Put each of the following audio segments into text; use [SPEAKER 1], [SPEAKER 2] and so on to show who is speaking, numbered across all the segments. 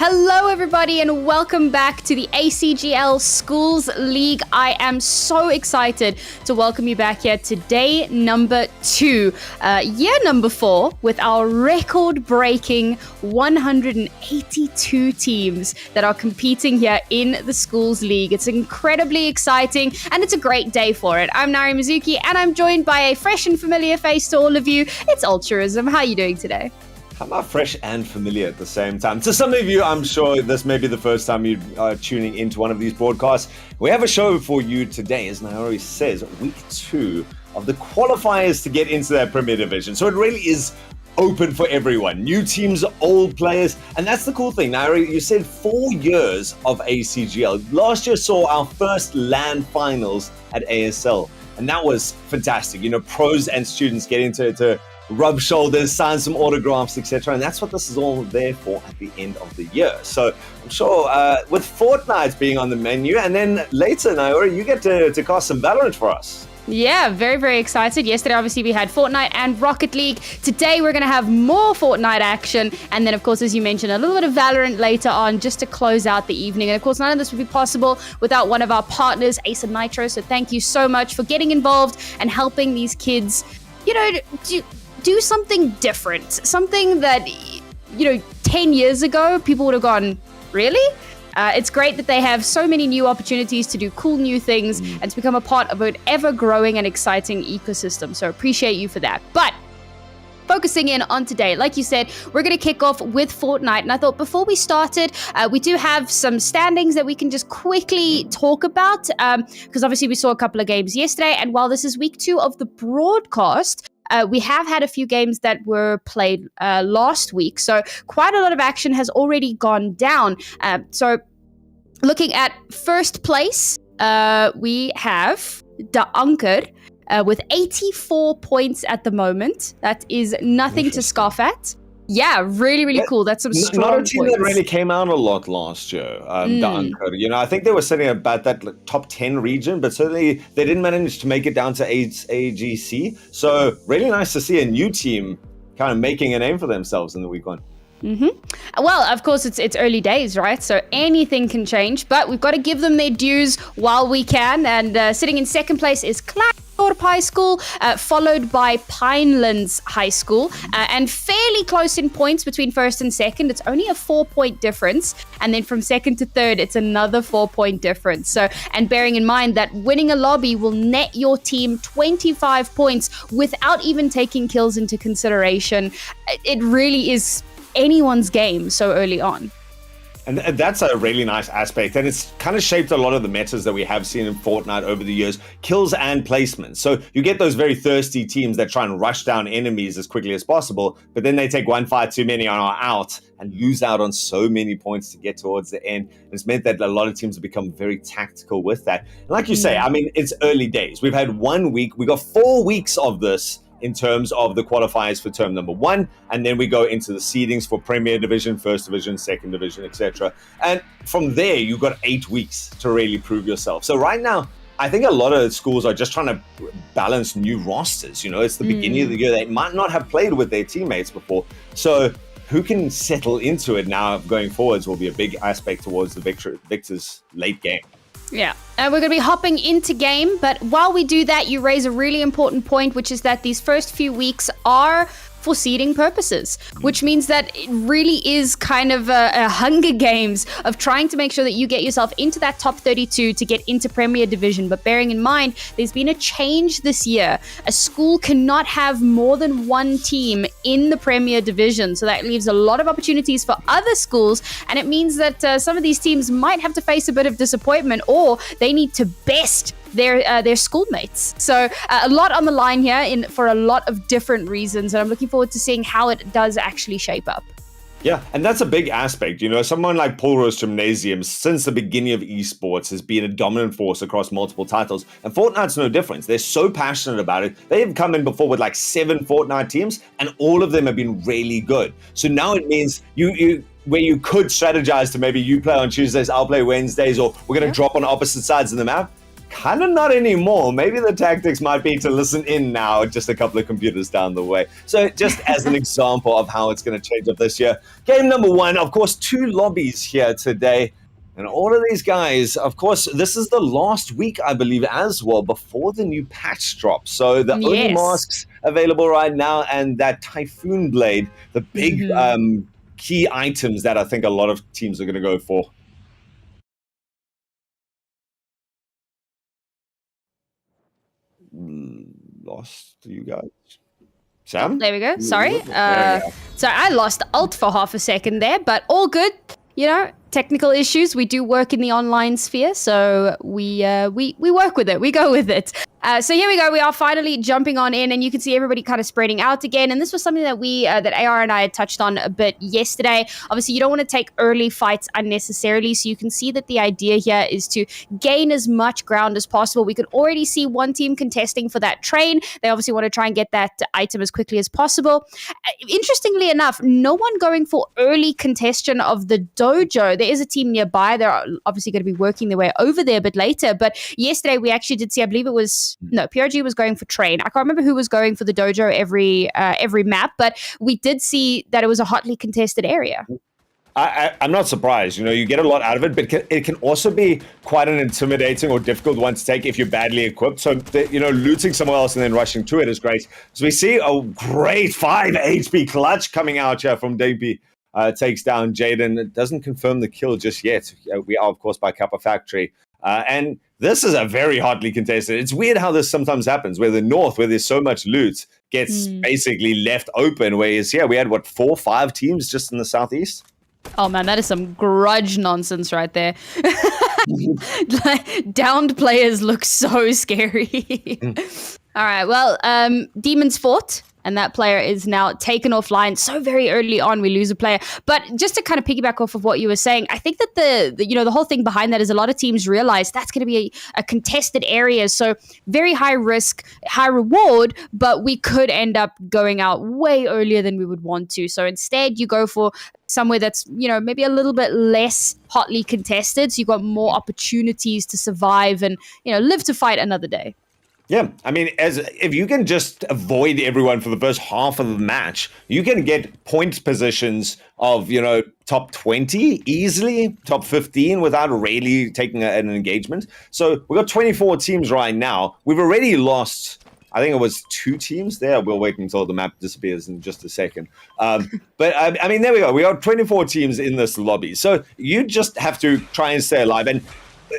[SPEAKER 1] Hello, everybody, and welcome back to the ACGL Schools League. I am so excited to welcome you back here to day number 2, year number 4, with our record-breaking 182 teams that are competing here in the Schools League. It's incredibly exciting, and it's a great day for it. I'm Nari Mizuki, and I'm joined by a fresh and familiar face to all of you. It's Altruism. How are you doing today?
[SPEAKER 2] How about fresh and familiar at the same time? To some of you, I'm sure this may be the first time you are tuning into one of these broadcasts. We have a show for you today, as Naori says, week 2 of the qualifiers to get into that Premier Division. So it really is open for everyone. New teams, old players. And that's the cool thing. Naori, you said 4 years of ACGL. Last year saw our first LAN finals at ASL. And that was fantastic. You know, pros and students getting to rub shoulders, sign some autographs, etc. And that's what this is all there for at the end of the year. So I'm sure with Fortnite being on the menu, and then later, Naori, you get to cast some Valorant for us.
[SPEAKER 1] Yeah, very, very excited. Yesterday, obviously, we had Fortnite and Rocket League. Today, we're going to have more Fortnite action. And then, of course, as you mentioned, a little bit of Valorant later on just to close out the evening. And, of course, none of this would be possible without one of our partners, Ace and Nitro. So thank you so much for getting involved and helping these kids, you know, do something different. Something that, 10 years ago, people would have gone, really? It's great that they have so many new opportunities to do cool new things and to become a part of an ever-growing and exciting ecosystem. So appreciate you for that. But focusing in on today, like you said, we're going to kick off with Fortnite. And I thought before we started, we do have some standings that we can just quickly talk about. Because obviously we saw a couple of games yesterday. And while this is week 2 of the broadcast, we have had a few games that were played last week. So quite a lot of action has already gone down. So looking at first place, we have De Anker with 84 points at the moment. That is nothing to scoff at. Yeah, really, really cool. That's some strong
[SPEAKER 2] Not a team
[SPEAKER 1] points.
[SPEAKER 2] that really came out a lot last year, De Anker. You know, I think they were sitting about that top 10 region, but certainly they didn't manage to make it down to AGC. So really nice to see a new team kind of making a name for themselves in the week 1.
[SPEAKER 1] Well, of course, it's early days, right? So anything can change, but we've got to give them their dues while we can. And sitting in second place is Klaardorp High School, followed by Pinelands High School, and fairly close in points between first and second. It's only a 4-point difference. And then from second to third, it's another 4-point difference. So, and bearing in mind that winning a lobby will net your team 25 points without even taking kills into consideration. It really is anyone's game so early on.
[SPEAKER 2] And that's a really nice aspect. And it's kind of shaped a lot of the metas that we have seen in Fortnite over the years, kills and placements. So you get those very thirsty teams that try and rush down enemies as quickly as possible, but then they take one fight too many and are out and lose out on so many points to get towards the end. And it's meant that a lot of teams have become very tactical with that. And like you say, I mean, it's early days. We've had 1 week. We got 4 weeks of this in terms of the qualifiers for term number 1, and then we go into the seedings for Premier Division, First Division, Second Division, etc. And from there, you've got 8 weeks to really prove yourself. So right now, I think a lot of schools are just trying to balance new rosters. You know, it's the beginning of the year. They might not have played with their teammates before. So who can settle into it now going forwards will be a big aspect towards the victor's late game.
[SPEAKER 1] Yeah, and we're going to be hopping into game, but while we do that, you raise a really important point, which is that these first few weeks are for seeding purposes, which means that it really is kind of a Hunger Games of trying to make sure that you get yourself into that top 32 to get into Premier Division. But bearing in mind, there's been a change this year. A school cannot have more than one team in the Premier Division. So that leaves a lot of opportunities for other schools. And it means that some of these teams might have to face a bit of disappointment, or they need to best their schoolmates. So a lot on the line here for a lot of different reasons, and I'm looking forward to seeing how it does actually shape up.
[SPEAKER 2] Yeah, and that's a big aspect. You know, someone like Paul Rose Gymnasium, since the beginning of esports, has been a dominant force across multiple titles. And Fortnite's no difference. They're so passionate about it. They have come in before with like 7 Fortnite teams, and all of them have been really good. So now it means you where you could strategize to maybe you play on Tuesdays, I'll play Wednesdays, or we're going to drop on opposite sides of the map. kind of not anymore. Maybe the tactics might be to listen in now, just a couple of computers down the way. So just as an example of how it's going to change up this year. Game number 1, of course, 2 lobbies here today. And all of these guys, of course, this is the last week, I believe, as well, before the new patch drops. So the only masks available right now and that Typhoon Blade, the big key items that I think a lot of teams are going to go for. Lost you guys. Sam?
[SPEAKER 1] Oh, there we go. Sorry. So I lost alt for half a second there, but all good. You know, technical issues. We do work in the online sphere, so we work with it. We go with it. So here we go. We are finally jumping on in, and you can see everybody kind of spreading out again. And this was something that that AR and I had touched on a bit yesterday. Obviously, you don't want to take early fights unnecessarily. So you can see that the idea here is to gain as much ground as possible. We can already see one team contesting for that train. They obviously want to try and get that item as quickly as possible. Interestingly enough, no one going for early contestation of the dojo. There is a team nearby. They're obviously going to be working their way over there a bit later. But yesterday we actually did see, I believe it was PRG was going for train. I can't remember who was going for the dojo every map, but we did see that it was a hotly contested area.
[SPEAKER 2] I'm not surprised. You know, you get a lot out of it, but it can also be quite an intimidating or difficult one to take if you're badly equipped. So, looting somewhere else and then rushing to it is great. So we see a great 5 HP clutch coming out here from Dampy. Takes down Jaden. It doesn't confirm the kill just yet. We are, of course, by Kappa Factory. And this is a very hotly contested. It's weird how this sometimes happens, where the north, where there's so much loot, gets basically left open. Whereas, we had, 4 or 5 teams just in the southeast?
[SPEAKER 1] Oh, man, that is some grudge nonsense right there. Downed players look so scary. All right, well, Demons fought. And that player is now taken offline. So very early on, we lose a player. But just to kind of piggyback off of what you were saying, I think that the whole thing behind that is a lot of teams realize that's going to be a contested area. So very high risk, high reward, but we could end up going out way earlier than we would want to. So instead, you go for somewhere that's, maybe a little bit less hotly contested. So you've got more opportunities to survive and, live to fight another day.
[SPEAKER 2] Yeah, I mean, if you can just avoid everyone for the first half of the match, you can get point positions of, top 20 easily, top 15 without really taking an engagement. So we've got 24 teams right now. We've already lost, I think it was 2 teams there. We'll wait until the map disappears in just a second. But I mean, there we go. We got 24 teams in this lobby. So you just have to try and stay alive. And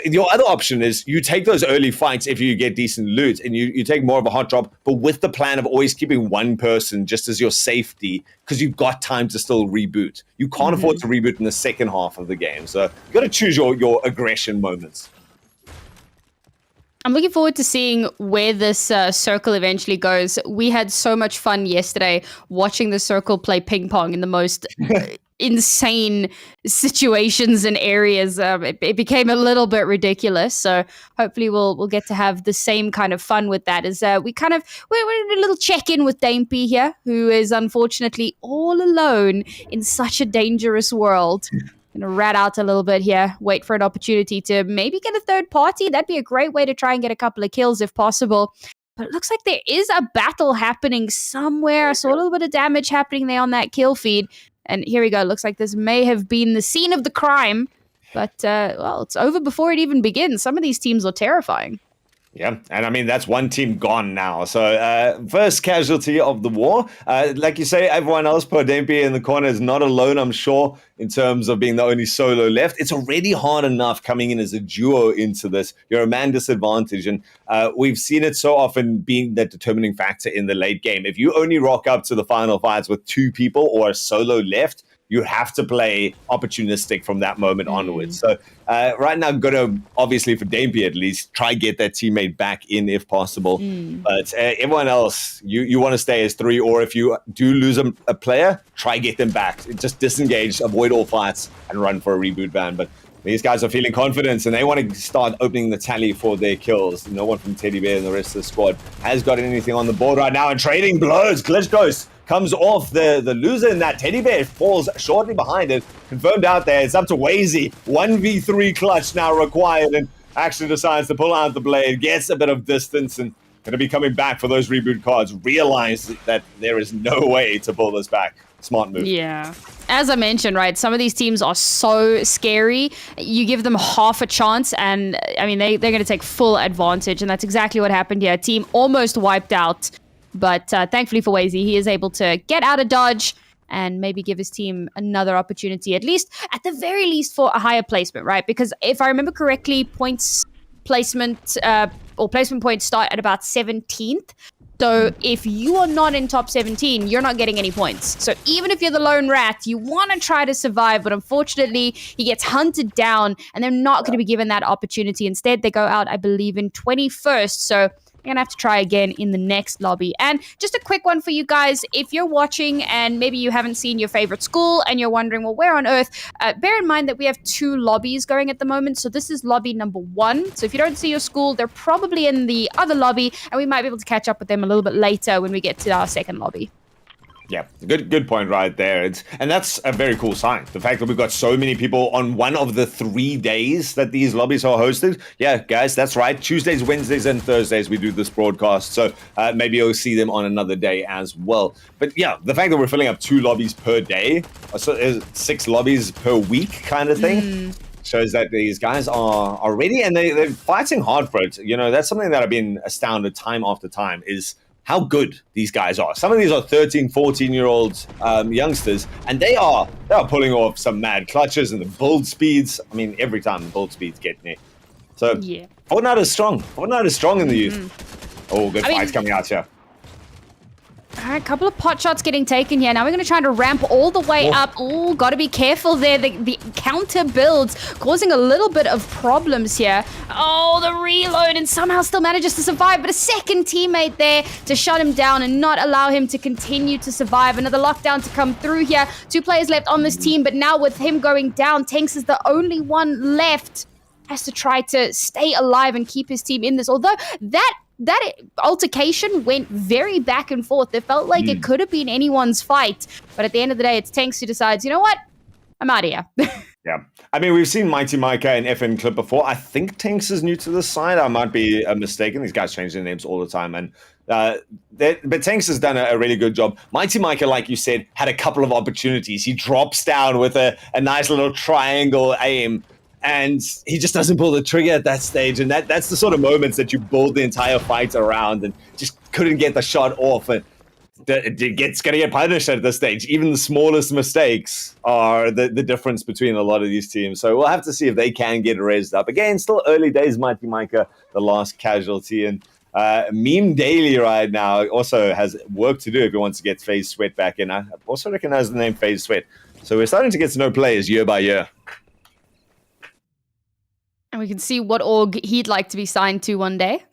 [SPEAKER 2] your other option is you take those early fights if you get decent loot and you take more of a hot drop, but with the plan of always keeping one person just as your safety, because you've got time to still reboot. You can't afford to reboot in the second half of the game. So you've got to choose your aggression moments.
[SPEAKER 1] I'm looking forward to seeing where this circle eventually goes. We had so much fun yesterday watching the circle play ping pong in the most insane situations and areas. It became a little bit ridiculous. So hopefully we'll get to have the same kind of fun with that. As we're in a little check-in with Dampy here, who is unfortunately all alone in such a dangerous world. Gonna rat out a little bit here, wait for an opportunity to maybe get a third party. That'd be a great way to try and get a couple of kills if possible. But it looks like there is a battle happening somewhere. I saw a little bit of damage happening there on that kill feed. And here we go. Looks like this may have been the scene of the crime. But, it's over before it even begins. Some of these teams are terrifying.
[SPEAKER 2] Yeah, and I mean, that's one team gone now. So first casualty of the war. Like you say, everyone else, per Dampy in the corner, is not alone, I'm sure, in terms of being the only solo left. It's already hard enough coming in as a duo into this. You're a man disadvantage, and we've seen it so often being that determining factor in the late game. If you only rock up to the final fights with 2 people or a solo left, you have to play opportunistic from that moment onwards. So right now, got to, obviously for Dampy at least, try get that teammate back in if possible. But everyone else, you want to stay as 3, or if you do lose a player, try get them back. Just disengage, avoid all fights, and run for a reboot ban. But these guys are feeling confidence, and they want to start opening the tally for their kills. No one from Teddy Bear and the rest of the squad has got anything on the board right now, and trading blows. Glitch Ghost comes off the loser in that. Teddy Bear falls shortly behind it. Confirmed out there. It's up to Wazy. 1v3 clutch now required. And actually decides to pull out the blade, gets a bit of distance, and going to be coming back for those reboot cards. Realize that there is no way to pull this back. Smart move.
[SPEAKER 1] Yeah. As I mentioned, right, some of these teams are so scary. You give them half a chance, and I mean, they're going to take full advantage, and that's exactly what happened here. Team almost wiped out, but thankfully for Wazy, he is able to get out of dodge and maybe give his team another opportunity, at the very least, for a higher placement, right? Because if I remember correctly, placement points start at about 17th. So if you are not in top 17, you're not getting any points. So even if you're the lone rat, you want to try to survive, but unfortunately, he gets hunted down, and they're not going to be given that opportunity. Instead, they go out, I believe, in 21st. So you're going to have to try again in the next lobby. And just a quick one for you guys. If you're watching and maybe you haven't seen your favorite school and you're wondering, well, where on earth? Bear in mind that we have 2 lobbies going at the moment. So this is lobby number 1. So if you don't see your school, they're probably in the other lobby, and we might be able to catch up with them a little bit later when we get to our second lobby.
[SPEAKER 2] Yeah, good point right there. And that's a very cool sign. The fact that we've got so many people on one of the 3 days that these lobbies are hosted. Yeah, guys, that's right. Tuesdays, Wednesdays, and Thursdays we do this broadcast. So maybe you'll see them on another day as well. But yeah, the fact that we're filling up 2 lobbies per day, so 6 lobbies per week kind of thing, shows that these guys are ready, and they're fighting hard for it. You know, that's something that I've been astounded time after time is how good these guys are. Some of these are 13, 14-year-old youngsters, and they are pulling off some mad clutches and the build speeds. I mean, every time the build speeds get me. So yeah. Fortnite is strong. Fortnite is strong in the youth. Oh, good fights coming out here.
[SPEAKER 1] All right, a couple of pot shots getting taken here. Now we're going to try to ramp all the way up. Oh, got to be careful there. The counter builds causing a little bit of problems here. Oh, the reload, and somehow still manages to survive. But a second teammate there to shut him down and not allow him to continue to survive. Another lockdown to come through here. 2 players left on this team, but now with him going down, Tanks is the only one left. Has to try to stay alive and keep his team in this. Although that altercation went very back and forth. It felt like it could have been anyone's fight. But at the end of the day, it's Tanks who decides, you know what? I'm out of here.
[SPEAKER 2] Yeah. I mean, we've seen Mighty Micah and FN Clip before. I think Tanks is new to this side. I might be mistaken. These guys change their names all the time. And but Tanks has done a really good job. Mighty Micah, like you said, had a couple of opportunities. He drops down with a nice little triangle aim, and he just doesn't pull the trigger at that stage. And that's the sort of moments that you build the entire fight around, and just couldn't get the shot off. And it's going to get punished at this stage. Even the smallest mistakes are the difference between a lot of these teams. So we'll have to see if they can get raised up. Again, still early days, Mighty Micah, the last casualty. And Meme Daily right now also has work to do if he wants to get FaZe Sweat back in. I also recognize the name FaZe Sweat. So we're starting to get to know players year by year.
[SPEAKER 1] And we can see what org he'd like to be signed to one day.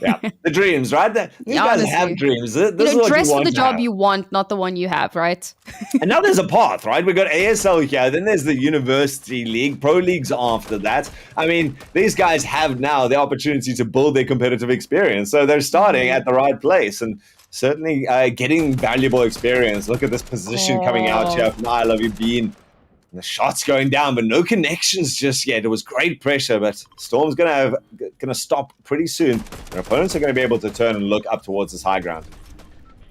[SPEAKER 2] Yeah, the dreams, right? These guys have dreams. This is what
[SPEAKER 1] dress
[SPEAKER 2] you want
[SPEAKER 1] for the job you want, not the one you have, right?
[SPEAKER 2] And now there's a path, right? We've got ASL here, then there's the University League, Pro Leagues after that. I mean, these guys have now the opportunity to build their competitive experience. So they're starting at the right place and certainly getting valuable experience. Look at this position coming out here from I Love You Bean. The shot's going down, but no connections just yet. It was great pressure, but Storm's gonna stop pretty soon. Their opponents are going to be able to turn and look up towards this high ground.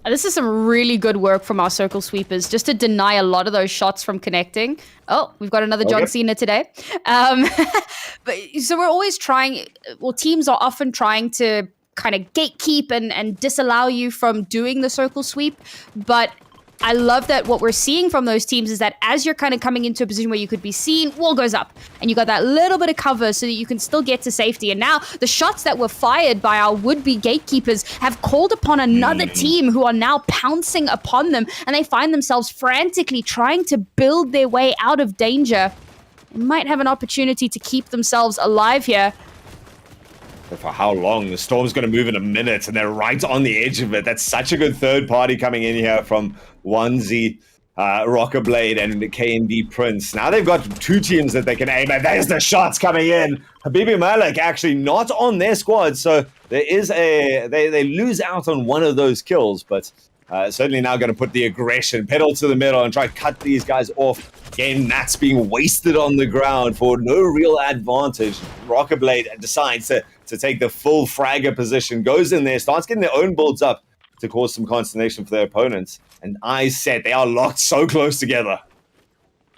[SPEAKER 1] This is some really good work from our circle sweepers, just to deny a lot of those shots from connecting. Oh, we've got another John Cena today. But so we're always trying. Well, teams are often trying to kind of gatekeep and disallow you from doing the circle sweep, but I love that what we're seeing from those teams is that as you're kind of coming into a position where you could be seen, wall goes up and you got that little bit of cover so that you can still get to safety. And now the shots that were fired by our would-be gatekeepers have called upon another team who are now pouncing upon them, and they find themselves frantically trying to build their way out of danger. They might have an opportunity to keep themselves alive here.
[SPEAKER 2] But for how long? The Storm's going to move in a minute, and they're right on the edge of it. That's such a good third party coming in here from Onesie, Rockerblade, and KND Prince. Now they've got 2 teams that they can aim at. There's the shots coming in. Habibi Malik actually not on their squad, so there is they lose out on one of those kills, but Certainly now going to put the aggression pedal to the middle and try to cut these guys off. Again, Matt's being wasted on the ground for no real advantage. Rocket Blade decides to take the full fragger position, goes in there, starts getting their own builds up to cause some consternation for their opponents. And eyes set, they are locked so close together.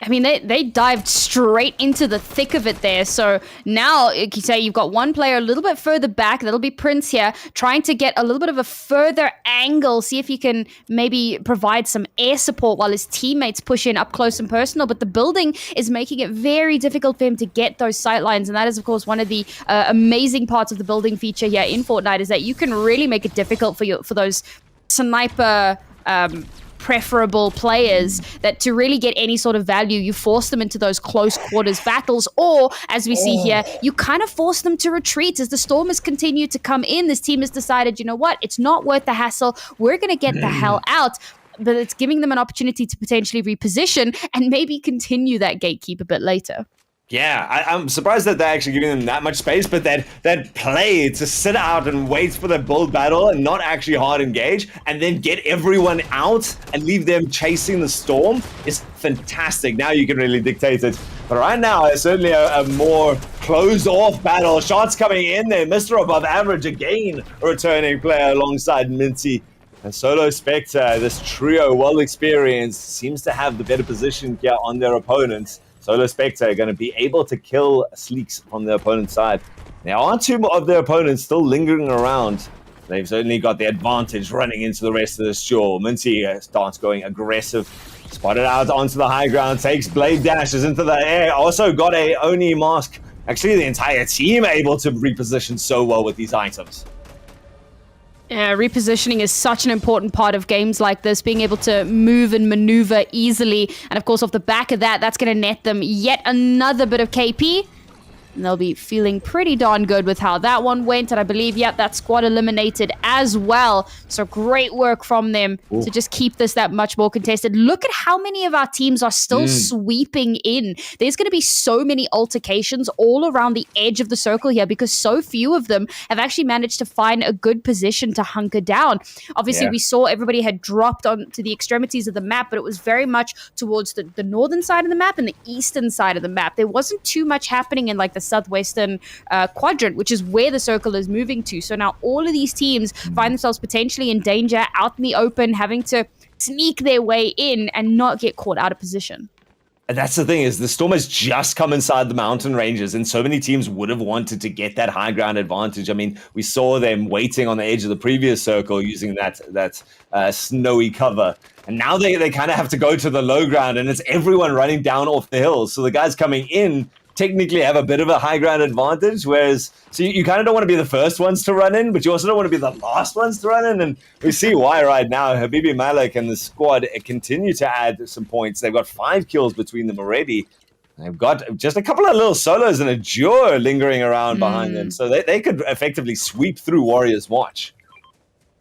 [SPEAKER 1] I mean, they dived straight into the thick of it there. So now, you say you've got one player a little bit further back. That'll be Prince here, trying to get a little bit of a further angle, see if he can maybe provide some air support while his teammates push in up close and personal. But the building is making it very difficult for him to get those sight lines. And that is, of course, one of the amazing parts of the building feature here in Fortnite, is that you can really make it difficult for those sniper preferable players, that to really get any sort of value, you force them into those close quarters battles, or as we see here, you kind of force them to retreat. As the storm has continued to come in, this team has decided, you know what, it's not worth the hassle, we're going to get the hell out. But it's giving them an opportunity to potentially reposition and maybe continue that gatekeep a bit later.
[SPEAKER 2] Yeah, I'm surprised that they're actually giving them that much space, but that play to sit out and wait for the build battle and not actually hard engage, and then get everyone out and leave them chasing the storm is fantastic. Now you can really dictate it. But right now, it's certainly a more closed-off battle. Shots coming in there. Mr. Above Average again, a returning player alongside Minty. And Solo Spectre, this trio, well experienced, seems to have the better position here on their opponents. Solo Spectre are going to be able to kill Sleeks from the opponent's side. There are two of their opponents still lingering around. They've certainly got the advantage running into the rest of this duel. Minty starts going aggressive. Spotted out onto the high ground, takes blade dashes into the air. Also got a Oni mask. Actually, the entire team able to reposition so well with these items.
[SPEAKER 1] Repositioning is such an important part of games like this, being able to move and maneuver easily. And of course, off the back of that, that's going to net them yet another bit of KP. And they'll be feeling pretty darn good with how that one went. And I believe, yep, that squad eliminated as well. So great work from them to just keep this that much more contested. Look at how many of our teams are still sweeping in. There's going to be so many altercations all around the edge of the circle here, because so few of them have actually managed to find a good position to hunker down. Obviously, we saw everybody had dropped onto the extremities of the map, but it was very much towards the northern side of the map and the eastern side of the map. There wasn't too much happening in like the southwestern quadrant, which is where the circle is moving to. So now all of these teams find themselves potentially in danger, out in the open, having to sneak their way in and not get caught out of position.
[SPEAKER 2] And that's the thing, is the storm has just come inside the mountain ranges, and so many teams would have wanted to get that high ground advantage. I mean, we saw them waiting on the edge of the previous circle using that snowy cover. And now they kind of have to go to the low ground, and it's everyone running down off the hills. So the guys coming in technically have a bit of a high ground advantage, whereas so you kind of don't want to be the first ones to run in, but you also don't want to be the last ones to run in. And we see why right now. Habibi Malik and the squad continue to add some points. They've got 5 kills between them already. They've got just a couple of little solos and a duo lingering around behind them, so they could effectively sweep through Warriors Watch.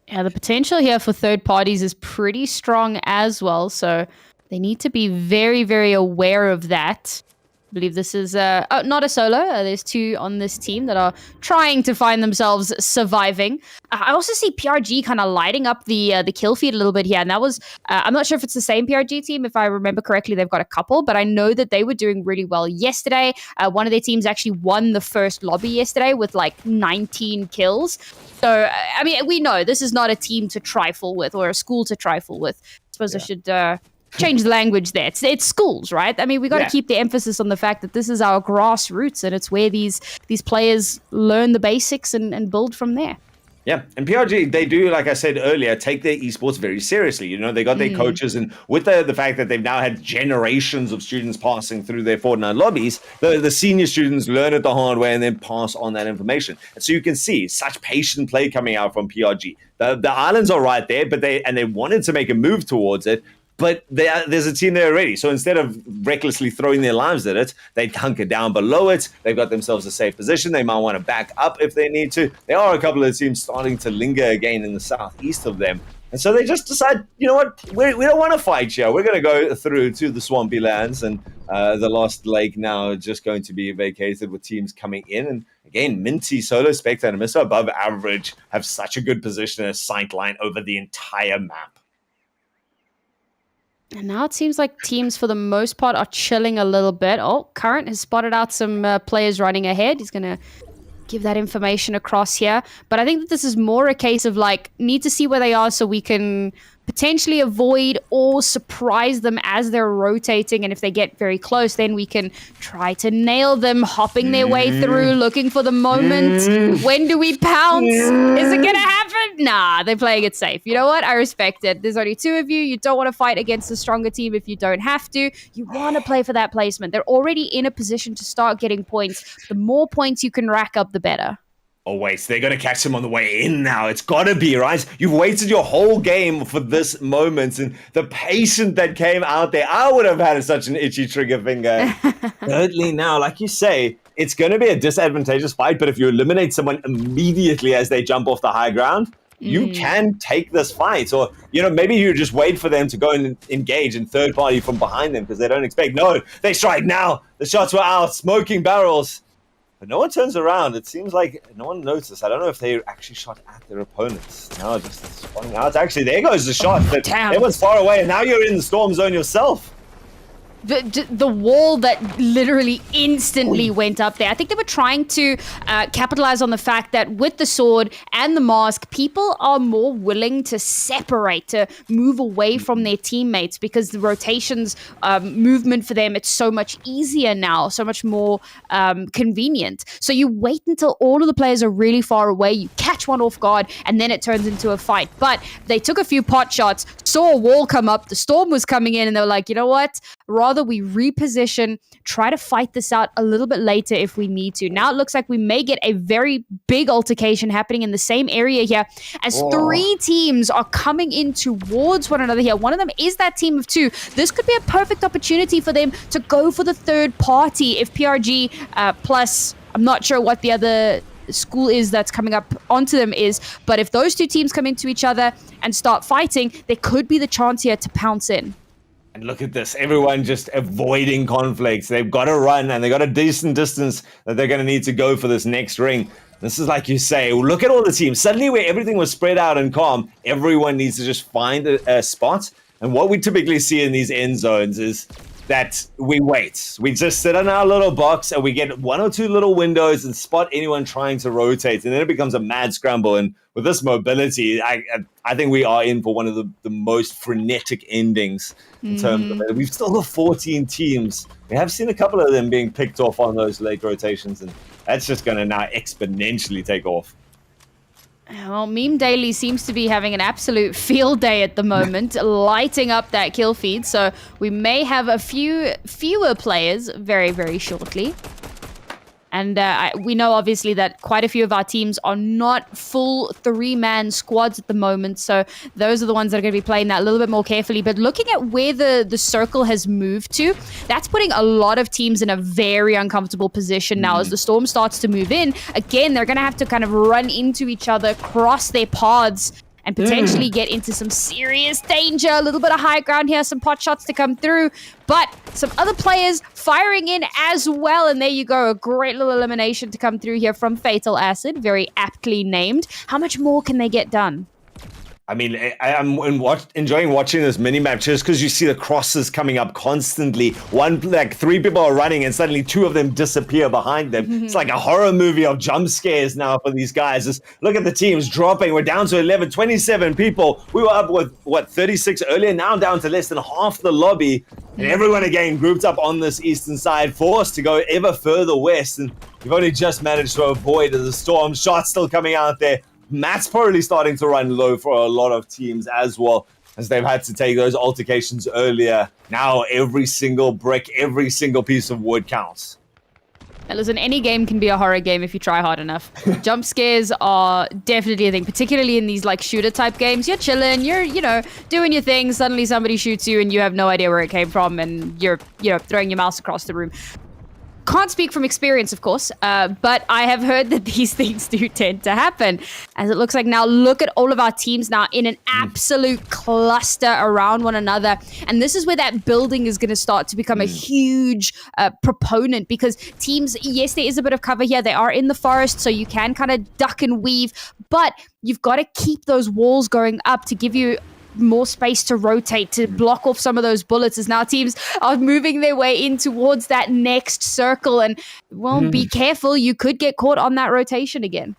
[SPEAKER 1] Yeah, the potential here for third parties is pretty strong as well, so they need to be very, very aware of that. I believe this is not a solo. There's 2 on this team that are trying to find themselves surviving. I also see PRG kind of lighting up the kill feed a little bit here. And that was, I'm not sure if it's the same PRG team. If I remember correctly, they've got a couple, but I know that they were doing really well yesterday. One of their teams actually won the first lobby yesterday with like 19 kills. So, I mean, we know this is not a team to trifle with or a school to trifle with. I suppose I should change the language there. It's schools, right? I mean, we got to keep the emphasis on the fact that this is our grassroots, and it's where these players learn the basics and build from there.
[SPEAKER 2] Yeah, and PRG, they do, like I said earlier, take their esports very seriously. You know, they got their coaches, and with the fact that they've now had generations of students passing through their Fortnite lobbies, the senior students learn it the hard way and then pass on that information. And so you can see such patient play coming out from PRG. The islands are right there, but they wanted to make a move towards it. But there's a team there already. So instead of recklessly throwing their lives at it, they hunker down below it. They've got themselves a safe position. They might want to back up if they need to. There are a couple of teams starting to linger again in the southeast of them. And so they just decide, you know what, we don't want to fight here. We're going to go through to the swampy lands. And the Lost Lake now just going to be vacated with teams coming in. And again, Minty, Solo Spectre, and Mr. Above Average have such a good position as sight line over the entire map.
[SPEAKER 1] And now it seems like teams, for the most part, are chilling a little bit. Oh, Current has spotted out some players running ahead. He's going to give that information across here. But I think that this is more a case of like, need to see where they are so we can potentially avoid or surprise them as they're rotating. And if they get very close, then we can try to nail them, hopping their way through, looking for the moment. When do we pounce? Is it going to happen? Nah, they're playing it safe. You know what? I respect it. There's only two of you. You don't want to fight against a stronger team if you don't have to. You want to play for that placement. They're already in a position to start getting points. The more points you can rack up, the better.
[SPEAKER 2] Oh, wait, so they're going to catch him on the way in now. It's got to be, right? You've waited your whole game for this moment, and the patient that came out there, I would have had such an itchy trigger finger. Thirdly, now, like you say, it's going to be a disadvantageous fight, but if you eliminate someone immediately as they jump off the high ground, you can take this fight. Or, maybe you just wait for them to go and engage in third party from behind them because they don't expect. No, they strike now. The shots were out, smoking barrels. But no one turns around. It seems like no one noticed. I don't know if they actually shot at their opponents. Now just spawning out. Actually, there goes the shot. But everyone's far away, and now you're in the storm zone yourself.
[SPEAKER 1] The wall that literally instantly went up there. I think they were trying to capitalize on the fact that with the sword and the mask, people are more willing to separate, to move away from their teammates because the rotations movement for them, it's so much easier now, so much more convenient. So you wait until all of the players are really far away, you catch one off guard, and then it turns into a fight. But they took a few pot shots, saw a wall come up, the storm was coming in, and they were like, you know what? Rather we reposition, try to fight this out a little bit later if we need to. Now it looks like we may get a very big altercation happening in the same area here as three teams are coming in towards one another here. One of them is that team of two. This could be a perfect opportunity for them to go for the third party if PRG plus, I'm not sure what the other school is that's coming up onto them is, but if those two teams come into each other and start fighting, there could be the chance here to pounce in.
[SPEAKER 2] And look at this, everyone just avoiding conflicts. They've got to run, and they've got a decent distance that they're going to need to go for this next ring. This is like you say, look at all the teams. Suddenly where everything was spread out and calm, everyone needs to just find a spot. And what we typically see in these end zones is that we wait. We just sit in our little box and we get one or two little windows and spot anyone trying to rotate. And then it becomes a mad scramble. And with this mobility, I think we are in for one of the most frenetic endings in terms of it. We've still got 14 teams. We have seen a couple of them being picked off on those late rotations. And that's just going to now exponentially take off.
[SPEAKER 1] Well, Meme Daily seems to be having an absolute field day at the moment, lighting up that kill feed. So we may have a fewer players very, very shortly. And we know, obviously, that quite a few of our teams are not full three-man squads at the moment. So those are the ones that are going to be playing that a little bit more carefully. But looking at where the circle has moved to, that's putting a lot of teams in a very uncomfortable position now. As the storm starts to move in, again, they're going to have to kind of run into each other, cross their paths, and potentially get into some serious danger. A little bit of high ground here, some pot shots to come through, but some other players firing in as well. And there you go, a great little elimination to come through here from Fatal Acid, very aptly named. How much more can they get done?
[SPEAKER 2] I mean, I'm enjoying watching this mini-map just because you see the crosses coming up constantly. Three people are running and suddenly two of them disappear behind them. It's like a horror movie of jump scares now for these guys. Just look at the teams dropping. We're down to 11, 27 people. We were up with, 36 earlier, now down to less than half the lobby. And everyone again grouped up on this eastern side, forced to go ever further west. And we've only just managed to avoid the storm. Shots still coming out there. Matt's probably starting to run low for a lot of teams as well, as they've had to take those altercations earlier. Now every single brick, every single piece of wood counts.
[SPEAKER 1] Now listen, any game can be a horror game if you try hard enough. Jump scares are definitely a thing, particularly in these like shooter type games. You're chilling, you're, doing your thing. Suddenly somebody shoots you and you have no idea where it came from, and you're, throwing your mouse across the room. Can't speak from experience, of course, but I have heard that these things do tend to happen. As it looks like now, look at all of our teams now in an absolute cluster around one another. And this is where that building is going to start to become a huge proponent, because teams, yes, there is a bit of cover here. They are in the forest, so you can kind of duck and weave, but you've got to keep those walls going up to give you more space to rotate, to block off some of those bullets, as now teams are moving their way in towards that next circle. And, well, be careful. You could get caught on that rotation again.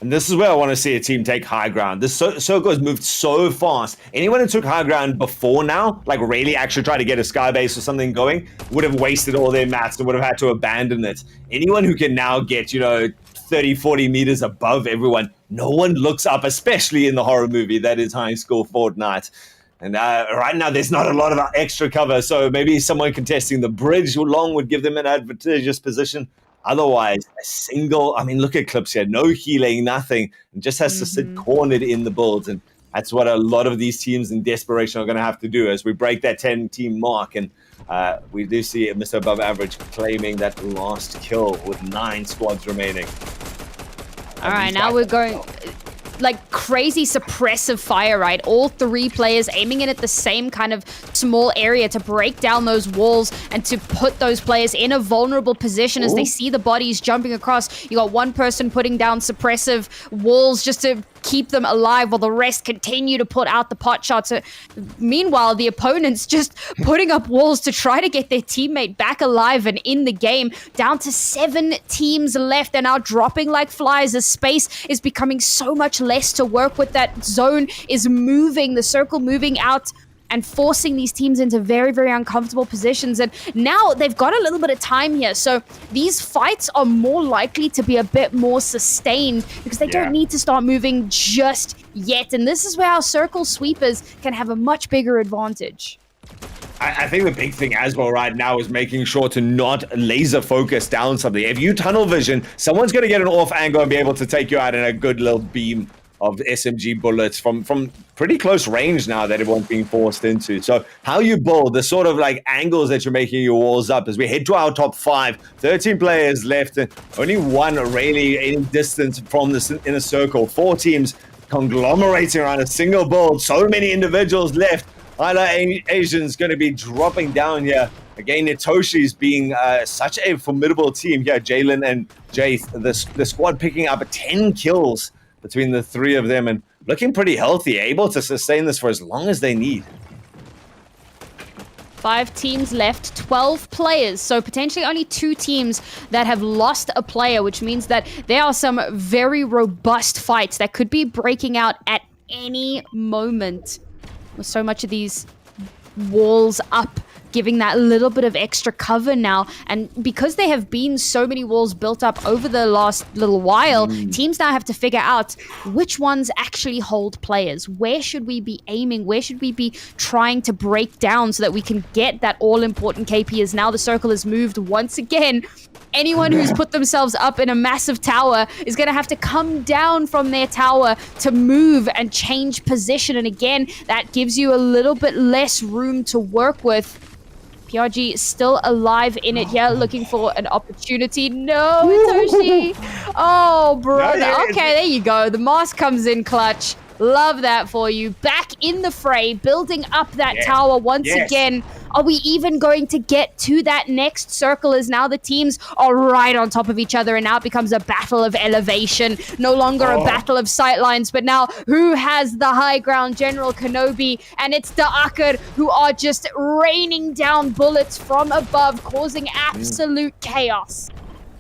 [SPEAKER 2] And this is where I want to see a team take high ground. This circle has moved so fast. Anyone who took high ground before now, like really actually tried to get a sky base or something going, would have wasted all their mats and would have had to abandon it. Anyone who can now get, 30, 40 meters above everyone, no one looks up, especially in the horror movie that is high school Fortnite. And right now, there's not a lot of extra cover, so maybe someone contesting the bridge along would give them an advantageous position. Otherwise, look at Clips here. No healing, nothing. And just has to sit cornered in the builds. And that's what a lot of these teams in desperation are going to have to do as we break that 10-team mark. And we do see Mr. Above Average claiming that last kill with 9 squads remaining.
[SPEAKER 1] All right, now we're going... like crazy suppressive fire, right? All 3 players aiming in at the same kind of small area to break down those walls and to put those players in a vulnerable position as they see the bodies jumping across. You got one person putting down suppressive walls just to keep them alive while the rest continue to put out the pot shots. Meanwhile, the opponents just putting up walls to try to get their teammate back alive and in the game. Down to 7 teams left. They're now dropping like flies as space is becoming so much less to work with. That zone is moving, the circle moving out and forcing these teams into very, very uncomfortable positions. And now they've got a little bit of time here. So these fights are more likely to be a bit more sustained because they don't need to start moving just yet. And this is where our circle sweepers can have a much bigger advantage.
[SPEAKER 2] I think the big thing as well right now is making sure to not laser focus down something. If you tunnel vision, someone's going to get an off angle and be able to take you out in a good little beam of SMG bullets from pretty close range now that everyone's being forced into. So how you build the sort of like angles that you're making your walls up as we head to our top 5, 13 players left and only one really any distance from this in a circle. 4 teams conglomerating around a single build. So many individuals left. Asian's going to be dropping down here. Again, Nitoshi's being such a formidable team here. Jalen and Jaith, the squad picking up 10 kills between the 3 of them and looking pretty healthy, able to sustain this for as long as they need.
[SPEAKER 1] 5 teams left, 12 players. So potentially only 2 teams that have lost a player, which means that there are some very robust fights that could be breaking out at any moment. With so much of these walls up, giving that little bit of extra cover now. And because there have been so many walls built up over the last little while, teams now have to figure out which ones actually hold players. Where should we be aiming? Where should we be trying to break down so that we can get that all-important KP as now the circle has moved once again. Anyone who's put themselves up in a massive tower is going to have to come down from their tower to move and change position. And again, that gives you a little bit less room to work with. PRG is still alive in it here, looking for an opportunity. No, Itoshi. Oh, bro. Okay, there you go. The mask comes in clutch. Love that for you. Back in the fray, building up that tower once again. Are we even going to get to that next circle as now the teams are right on top of each other and now it becomes a battle of elevation. No longer a battle of sightlines, but now who has the high ground? General Kenobi and it's the Akar who are just raining down bullets from above, causing absolute chaos.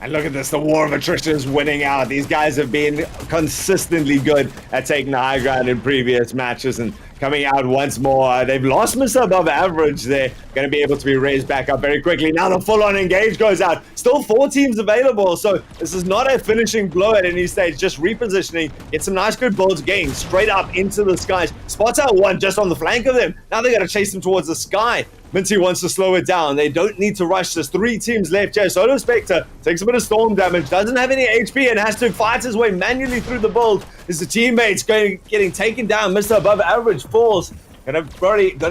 [SPEAKER 2] And look at this, the war of attrition is winning out. These guys have been consistently good at taking the high ground in previous matches and coming out once more. They've lost Mr. Above Average. They're going to be able to be raised back up very quickly. Now the full-on engage goes out. Still 4 teams available, so this is not a finishing blow at any stage. Just repositioning. Get some nice good builds again. Straight up into the skies. Spots out one just on the flank of them. Now they got to chase them towards the sky. Minty wants to slow it down. They don't need to rush. There's 3 teams left here. Solo Spectre takes a bit of storm damage, doesn't have any HP, and has to fight his way manually through the build. As the teammates getting taken down. Mr. Above Average falls. Gonna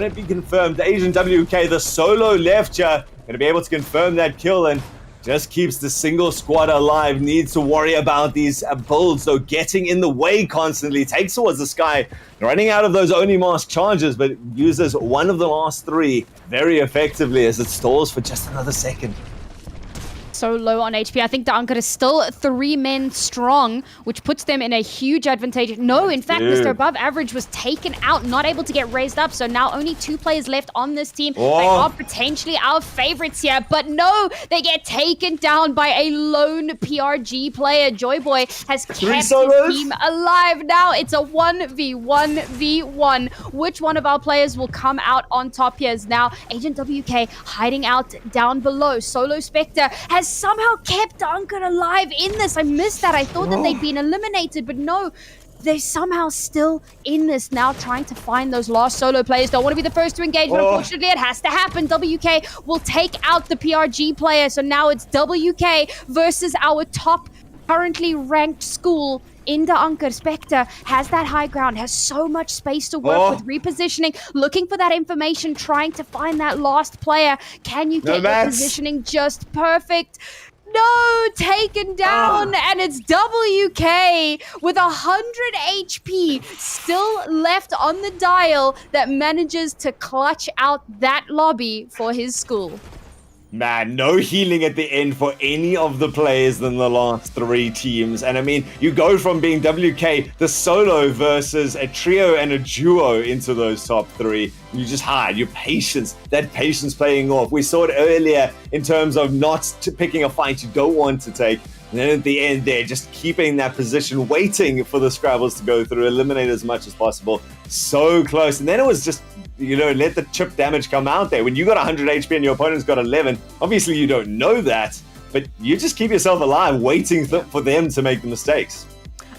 [SPEAKER 2] be confirmed. The Asian WK, the solo left here, gonna be able to confirm that kill and just keeps the single squad alive. Needs to worry about these builds, though, getting in the way constantly. Takes towards the sky, running out of those Oni mask charges, but uses one of the last 3 very effectively as it stalls for just another second.
[SPEAKER 1] so low on HP. I think the Ankara is still 3 men strong, which puts them in a huge advantage. No, in fact, Mr. Above Average was taken out, not able to get raised up. So now only 2 players left on this team. They are potentially our favorites here, but no, they get taken down by a lone PRG player. Joyboy has kept his team alive. Now it's a 1v1v1. Which one of our players will come out on top here is now Agent WK hiding out down below. Solo Spectre has somehow kept Ankara alive in this. I missed that. I thought that they'd been eliminated, but no. They're somehow still in this now, trying to find those last solo players. Don't want to be the first to engage, but unfortunately it has to happen. WK will take out the PRG player. So now it's WK versus our top currently ranked school in the Ankara. Spectre has that high ground, has so much space to work with, repositioning, looking for that information, trying to find that last player. Can you get your positioning just perfect? No, taken down, and it's WK with 100 HP still left on the dial that manages to clutch out that lobby for his school.
[SPEAKER 2] Man, no healing at the end for any of the players than the last 3 teams. And I mean, you go from being WK, the solo, versus a trio and a duo into those top 3. You just hide your patience, that patience playing off. We saw it earlier in terms of not picking a fight you don't want to take. And then at the end there, just keeping that position, waiting for the Scrabbles to go through, eliminate as much as possible. So close. And then it was just, you know, let the chip damage come out there. When you got 100 HP and your opponent's got 11, obviously you don't know that, but you just keep yourself alive, waiting for them to make the mistakes.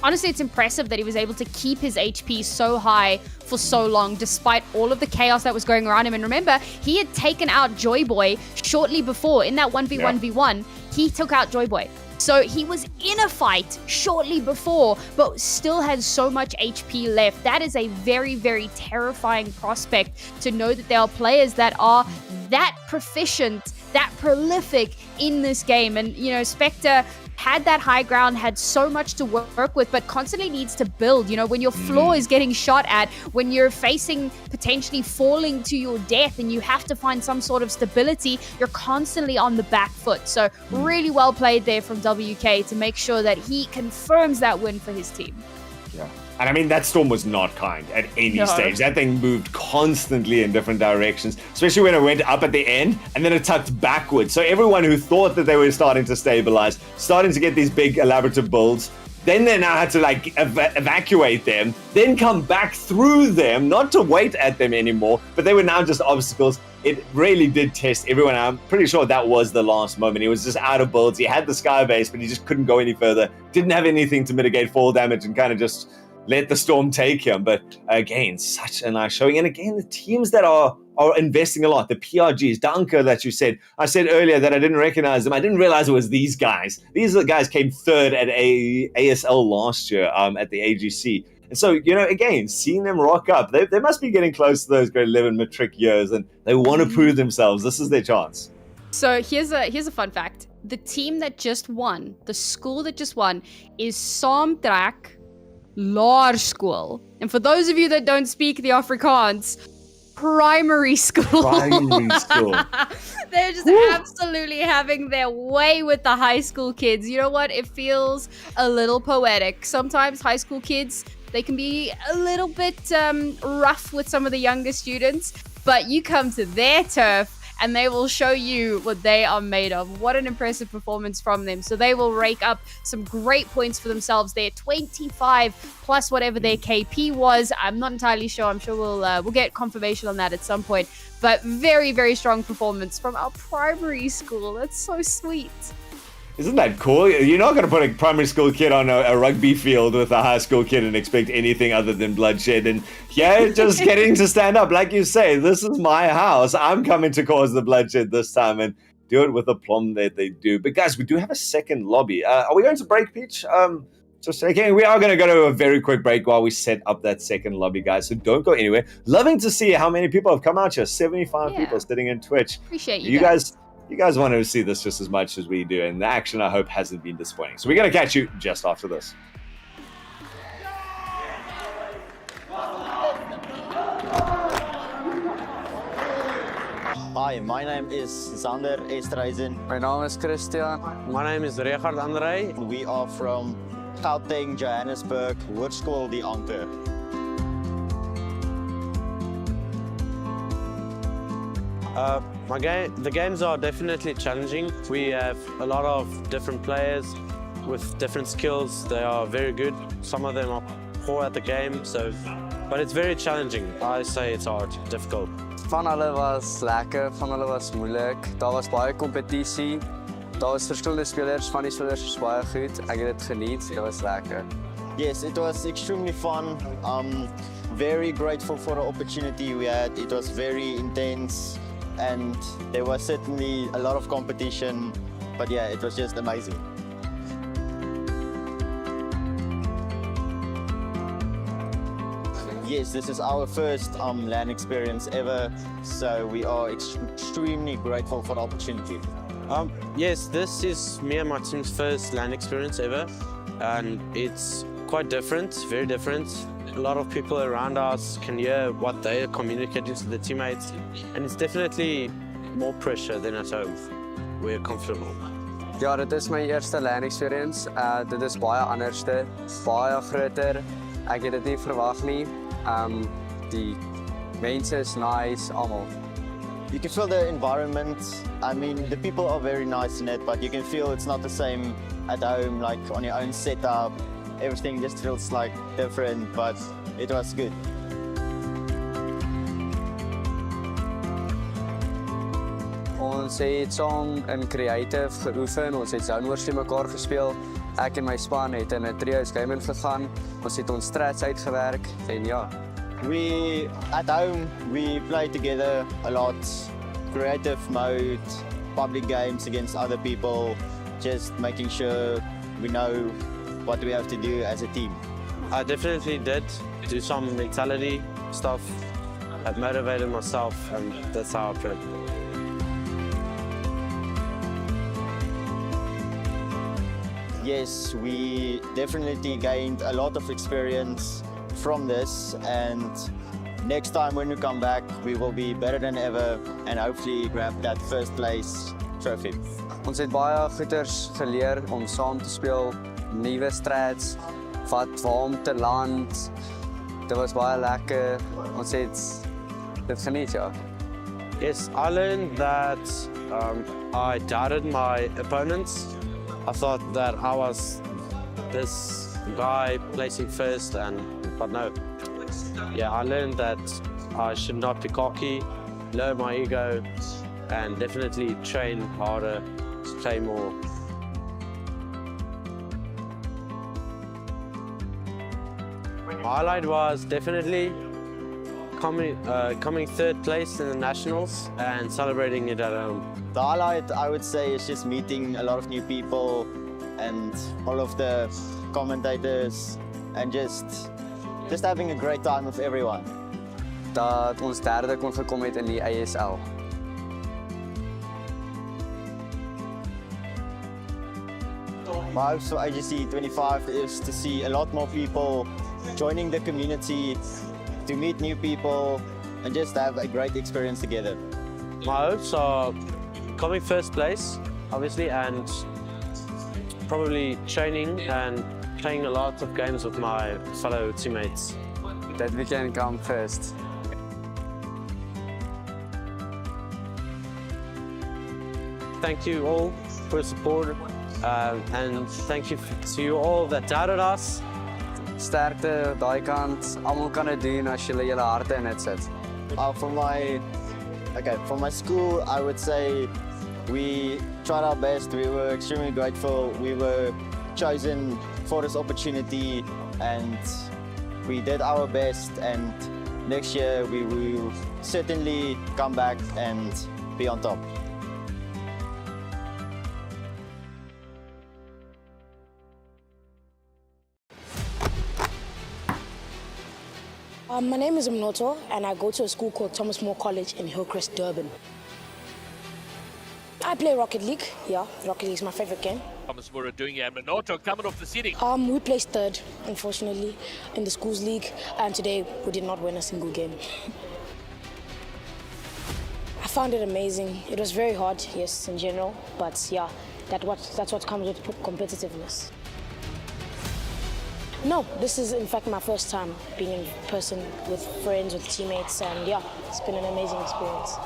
[SPEAKER 1] Honestly, it's impressive that he was able to keep his HP so high for so long, despite all of the chaos that was going around him. And remember, he had taken out Joyboy shortly before. In that 1v1v1, he took out Joyboy. So he was in a fight shortly before, but still has so much HP left. That is a very, very terrifying prospect to know that there are players that are that proficient, that prolific in this game. And, you know, Spectre had that high ground, had so much to work with, but constantly needs to build. You know, when your floor is getting shot at, when you're facing potentially falling to your death and you have to find some sort of stability, you're constantly on the back foot. So really well played there from WK to make sure that he confirms that win for his team.
[SPEAKER 2] Yeah. And I mean, that storm was not kind at any stage. That thing moved constantly in different directions, especially when it went up at the end and then it tucked backwards. So everyone who thought that they were starting to stabilize, starting to get these big elaborative builds, then they now had to like evacuate them, then come back through them, not to wait at them anymore, but they were now just obstacles. It really did test everyone. I'm pretty sure that was the last moment. He was just out of builds. He had the sky base, but he just couldn't go any further. Didn't have anything to mitigate fall damage and kind of just let the storm take him. But again, such a nice showing. And again, the teams that are investing a lot, the PRGs, Danker that you said. I said earlier that I didn't recognize them. I didn't realize it was these guys. These guys came third at ASL last year at the AGC. And so, you know, again, seeing them rock up, they must be getting close to those grade 11 matric years, and they want to prove themselves. This is their chance.
[SPEAKER 1] So here's a fun fact. The team that just won, the school that just won, is Saamtrak Laerskool. And for those of you that don't speak the Afrikaans, primary school.
[SPEAKER 2] Primary school.
[SPEAKER 1] They're just absolutely having their way with the high school kids. You know what? It feels a little poetic. Sometimes high school kids, they can be a little bit rough with some of the younger students, but you come to their turf and they will show you what they are made of. What an impressive performance from them. So they will rake up some great points for themselves. They're 25 plus whatever their KP was. I'm not entirely sure. I'm sure we'll get confirmation on that at some point. But very, very strong performance from our primary school. That's so sweet.
[SPEAKER 2] Isn't that cool? You're not going to put a primary school kid on a rugby field with a high school kid and expect anything other than bloodshed. And yeah, just getting to stand up. Like you say, this is my house. I'm coming to cause the bloodshed this time and do it with the aplomb that they do. But guys, we do have a second lobby. Are we going to break, Peach? Just again, we are going to go to a very quick break while we set up that second lobby, guys. So don't go anywhere. Loving to see how many people have come out here. 75 people sitting in Twitch.
[SPEAKER 1] Appreciate
[SPEAKER 2] you guys. You guys want to see this just as much as we do, and the action, I hope, hasn't been disappointing. So we're going to catch you just after this.
[SPEAKER 3] Hi, my name is Zander Estreisen.
[SPEAKER 4] My naam is Christian.
[SPEAKER 5] My name is Richard André.
[SPEAKER 3] We are from Gauteng, Johannesburg, Hoërskool die Anker.
[SPEAKER 5] The games are definitely challenging. We have a lot of different players with different skills. They are very good. Some of them are poor at the game, but it's very challenging. I say it's hard, difficult.
[SPEAKER 4] Van hulle was lekker, van hulle was moeilik. Daar was baie kompetisie. Daar was verskillende spelers, van die spelers was baie goed. Ek het dit geniet, dit was lekker.
[SPEAKER 3] Yes, it was extremely fun. Very grateful for the opportunity we had. It was very intense and there was certainly a lot of competition. But yeah, it was just amazing. Yes, this is our first LAN experience ever, so we are extremely grateful for the opportunity.
[SPEAKER 5] Yes, this is me and my team's first LAN experience ever, and it's quite different, very different. A lot of people around us can hear what they are communicating to the teammates, and it's definitely more pressure than at home. We're comfortable.
[SPEAKER 4] Ja, dit is my eerste LAN experience. Dit is baie anderste, baie groter. Ek het dit nie verwag nie. Die mense is nice, almal.
[SPEAKER 3] You can feel the environment. I mean, the people are very nice in it, but you can feel it's not the same at home, like on your own setup. Everything just feels like different, but it was good.
[SPEAKER 4] Ons het saam in creative geoefen, ons het Zonewars teen mekaar gespeel. Ek en my span het in 'n trios gaming gegaan. Ons het ons strats uitgewerk en ja.
[SPEAKER 3] At home, we play together a lot. Creative mode, public games against other people, just making sure we know what we have to do as a team.
[SPEAKER 5] I definitely did do some mentality stuff. I've motivated myself, and that's how I play.
[SPEAKER 3] Yes, we definitely gained a lot of experience from this, and next time when we come back, we will be better than ever and hopefully grab that first place trophy.
[SPEAKER 4] Ons het baie goeters geleer om saam te speel, nuwe strats, waar om te land. Dit was baie lekker. Ons het dit geniet, ja.
[SPEAKER 5] Yes, I learned that I doubted my opponents. I thought that I was this guy placing first, but no. Yeah, I learned that I should not be cocky, lower my ego, and definitely train harder, play more. My highlight was definitely coming third place in the nationals and celebrating it at home.
[SPEAKER 3] The highlight, I would say, is just meeting a lot of new people and all of the commentators and just having a great time with everyone.
[SPEAKER 4] Dat ons derde kon gekom het in die ASL.
[SPEAKER 3] My hopes for AGC 25 is to see a lot more people joining the community, to meet new people, and just have a great experience together.
[SPEAKER 5] My hopes are coming first place, obviously, and probably training and playing a lot of games with my fellow teammates.
[SPEAKER 4] That we can come first.
[SPEAKER 5] Thank you all for your support, and thank you to you all that doubted us.
[SPEAKER 4] Sterkte, daai kant, almal kan dit doen as julle julle harte in dit sit.
[SPEAKER 3] For my school, I would say we tried our best. We were extremely grateful. We were chosen for this opportunity and we did our best, and next year we will certainly come back and be on top.
[SPEAKER 6] My name is Mnoto and I go to a school called Thomas More College in Hillcrest, Durban. I play Rocket League. Yeah, Rocket League is my favorite game.
[SPEAKER 7] Thomas Moore doing it. Mnoto coming off the seating.
[SPEAKER 6] We placed third, unfortunately, in the schools league, and today we did not win a single game. I found it amazing. It was very hard, yes, in general, but yeah, that's what comes with competitiveness. No, this is in fact my first time being in person with friends, with teammates, and yeah, it's been an amazing experience.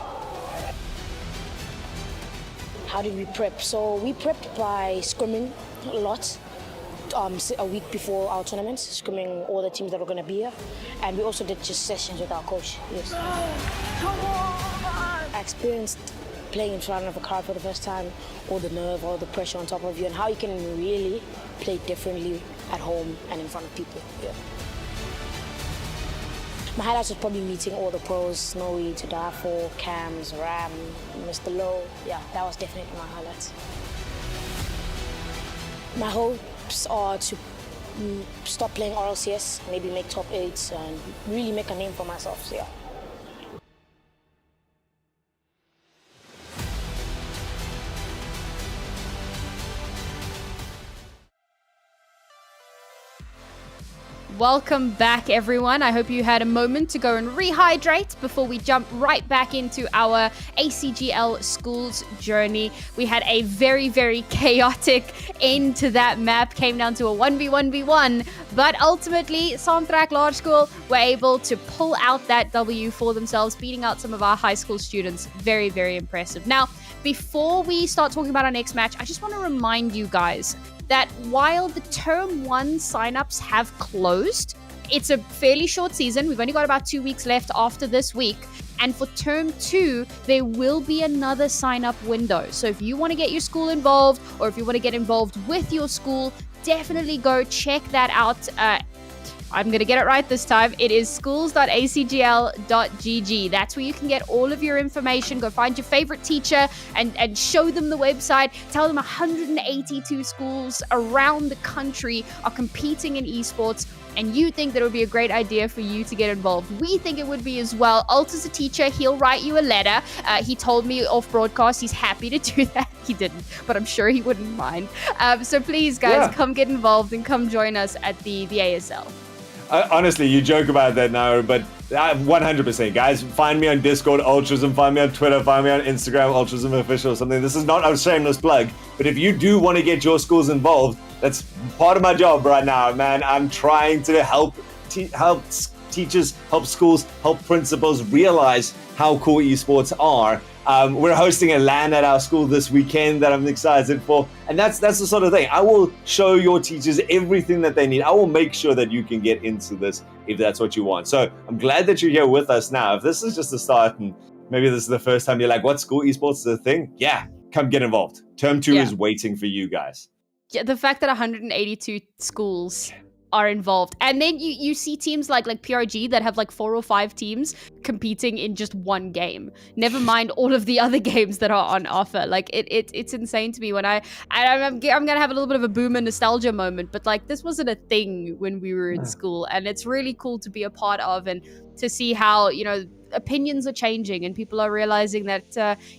[SPEAKER 6] How did we prep? So we prepped by scrimming a lot. A week before our tournament, scrimming all the teams that were going to be here, and we also did just sessions with our coach. Yes. I experienced playing in front of a crowd for the first time, all the nerve, all the pressure on top of you, and how you can really play differently at home and in front of people. Yeah. My highlights was probably meeting all the pros, Snowy, To Die For, Cams, Ram, Mr. Low. Yeah, that was definitely my highlights. My hopes are to stop playing RLCS, maybe make top 8 and really make a name for myself, so yeah.
[SPEAKER 1] Welcome back, everyone. I hope you had a moment to go and rehydrate before we jump right back into our ACGL schools journey. We had a very, very chaotic end to that map. Came down to a 1v1v1, but ultimately, Saamtrak Large School were able to pull out that W for themselves, beating out some of our high school students. Very, very impressive. Now, before we start talking about our next match, I just want to remind you guys that while the Term 1 signups have closed, it's a fairly short season. We've only got about 2 weeks left after this week. And for Term 2, there will be another sign-up window. So if you want to get your school involved, or if you want to get involved with your school, definitely go check that out. I'm going to get it right this time. It is schools.acgl.gg. That's where you can get all of your information. Go find your favorite teacher and show them the website. Tell them 182 schools around the country are competing in esports, and you think that it would be a great idea for you to get involved. We think it would be as well. Alta's a teacher. He'll write you a letter. He told me off broadcast he's happy to do that. He didn't, but I'm sure he wouldn't mind. So please, guys, come get involved and come join us at the ASL.
[SPEAKER 2] Honestly, you joke about that now, but 100%, guys. Find me on Discord, Ultrasm. Find me on Twitter. Find me on Instagram, Ultrasm Official or something. This is not a shameless plug, but if you do want to get your schools involved, that's part of my job right now, man. I'm trying to help teachers, help schools, help principals realize how cool esports are. We're hosting a LAN at our school this weekend that I'm excited for, and that's the sort of thing. I will show your teachers everything that they need. I will make sure that you can get into this if that's what you want. So I'm glad that you're here with us now. If this is just the start and maybe this is the first time you're like, what, school esports is a thing? Yeah, come get involved. Term 2 is waiting for you guys.
[SPEAKER 1] Yeah, the fact that 182 schools are involved, and then you see teams like PRG that have like 4 or 5 teams competing in just one game, never mind all of the other games that are on offer. Like it's insane to me when I'm gonna have a little bit of a boomer nostalgia moment, but like this wasn't a thing when we were in school, and it's really cool to be a part of and to see how, you know, opinions are changing and people are realizing that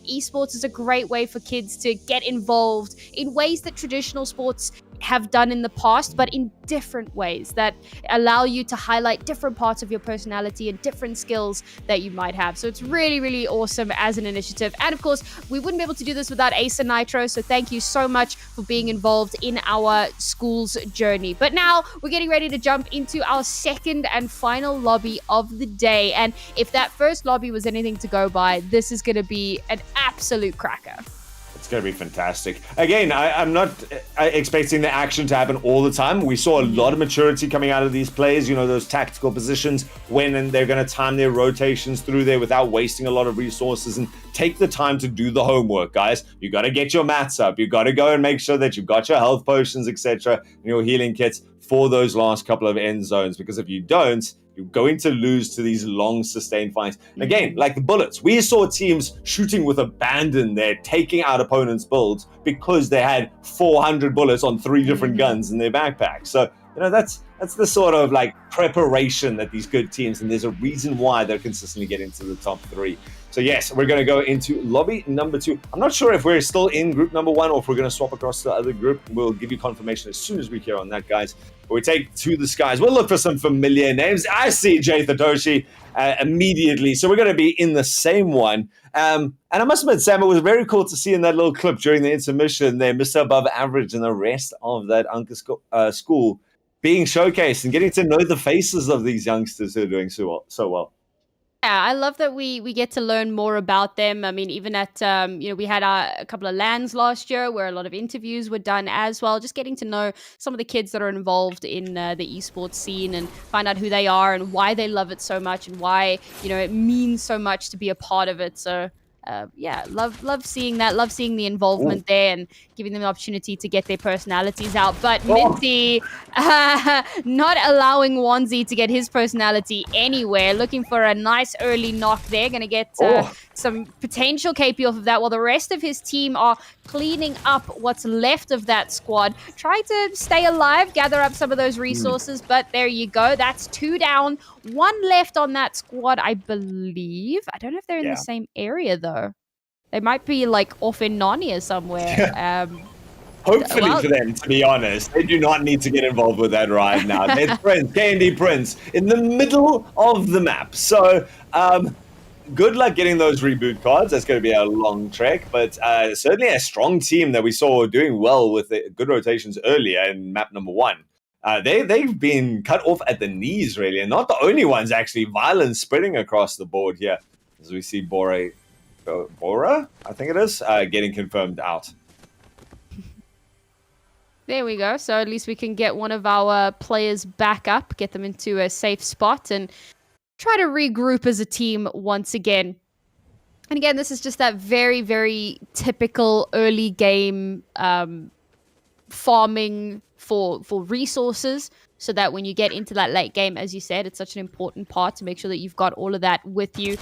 [SPEAKER 1] esports is a great way for kids to get involved in ways that traditional sports have done in the past, but in different ways that allow you to highlight different parts of your personality and different skills that you might have. So it's really, really awesome as an initiative. And of course, we wouldn't be able to do this without Ace and Nitro. So thank you so much for being involved in our school's journey. But now we're getting ready to jump into our second and final lobby of the day. And if that first lobby was anything to go by, this is going to be an absolute cracker.
[SPEAKER 2] It's going to be fantastic. Again, I'm not expecting the action to happen all the time. We saw a lot of maturity coming out of these players, you know, those tactical positions when they're going to time their rotations through there without wasting a lot of resources, and take the time to do the homework, guys. You got to get your mats up. You got to go and make sure that you've got your health potions, etc., and your healing kits for those last couple of end zones, because if you don't, you're going to lose to these long sustained fights. Again, like the bullets, we saw teams shooting with abandon there, taking out opponents' builds because they had 400 bullets on 3 different guns in their backpack. So, you know, that's the sort of like preparation that these good teams, and there's a reason why they're consistently getting to the top 3. So yes, we're going to go into lobby number 2. I'm not sure if we're still in group number 1 or if we're going to swap across to the other group. We'll give you confirmation as soon as we hear on that, guys. But we take to the skies. We'll look for some familiar names. I see Jay Thatoshi immediately. So we're going to be in the same one. And I must admit, Sam, it was very cool to see in that little clip during the intermission there, Mr. Above Average and the rest of that Anchor school being showcased and getting to know the faces of these youngsters who are doing so well.
[SPEAKER 1] Yeah, I love that we get to learn more about them. I mean, even at we had a couple of LANs last year where a lot of interviews were done as well. Just getting to know some of the kids that are involved in the esports scene and find out who they are and why they love it so much and why it means so much to be a part of it. So love seeing that. Love seeing the involvement there and giving them the opportunity to get their personalities out. But Minty not allowing Wanzi to get his personality anywhere. Looking for a nice early knock there. Going to get some potential KP off of that while the rest of his team are cleaning up what's left of that squad. Trying to stay alive, gather up some of those resources. But there you go. That's 2 down. 1 left on that squad, I believe. I don't know if they're in the same area, though. They might be, like, off in Narnia somewhere.
[SPEAKER 2] Hopefully for them, to be honest. They do not need to get involved with that right now. There's Prince, Candy Prince, in the middle of the map. So, good luck getting those reboot cards. That's going to be a long trek, but certainly a strong team that we saw doing well with the good rotations earlier in map number 1. They've been cut off at the knees, really, and not the only ones, actually. Violence spreading across the board here as we see Bora, I think it is, getting confirmed out.
[SPEAKER 1] There we go. So at least we can get one of our players back up, get them into a safe spot, and try to regroup as a team once again. And again, this is just that very, very typical early game farming for resources, so that when you get into that late game, as you said, it's such an important part to make sure that you've got all of that with you.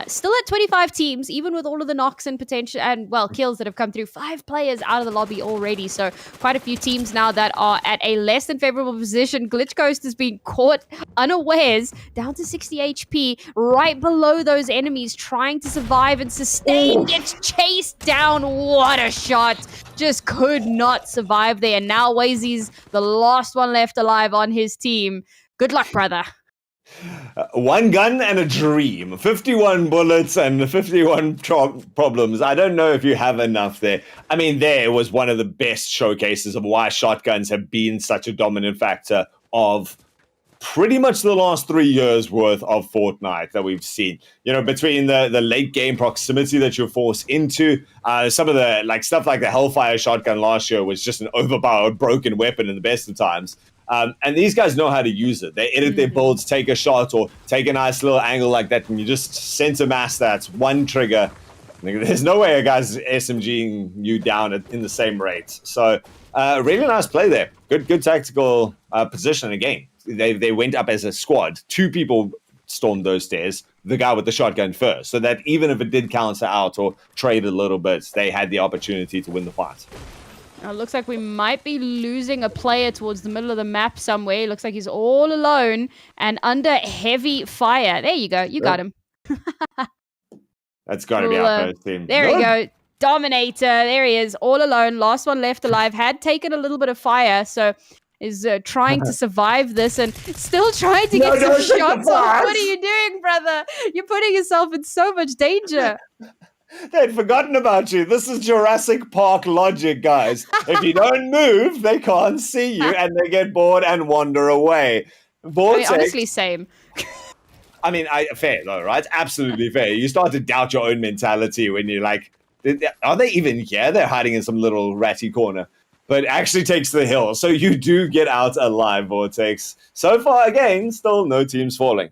[SPEAKER 1] Still at 25 teams, even with all of the knocks and potential and, kills that have come through. 5 players out of the lobby already, so quite a few teams now that are at a less than favorable position. Glitch Ghost has been caught unawares, down to 60 HP, right below those enemies, trying to survive and sustain. Gets chased down. What a shot! Just could not survive there. Now Wazy's the last one left alive on his team. Good luck, brother.
[SPEAKER 2] 1 gun and a dream. 51 bullets and 51 problems. I don't know if you have enough there. I mean, there was one of the best showcases of why shotguns have been such a dominant factor of pretty much the last 3 years worth of Fortnite that we've seen. Between the late game proximity that you're forced into, some of the stuff like the Hellfire shotgun last year was just an overpowered, broken weapon in the best of times. And these guys know how to use it. They edit their builds, take a shot, or take a nice little angle like that, and you just center mass that. 1 trigger. There's no way a guy's SMGing you down in the same rate. So, really nice play there. Good tactical position again. They went up as a squad. 2 people stormed those stairs. The guy with the shotgun first. So that even if it did counter out or trade a little bit, they had the opportunity to win the fight.
[SPEAKER 1] Looks like we might be losing a player towards the middle of the map somewhere. Looks like he's all alone and under heavy fire. There you go. You got him.
[SPEAKER 2] That's got to be our first team.
[SPEAKER 1] There we go. Dominator. There he is. All alone. Last one left alive. Had taken a little bit of fire. So is trying to survive this and still trying to get some shots off. What are you doing, brother? You're putting yourself in so much danger.
[SPEAKER 2] They'd forgotten about you. This is Jurassic Park logic, guys. If you don't move, they can't see you, and they get bored and wander away. Vortex,
[SPEAKER 1] honestly, same.
[SPEAKER 2] Fair though, right? Absolutely fair. You start to doubt your own mentality when you're like, are they even here? They're hiding in some little ratty corner. But actually takes the hill. So you do get out alive, Vortex. So far, again, still no teams falling.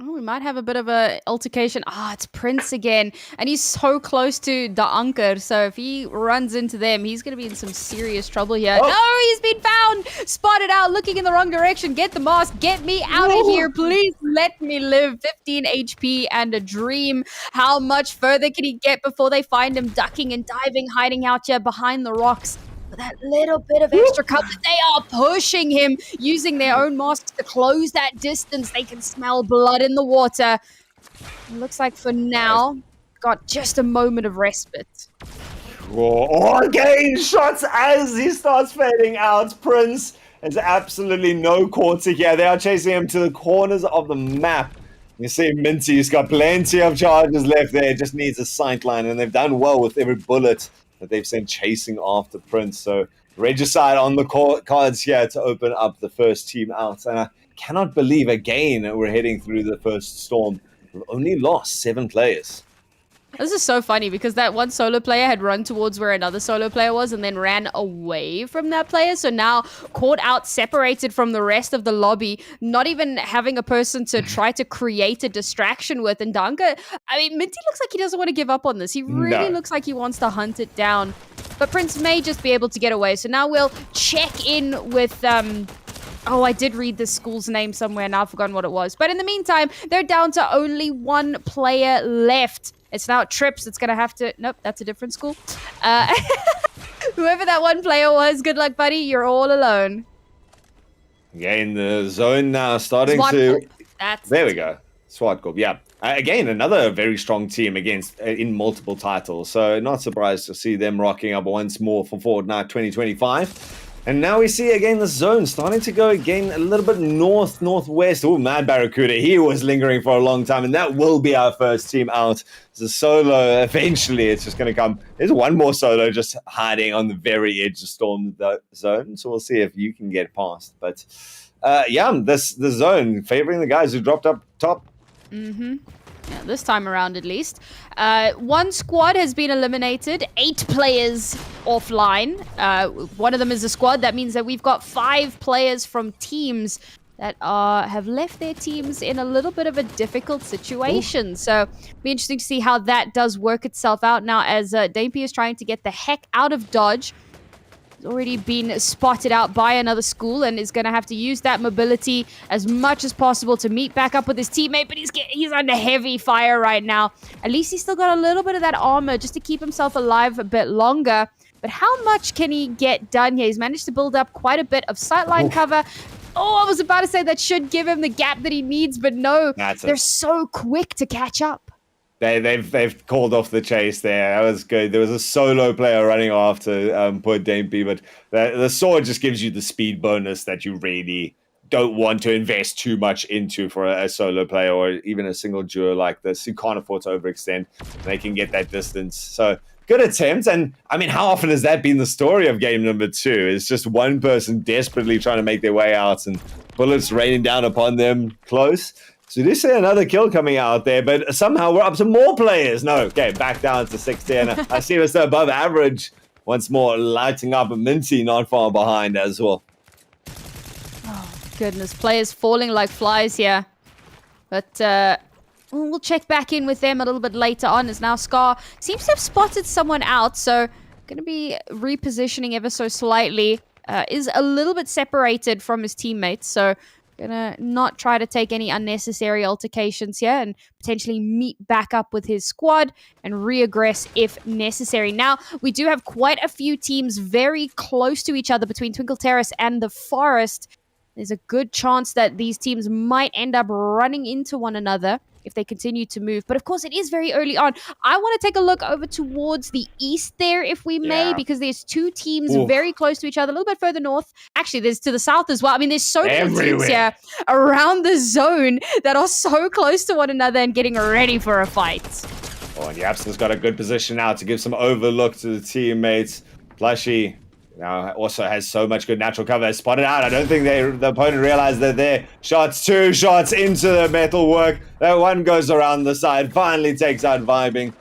[SPEAKER 1] Oh, we might have a bit of a altercation. It's Prince again. And he's so close to the Anchor. So if he runs into them, he's going to be in some serious trouble here. No, he's been found. Spotted out, looking in the wrong direction. Get the mask. Get me out of here. Please let me live. 15 HP and a dream. How much further can he get before they find him ducking and diving, hiding out here behind the rocks? For that little bit of extra cover, they are pushing him, using their own masks to close that distance. They can smell blood in the water. Looks like for now, got just a moment of respite.
[SPEAKER 2] Oh, again, shots as he starts fading out. Prince has absolutely no quarter here. They are chasing him to the corners of the map. You see Minty's got plenty of charges left there. Just needs a sight line, and they've done well with every bullet that they've sent chasing after Prince. So Regicide on the cards here to open up the first team out. And I cannot believe, again, we're heading through the first storm. We've only lost 7 players.
[SPEAKER 1] This is so funny because that one solo player had run towards where another solo player was and then ran away from that player. So now caught out, separated from the rest of the lobby, not even having a person to try to create a distraction with. And Danka, I mean, Minty looks like he doesn't want to give up on this. He really looks like he wants to hunt it down. But Prince may just be able to get away. So now we'll check in with... Oh, I did read this school's name somewhere. Now I've forgotten what it was. But in the meantime, they're down to only 1 player left. It's now Trips that's going to have to... Nope, that's a different school. Whoever that one player was, good luck, buddy. You're all alone.
[SPEAKER 2] Again, the zone now starting
[SPEAKER 1] SWAT
[SPEAKER 2] to...
[SPEAKER 1] Corp.
[SPEAKER 2] There we go. SWAT Corp, yeah. Again, another very strong team against in multiple titles. So not surprised to see them rocking up once more for Fortnite 2025. And now we see again the zone starting to go again a little bit northwest. Oh, Mad Barracuda, he was lingering for a long time, and that will be our first team out. It's a solo, eventually it's just going to come. There's one more solo just hiding on the very edge of Storm Zone, so we'll see if you can get past. But yeah, the zone favoring the guys who dropped up top.
[SPEAKER 1] Mm-hmm. Yeah, this time around at least. 1 squad has been eliminated, 8 players offline. One of them is a squad. That means that we've got 5 players from teams that have left their teams in a little bit of a difficult situation. Ooh. So be interesting to see how that does work itself out now as Dampi is trying to get the heck out of Dodge. Already been spotted out by another school and is going to have to use that mobility as much as possible to meet back up with his teammate, but he's under heavy fire right now. At least he's still got a little bit of that armor just to keep himself alive a bit longer. But how much can he get done here? He's managed to build up quite a bit of sightline cover. Oh, I was about to say that should give him the gap that he needs, but no, they're so quick to catch up.
[SPEAKER 2] They've called off the chase there. That was good. There was a solo player running after poor Dampi, but the sword just gives you the speed bonus that you really don't want to invest too much into for a solo player or even a single duo like this who can't afford to overextend. They can get that distance. So good attempt. And I mean, how often has that been the story of game number 2? It's just one person desperately trying to make their way out and bullets raining down upon them close. So you do see another kill coming out there, but somehow we're up to more players. No, okay, back down to 16. I see we're still above average. Once more, lighting up. Minty not far behind as well.
[SPEAKER 1] Oh, goodness. Players falling like flies here. But we'll check back in with them a little bit later on, as now Scar seems to have spotted someone out. So going to be repositioning ever so slightly. Is a little bit separated from his teammates, so... Gonna not try to take any unnecessary altercations here and potentially meet back up with his squad and reaggress if necessary. Now, we do have quite a few teams very close to each other between Twinkle Terrace and the Forest. There's a good chance that these teams might end up running into one another if they continue to move. But of course, it is very early on. I want to take a look over towards the east there, if we may, because there's 2 teams very close to each other, a little bit further north. Actually, there's to the south as well. I mean, there's so many teams here around the zone that are so close to one another and getting ready for a fight.
[SPEAKER 2] Oh, and Yapson's got a good position now to give some overlook to the teammates. Plushy now also has so much good natural cover. Spotted out. I don't think the opponent realized that there. Shots, 2 shots into the metalwork. That one goes around the side. Finally takes out Vibing.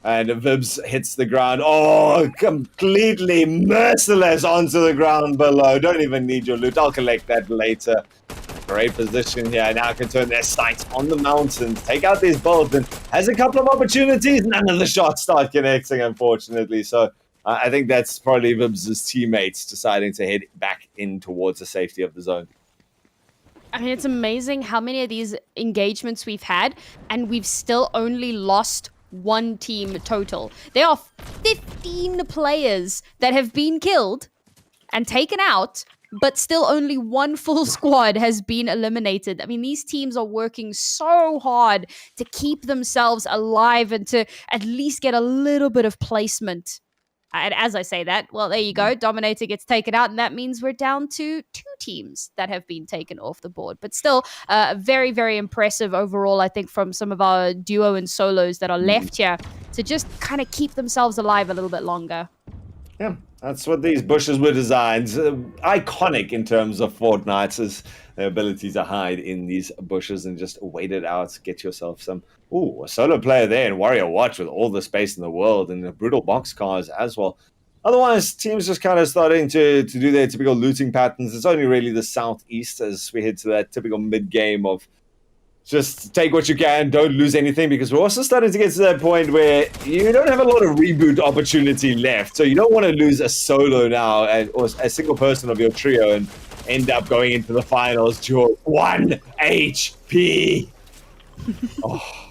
[SPEAKER 2] And Vibs hits the ground. Oh, completely merciless onto the ground below. Don't even need your loot. I'll collect that later. Great position here. Now can turn their sights on the mountains. Take out these bolts. And has a couple of opportunities. None of the shots start connecting, unfortunately. So I think that's probably Vibs' teammates deciding to head back in towards the safety of the zone.
[SPEAKER 1] I mean, it's amazing how many of these engagements we've had, and we've still only lost 1 team total. There are 15 players that have been killed and taken out but still only one full squad has been eliminated. I mean, these teams are working so hard to keep themselves alive and to at least get a little bit of placement. And as I say that, well, there you go. Dominator gets taken out, and that means we're down to 2 teams that have been taken off the board. But still, very, very impressive overall, I think, from some of our duo and solos that are left here to just kind of keep themselves alive a little bit longer.
[SPEAKER 2] Yeah, that's what these bushes were designed. Iconic in terms of Fortnite is the ability to hide in these bushes and just wait it out, get yourself some... Ooh, a solo player there in Warrior Watch with all the space in the world and the brutal boxcars as well. Otherwise, teams just kind of starting to do their typical looting patterns. It's only really the southeast as we head to that typical mid-game of just take what you can, don't lose anything, because we're also starting to get to that point where you don't have a lot of reboot opportunity left. So you don't want to lose a solo now or a single person of your trio and end up going into the finals to 1 HP. Oh.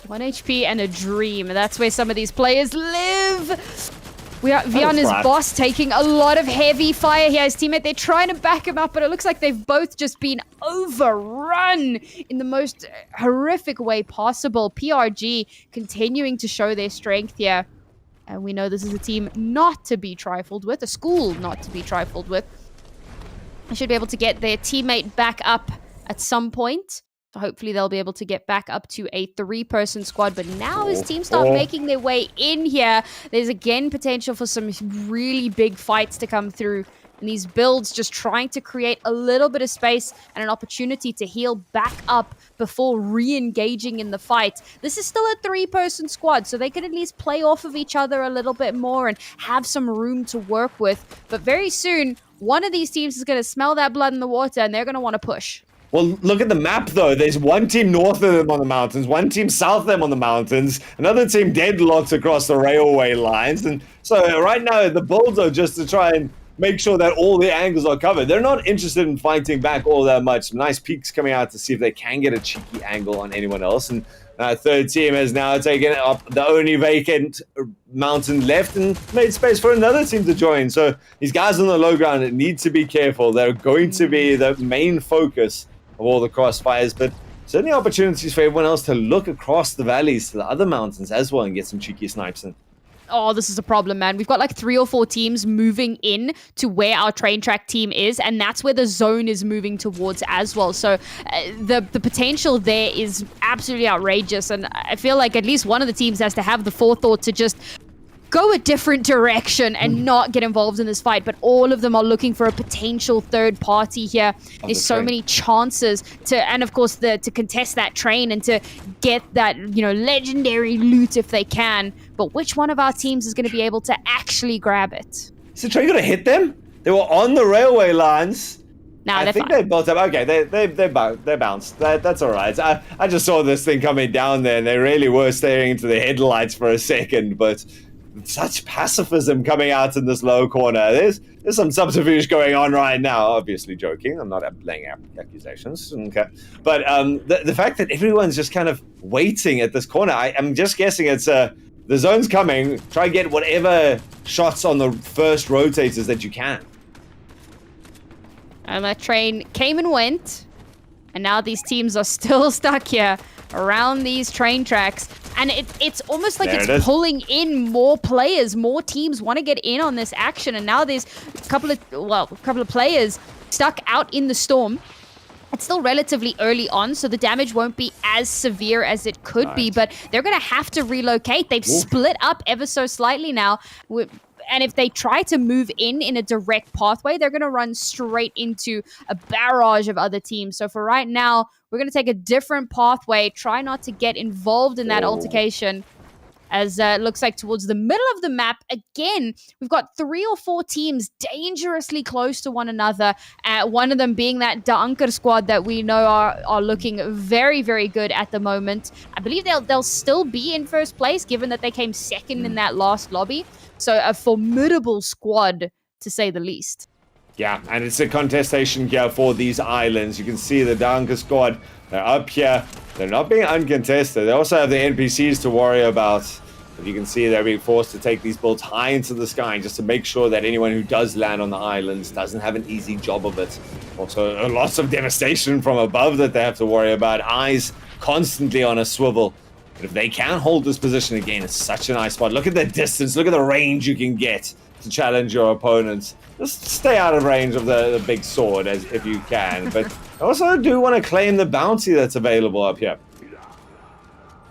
[SPEAKER 1] 1 HP and a dream. That's where some of these players live. We are Viana's boss taking a lot of heavy fire here. His teammate, they're trying to back him up, but it looks like they've both just been overrun in the most horrific way possible. PRG continuing to show their strength here. And we know this is a team not to be trifled with, a school not to be trifled with. They should be able to get their teammate back up at some point. So hopefully they'll be able to get back up to a 3-person squad. But now as teams start making their way in here, there's again potential for some really big fights to come through. And these builds just trying to create a little bit of space and an opportunity to heal back up before re-engaging in the fight. This is still a 3-person squad, so they can at least play off of each other a little bit more and have some room to work with. But very soon, one of these teams is going to smell that blood in the water and they're going to want to push.
[SPEAKER 2] Well, look at the map, though. There's one team north of them on the mountains, one team south of them on the mountains, another team deadlocked across the railway lines. And so right now, the builds are just to try and make sure that all the angles are covered. They're not interested in fighting back all that much. Some nice peeks coming out to see if they can get a cheeky angle on anyone else. And third team has now taken up the only vacant mountain left and made space for another team to join. So these guys on the low ground need to be careful. They're going to be the main focus of all the crossfires, but certainly opportunities for everyone else to look across the valleys to the other mountains as well and get some cheeky snipes in.
[SPEAKER 1] Oh, this is a problem, man. We've got like 3 or 4 teams moving in to where our train track team is, and that's where the zone is moving towards as well. So the potential there is absolutely outrageous, and I feel like at least one of the teams has to have the forethought to just go a different direction and not get involved in this fight. But all of them are looking for a potential third party here. There's so many chances to, and of course, to contest that train and to get that, you know, legendary loot if they can. But which one of our teams is going to be able to actually grab it?
[SPEAKER 2] Is the train going to hit them? They were on the railway lines.
[SPEAKER 1] Nah,
[SPEAKER 2] I think they built up. Okay, they bounced. That's all right. I just saw this thing coming down there, and they really were staring into the headlights for a second, but such pacifism coming out in this low corner. There's some subterfuge going on right now. Obviously joking. I'm not laying out accusations. Okay. But the fact that everyone's just kind of waiting at this corner, I'm just guessing it's the zone's coming. Try and get whatever shots on the first rotators that you can.
[SPEAKER 1] And that train came and went. And now these teams are still stuck here around these train tracks. And it's almost like it's pulling in more players. More teams want to get in on this action. And now there's a couple of players stuck out in the storm. It's still relatively early on, so the damage won't be as severe as it could be. But they're going to have to relocate. They've split up ever so slightly now. And if they try to move in a direct pathway, they're going to run straight into a barrage of other teams. So for right now, we're going to take a different pathway, try not to get involved in that altercation. As it looks like towards the middle of the map, again, we've got 3 or 4 teams dangerously close to one another. One of them being that Danker squad that we know are looking very, very good at the moment. I believe they'll still be in first place, given that they came second in that last lobby. So a formidable squad, to say the least.
[SPEAKER 2] Yeah, and it's a contestation here for these islands. You can see the Danker squad. They're up here. They're not being uncontested. They also have the NPCs to worry about. But you can see they're being forced to take these builds high into the sky just to make sure that anyone who does land on the islands doesn't have an easy job of it. Also, lots of devastation from above that they have to worry about. Eyes constantly on a swivel. But if they can hold this position again, it's such a nice spot. Look at the distance. Look at the range you can get to challenge your opponents. Just stay out of range of the big sword as if you can. But I also do want to claim the bounty that's available up here.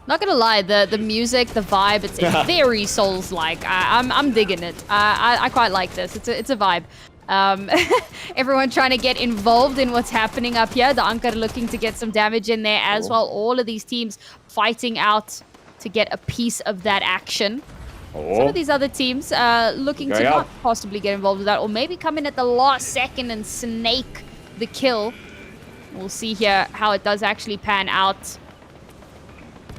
[SPEAKER 1] Not gonna lie, the music, the vibe, it's very Souls-like. I'm digging it. I quite like this. It's a vibe. Everyone trying to get involved in what's happening up here. The Anker looking to get some damage in there as well. All of these teams fighting out to get a piece of that action. Some of these other teams looking to not possibly get involved with that, or maybe come in at the last second and snake the kill. We'll see here how it does actually pan out.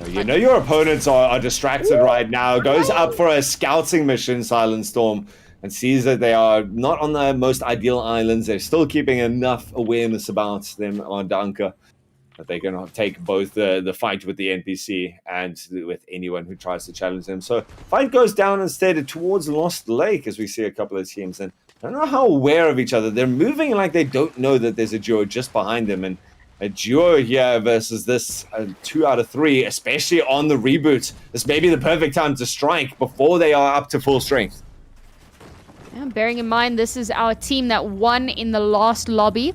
[SPEAKER 2] You know your opponents are distracted right now. Goes up for a scouting mission, Silent Storm, and sees that they are not on the most ideal islands. They're still keeping enough awareness about them on Danka that they can take both the fight with the NPC and with anyone who tries to challenge them. So fight goes down instead towards Lost Lake as we see a couple of teams. And I don't know how aware of each other. They're moving like they don't know that there's a duo just behind them. And a duo here versus this 2 out of 3, especially on the reboot. This may be the perfect time to strike before they are up to full strength.
[SPEAKER 1] Yeah, bearing in mind, this is our team that won in the last lobby.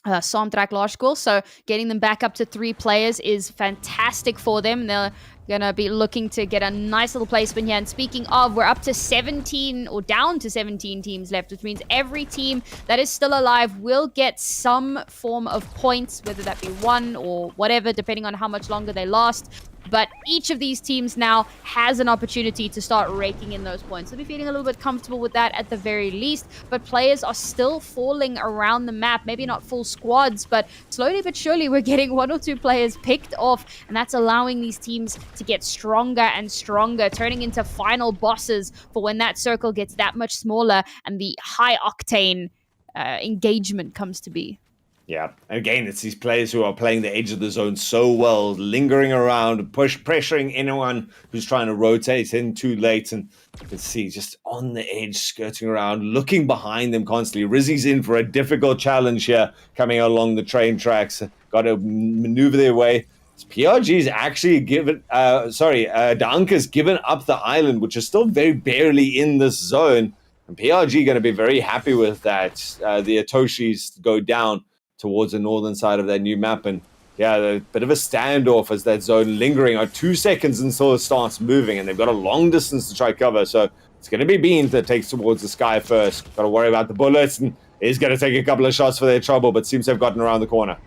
[SPEAKER 1] Saamtrak Large School, so getting them back up to 3 players is fantastic for them. They're gonna be looking to get a nice little placement here. And speaking of, we're up to 17 or down to 17 teams left, which means every team that is still alive will get some form of points, whether that be 1 or whatever, depending on how much longer they last. But each of these teams now has an opportunity to start raking in those points. So they'll be feeling a little bit comfortable with that at the very least. But players are still falling around the map. Maybe not full squads, but slowly but surely we're getting 1 or 2 players picked off. And that's allowing these teams to get stronger and stronger, turning into final bosses for when that circle gets that much smaller and the high-octane engagement comes to be.
[SPEAKER 2] Yeah, again, it's these players who are playing the edge of the zone so well, lingering around, pressuring anyone who's trying to rotate in too late. And you can see just on the edge, skirting around, looking behind them constantly. Rizzy's in for a difficult challenge here, coming along the train tracks. Got to maneuver their way. PRG's actually Danka's given up the island, which is still very barely in this zone. And PRG going to be very happy with that. The Atoshis go down towards the northern side of that new map, and yeah, a bit of a standoff as that zone lingering on 2 seconds until it starts moving, and they've got a long distance to try cover, so it's going to be Beans that takes towards the sky first. Got to worry about the bullets, and is going to take a couple of shots for their trouble, but seems to have gotten around the corner.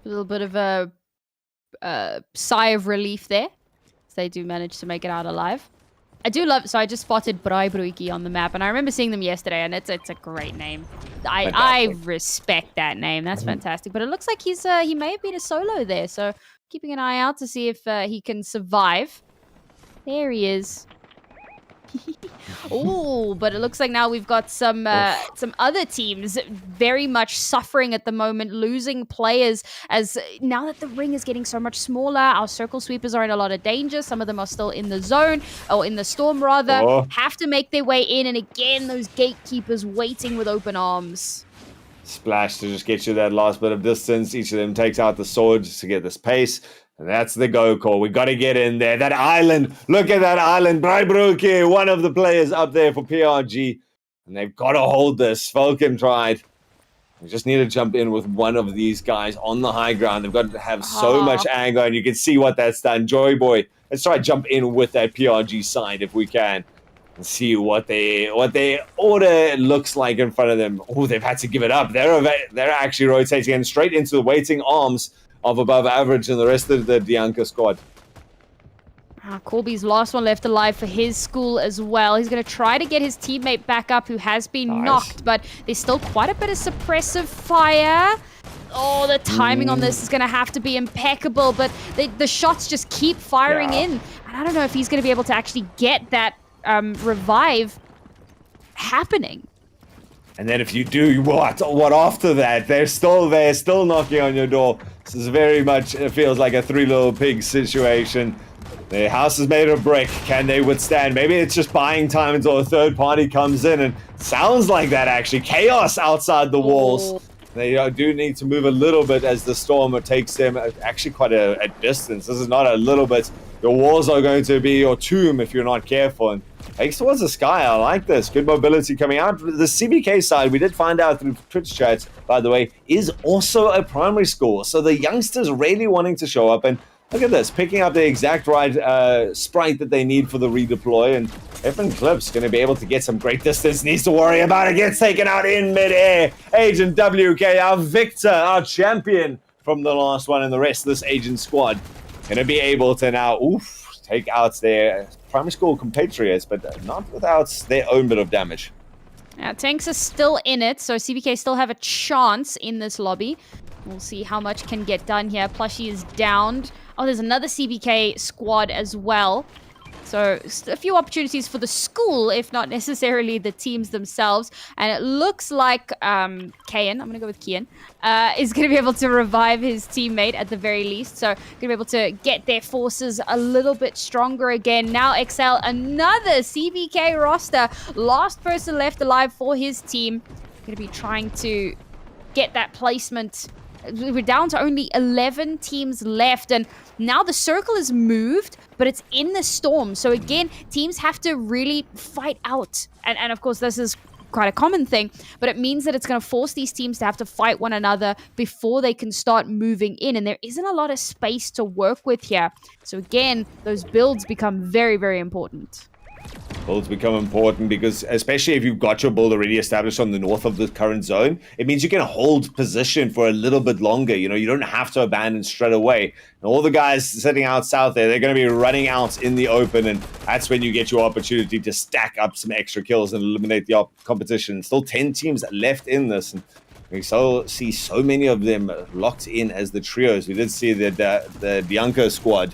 [SPEAKER 1] A little bit of a sigh of relief there, so they do manage to make it out alive. I do love, so I just spotted Braibruiki on the map, and I remember seeing them yesterday, and it's a great name. I respect that name. That's fantastic. But it looks like he may have been a solo there, so keeping an eye out to see if he can survive. There he is. Oh, but it looks like now we've got some other teams very much suffering at the moment, losing players as now that the ring is getting so much smaller. Our circle sweepers are in a lot of danger. Some of them are still in the zone, or in the storm rather, have to make their way in. And again, those gatekeepers waiting with open arms.
[SPEAKER 2] Splash to just get you that last bit of distance. Each of them takes out the sword just to get this pace. And that's the go call. We got to get in there. That island. Look at that island. Braibruiki, one of the players up there for PRG. And they've got to hold this. Falcon tried. We just need to jump in with one of these guys on the high ground. They've got to have so much anger, and you can see what that's done. Joy Boy, let's try to jump in with that PRG side if we can. And see what their order looks like in front of them. Oh, they've had to give it up. They're actually rotating in straight into the waiting arms of above average and the rest of the Dianca squad.
[SPEAKER 1] Corby's last one left alive for his school as well. He's going to try to get his teammate back up who has been knocked, but there's still quite a bit of suppressive fire. Oh, the timing on this is going to have to be impeccable, but the shots just keep firing in. And I don't know if he's going to be able to actually get that revive happening.
[SPEAKER 2] And then if you do, what after that? They're still knocking on your door. This is very much, it feels like a Three Little Pigs situation. Their house is made of brick. Can they withstand? Maybe it's just buying time until a third party comes in, and sounds like that actually. Chaos outside the walls. They do need to move a little bit as the storm takes them actually quite a distance. This is not a little bit. Your walls are going to be your tomb if you're not careful. And takes towards the sky. I like this. Good mobility coming out. The CBK side, we did find out through Twitch chats, by the way, is also a primary school. So the youngsters really wanting to show up. And look at this, picking up the exact right sprite that they need for the redeploy. And Evan Clip's going to be able to get some great distance. Needs to worry about it. Gets taken out in midair. Agent WK, our victor, our champion from the last one. And the rest of this agent squad going to be able to now, take out their primary school compatriots, but not without their own bit of damage.
[SPEAKER 1] Now, tanks are still in it, so CBK still have a chance in this lobby. We'll see how much can get done here. Plushie is downed. Oh, there's another CBK squad as well. So a few opportunities for the school, if not necessarily the teams themselves. And it looks like Kian, I'm going to go with Kian, is going to be able to revive his teammate at the very least. So going to be able to get their forces a little bit stronger again. Now XL, another CBK roster. Last person left alive for his team. Going to be trying to get that placement. We're down to only 11 teams left, and now the circle is moved, but it's in the storm. So again, teams have to really fight out. And of course, this is quite a common thing, but it means that it's going to force these teams to have to fight one another before they can start moving in. And there isn't a lot of space to work with here. So again, those builds become very, very important.
[SPEAKER 2] Builds become important because, especially if you've got your build already established on the north of the current zone, it means you can hold position for a little bit longer. You know, you don't have to abandon straight away. And all the guys sitting out south there, they're going to be running out in the open, and that's when you get your opportunity to stack up some extra kills and eliminate the competition. Still 10 teams left in this, and we still see so many of them locked in as the trios. We did see the Bianca squad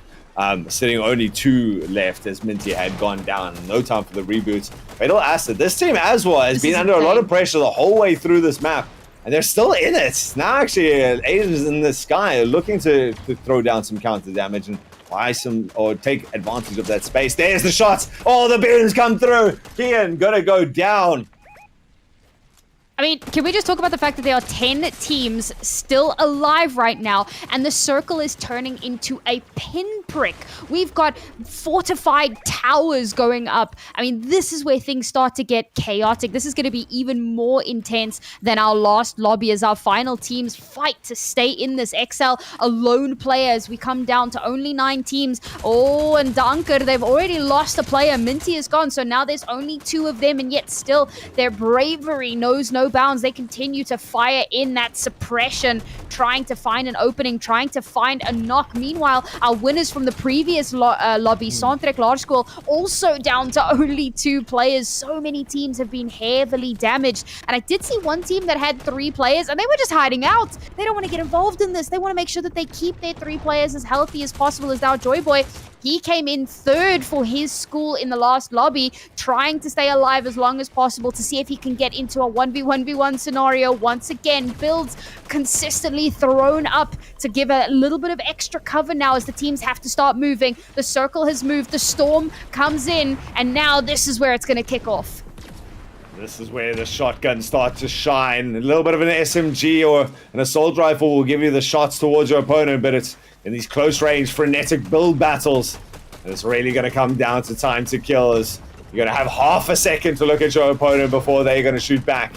[SPEAKER 2] sitting only 2 left as Minty had gone down. No time for the reboot. Fatal Acid, this team as well has been under a lot of pressure the whole way through this map, and they're still in it. Now actually Asians in the sky are looking to throw down some counter damage and buy some or take advantage of that space. There's the shots. Oh, the beams come through. Kian gonna go down.
[SPEAKER 1] I mean, can we just talk about the fact that there are 10 teams still alive right now, and the circle is turning into a pinprick. We've got fortified towers going up. I mean, this is where things start to get chaotic. This is going to be even more intense than our last lobby as our final teams fight to stay in this. XL, a lone player as we come down to only 9 teams. Oh, and Danker, they've already lost a player. Minty is gone, so now there's only 2 of them, and yet still their bravery knows no bounds. They continue to fire in that suppression, trying to find an opening, trying to find a knock. Meanwhile, our winners from the previous lobby, Santrek Large School, also down to only 2 players. So many teams have been heavily damaged. And I did see one team that had 3 players, and they were just hiding out. They don't want to get involved in this. They want to make sure that they keep their 3 players as healthy as possible. As our Joy Boy, he came in 3rd for his school in the last lobby, trying to stay alive as long as possible to see if he can get into a 1v1v1 scenario. Once again, builds consistently thrown up to give a little bit of extra cover now as the teams have to start moving. The circle has moved, the storm comes in, and now this is where it's going to kick off.
[SPEAKER 2] This is where the shotguns start to shine. A little bit of an SMG or an assault rifle will give you the shots towards your opponent, but it's in these close range, frenetic build battles. And it's really going to come down to time to kill, as you're going to have half a second to look at your opponent before they're going to shoot back.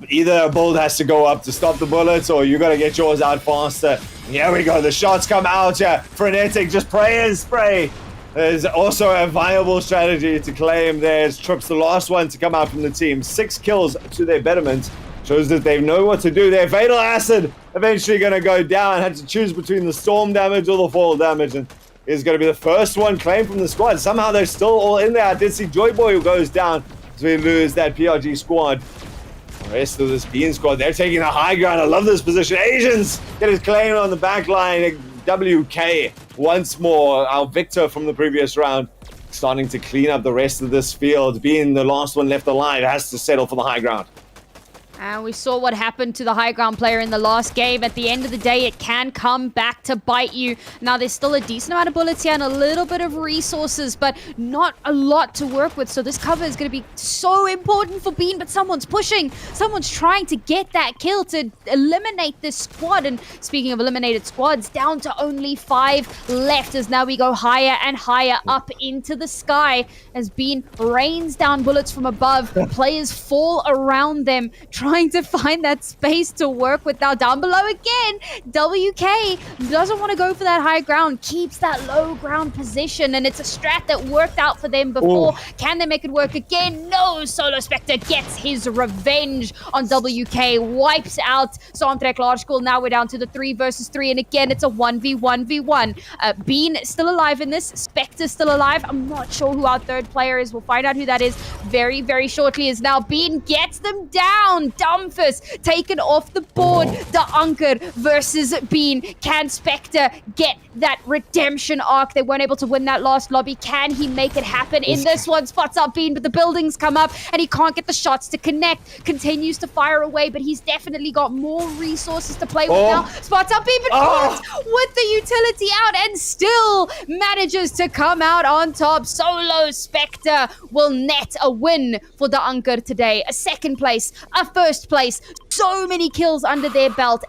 [SPEAKER 2] Either a build has to go up to stop the bullets, or you got to get yours out faster. And here we go. The shots come out here. Frenetic, just pray and spray. There's also a viable strategy to claim. There's Trips, the last one to come out from the team. 6 kills to their betterment. Shows that they know what to do. Their Fatal Acid eventually going to go down. Had to choose between the storm damage or the fall damage, and is going to be the first one claimed from the squad. Somehow they're still all in there. I did see Joy Boy who goes down as we lose that PRG squad. The rest of this Bean squad, they're taking the high ground. I love this position. Asians get his claim on the back line. WK once more, our victor from the previous round, starting to clean up the rest of this field. Being the last one left alive, has to settle for the high ground.
[SPEAKER 1] And we saw what happened to the high ground player in the last game. At the end of the day, it can come back to bite you. Now, there's still a decent amount of bullets here and a little bit of resources, but not a lot to work with. So this cover is going to be so important for Bean, but someone's pushing. Someone's trying to get that kill to eliminate this squad. And speaking of eliminated squads, down to only 5 left as now we go higher and higher up into the sky as Bean rains down bullets from above. Players fall around them, trying to find that space to work with. Now down below again, WK doesn't want to go for that high ground, keeps that low ground position, and it's a strat that worked out for them before. Can they make it work again? No, Solo Spectre gets his revenge on WK, wipes out Saamtrek Large School. Now we're down to the 3 versus 3, and again, it's a 1v1v1. Bean still alive in this, Spectre still alive. I'm not sure who our third player is. We'll find out who that is very, very shortly, as now Bean gets them down. Dumbfus taken off the board. The Anker versus Bean. Can Spectre get that redemption arc? They weren't able to win that last lobby. Can he make it happen in this one? Spots up Bean, but the buildings come up and he can't get the shots to connect. Continues to fire away, but he's definitely got more resources to play with now. Spots up Bean, but can't with the utility out and still manages to come out on top. Solo Spectre will net a win for the Anker today. A second place, a first place, so many kills under their belt.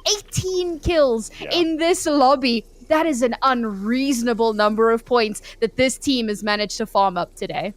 [SPEAKER 1] 18 kills in this lobby. That is an unreasonable number of points that this team has managed to farm up today.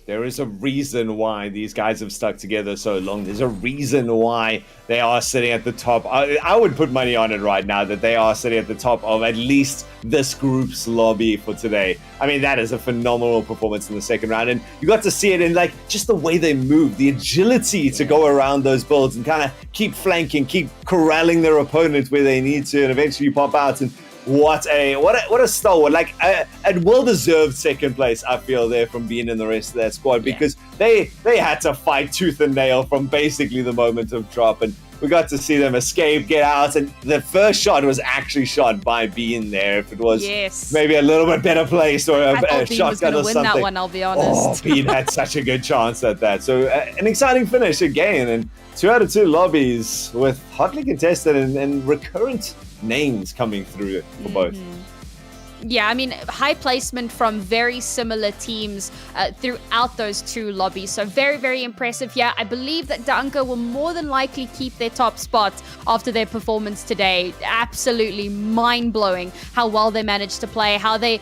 [SPEAKER 2] There is a reason why these guys have stuck together so long. There's a reason why they are sitting at the top. I would put money on it right now that they are sitting at the top of at least this group's lobby for today. I mean, that is a phenomenal performance in the second round. And you got to see it in like just the way they move, the agility to go around those builds and kind of keep flanking, keep corralling their opponent where they need to, and eventually pop out. And what a stalwart, like a well-deserved second place, I feel, there from Bean and the rest of that squad, because they had to fight tooth and nail from basically the moment of drop, and we got to see them escape, get out, and the first shot was actually shot by Bean there. If it was maybe a little bit better placed or a shotgun or something.
[SPEAKER 1] That one, I'll be honest.
[SPEAKER 2] Bean had such a good chance at that. So an exciting finish again, and 2 out of 2 lobbies with hotly contested and recurrent names coming through for both.
[SPEAKER 1] Yeah, I mean, high placement from very similar teams throughout those 2 lobbies. So very, very impressive here. I believe that Danka will more than likely keep their top spots after their performance today. Absolutely mind-blowing how well they managed to play, how they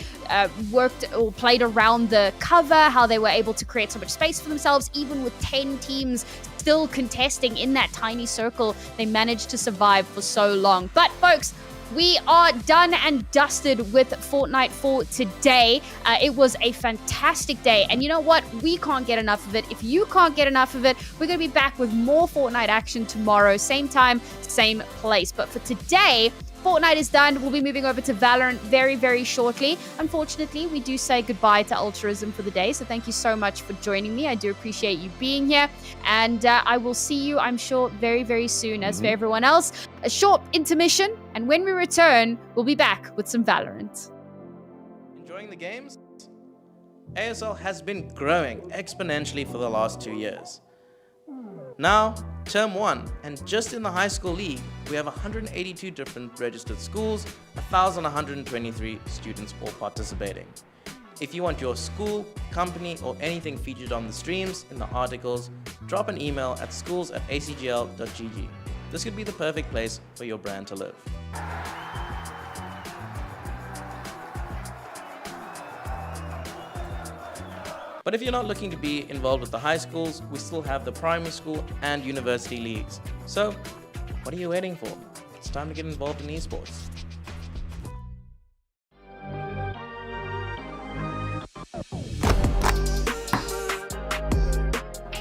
[SPEAKER 1] worked or played around the cover, how they were able to create so much space for themselves, even with 10 teams still contesting in that tiny circle. They managed to survive for so long. But folks, we are done and dusted with Fortnite for today. It was a fantastic day. And you know what? We can't get enough of it. If you can't get enough of it, we're going to be back with more Fortnite action tomorrow. Same time, same place. But for today, Fortnite is done. We'll be moving over to Valorant very, very shortly. Unfortunately, we do say goodbye to Ultraism for the day. So thank you so much for joining me. I do appreciate you being here. And I will see you, I'm sure, very, very soon. As for everyone else, a short intermission. And when we return, we'll be back with some Valorant.
[SPEAKER 8] Enjoying the games? ASL has been growing exponentially for the last 2 years. Now, term 1, and just in the high school league, we have 182 different registered schools, 1,123 students all participating. If you want your school, company, or anything featured on the streams, in the articles, drop an email at schools@acgl.gg. This could be the perfect place for your brand to live. But if you're not looking to be involved with the high schools, we still have the primary school and university leagues. So, what are you waiting for? It's time to get involved in esports.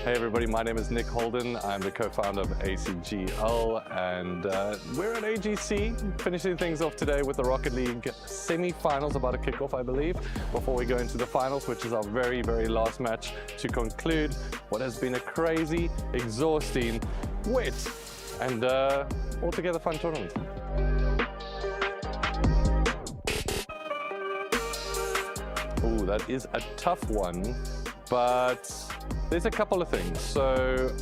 [SPEAKER 9] Hey everybody, my name is Nick Holden. I'm the co-founder of ACGL, and we're at AGC, finishing things off today with the Rocket League semi-finals, about to kick off, I believe, before we go into the finals, which is our very, very last match to conclude what has been a crazy, exhausting, wet, and altogether fun tournament. Ooh, that is a tough one. but there's a couple of things. So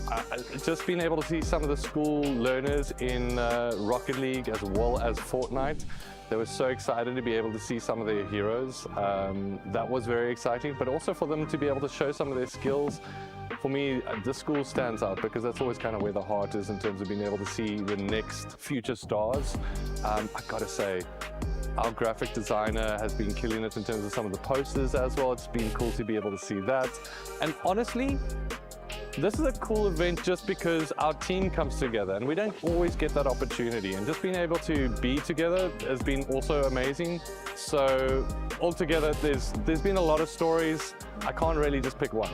[SPEAKER 9] just being able to see some of the school learners in Rocket League as well as Fortnite, they were so excited to be able to see some of their heroes. That was very exciting, but also for them to be able to show some of their skills. For me, the school stands out because that's always kind of where the heart is in terms of being able to see the next future stars. I gotta say, our graphic designer has been killing it in terms of some of the posters as well. It's been cool to be able to see that. And honestly, this is a cool event just because our team comes together and we don't always get that opportunity. And just being able to be together has been also amazing. So altogether, there's been a lot of stories. I can't really just pick one.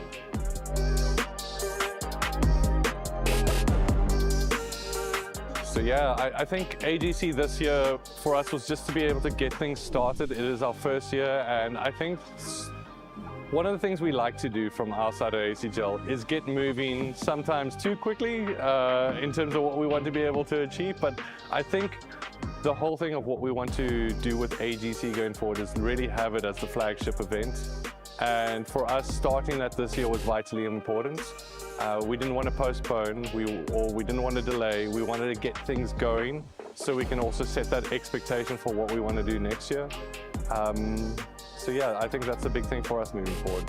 [SPEAKER 9] So yeah, I think AGC this year for us was just to be able to get things started. It is our first year, and I think one of the things we like to do from our side of ACGL is get moving sometimes too quickly in terms of what we want to be able to achieve. But I think the whole thing of what we want to do with AGC going forward is really have it as the flagship event. And for us, starting that this year was vitally important. We didn't want to postpone, we didn't want to delay. We wanted to get things going so we can also set that expectation for what we want to do next year. So yeah, I think that's a big thing for us moving forward.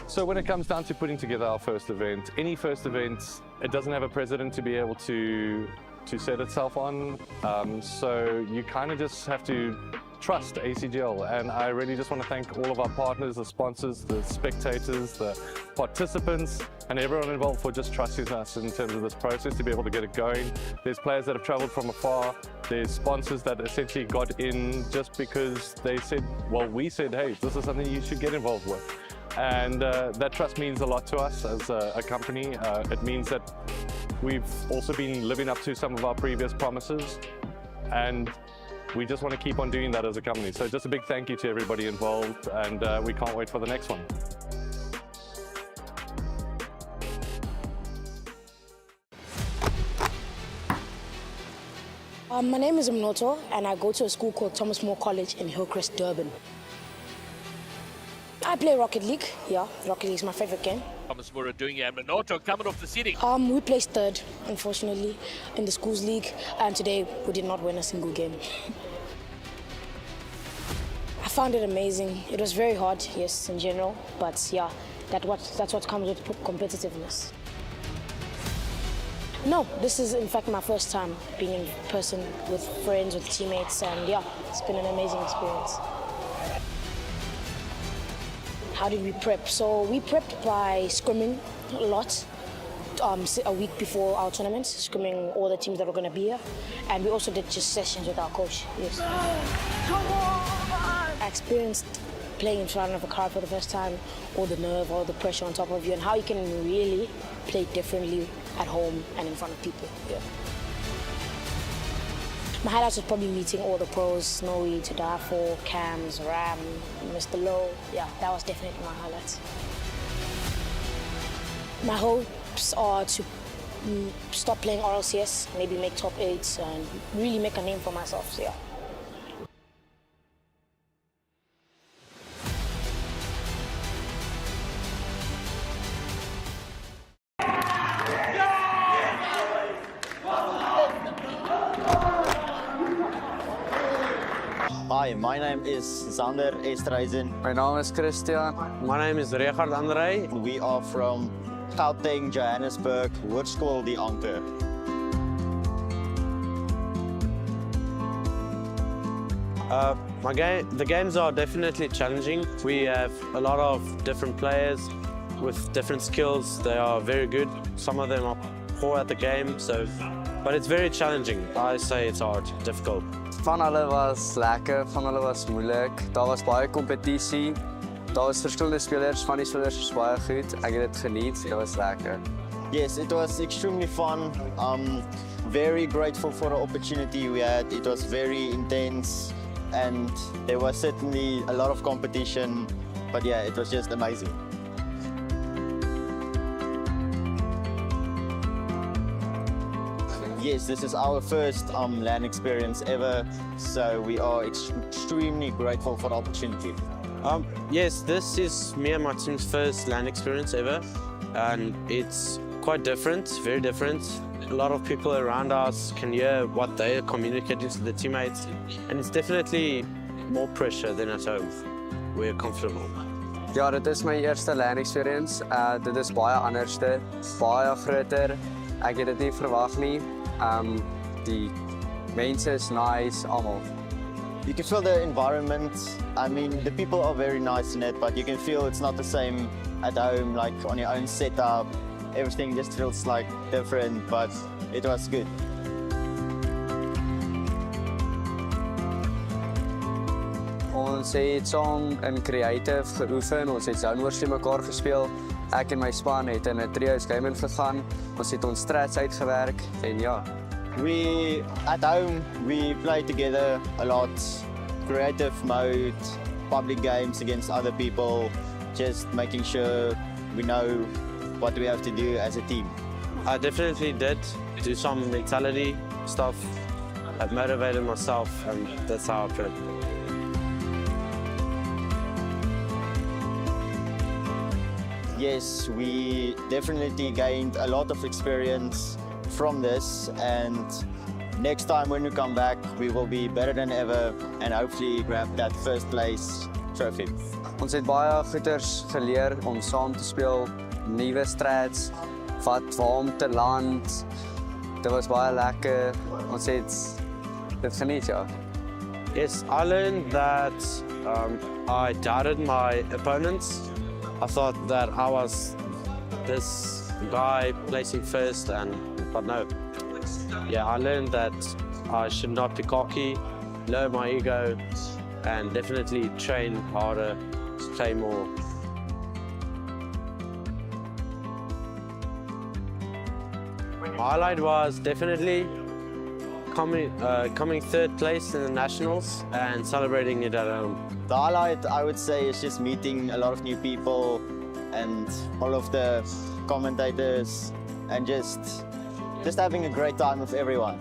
[SPEAKER 9] So when it comes down to putting together our first event, any first event, it doesn't have a precedent to be able to set itself on. So you kind of just have to trust ACGL, and I really just want to thank all of our partners, the sponsors, the spectators, the participants, and everyone involved for just trusting us in terms of this process to be able to get it going. There's players that have traveled from afar. There's sponsors that essentially got in just because they said, well, we said, hey, this is something you should get involved with. And that trust means a lot to us as a company. It means that we've also been living up to some of our previous promises, and we just want to keep on doing that as a company. So just a big thank you to everybody involved, and we can't wait for the next one.
[SPEAKER 6] My name is Mnoto, and I go to a school called Thomas More College in Hillcrest, Durban. I play Rocket League. Yeah, Rocket League is my favorite game.
[SPEAKER 7] Thomas Moore doing it. Minoto coming off the seating.
[SPEAKER 6] We placed third, unfortunately, in the schools league, and today we did not win a single game. I found it amazing. It was very hard, yes, in general, but yeah, that's what comes with competitiveness. No, this is in fact my first time being in person with friends, with teammates, and yeah, it's been an amazing experience. How did we prep? So we prepped by scrimming a lot, a week before our tournament, scrimming all the teams that were going to be here. And we also did just sessions with our coach, yes. I experienced playing in front of a crowd for the first time, all the nerve, all the pressure on top of you, and how you can really play differently at home and in front of people, yeah. My highlights was probably meeting all the pros, Snowy, To Die For, Cams, Ram, Mr. Low. Yeah, that was definitely my highlights. My hopes are to stop playing RLCS, maybe make top 8s, and really make a name for myself, so yeah.
[SPEAKER 3] Hi, my name is Sander Estreisen.
[SPEAKER 4] My name is Christian.
[SPEAKER 5] My name is Richard André.
[SPEAKER 3] We are from Gauteng, Johannesburg, Hoërskool Die Anker.
[SPEAKER 5] The games are definitely challenging. We have a lot of different players with different skills. They are very good. Some of them are poor at the game, but it's very challenging. I say it's hard, difficult.
[SPEAKER 4] Van hulle was lekker, van hulle was moeilik. Daar was baie kompetisie. Daar was verskillende spelers, van die spelers was baie goed. Ek het dit geniet, dit was lekker.
[SPEAKER 3] Yes, it was extremely fun. Very grateful for the opportunity we had. It was very intense, and there was certainly a lot of competition, but yeah, it was just amazing. yes, this is our first LAN experience ever, so we are extremely grateful for the opportunity.
[SPEAKER 5] Yes, this is me and my team's first LAN experience ever, and it's quite different, very different. A lot of people around us can hear what they are communicating to the teammates, and it's definitely more pressure than at home. We're comfortable.
[SPEAKER 4] Ja, dit is my eerste LAN experience. Dit is baie anderste, baie groter. Ek het dit nie verwag nie. Die mense is nice, almal.
[SPEAKER 3] You can feel the environment. I mean, the people are very nice in it, but you can feel it's not the same at home, like on your own setup. Everything just feels like different, but it was good.
[SPEAKER 4] Ons het saam in creative geoefen, ons het zone wars teen mekaar gespeel. Ek en my span het in 'n trios gaming gegaan. Ons het ons strats uitgewerk en ja.
[SPEAKER 3] At home, we play together a lot. Creative mode, public games against other people, just making sure we know what we have to do as a team.
[SPEAKER 5] I definitely did do some mentality stuff. I've motivated myself, and that's how I put it.
[SPEAKER 3] Yes, we definitely gained a lot of experience from this, and next time when we come back, we will be better than ever and hopefully grab that first place trophy.
[SPEAKER 4] Ons het baie goeders geleer om saam te speel, nuwe strats, waar om te land. Dit was baie lekker. Ons het dit geniet, ja.
[SPEAKER 5] Yes, I learned that I doubted my opponents. I thought that I was this guy placing first, but no. Yeah, I learned that I should not be cocky, lower my ego, and definitely train harder, play more. Highlight was definitely coming third place in the nationals and celebrating it at home.
[SPEAKER 3] The highlight, I would say, is just meeting a lot of new people and all of the commentators and just having a great time with everyone.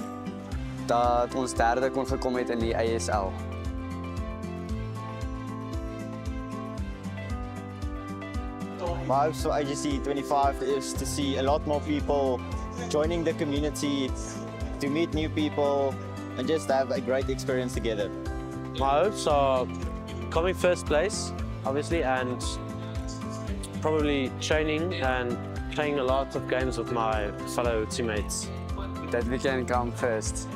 [SPEAKER 4] Dat ons derde kon gekom het in die ASL.
[SPEAKER 3] My hopes for AGC 25 is to see a lot more people joining the community, to meet new people, and just have a great experience together.
[SPEAKER 5] My hopes are coming first place, obviously, and probably training and playing a lot of games with my fellow teammates.
[SPEAKER 4] That we can come first.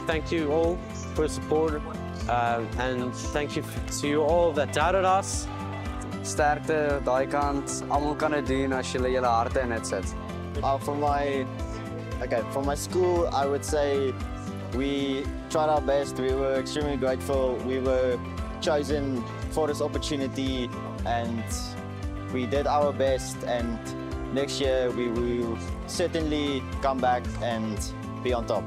[SPEAKER 5] Thank you all for your support, and thank you to you all that doubted us.
[SPEAKER 4] Sterkte, daai kant, almal kan dit doen as julle julle harte in dit sit.
[SPEAKER 3] For my school, I would say we tried our best. We were extremely grateful. We were chosen for this opportunity, and we did our best. And next year, we will certainly come back and be on top.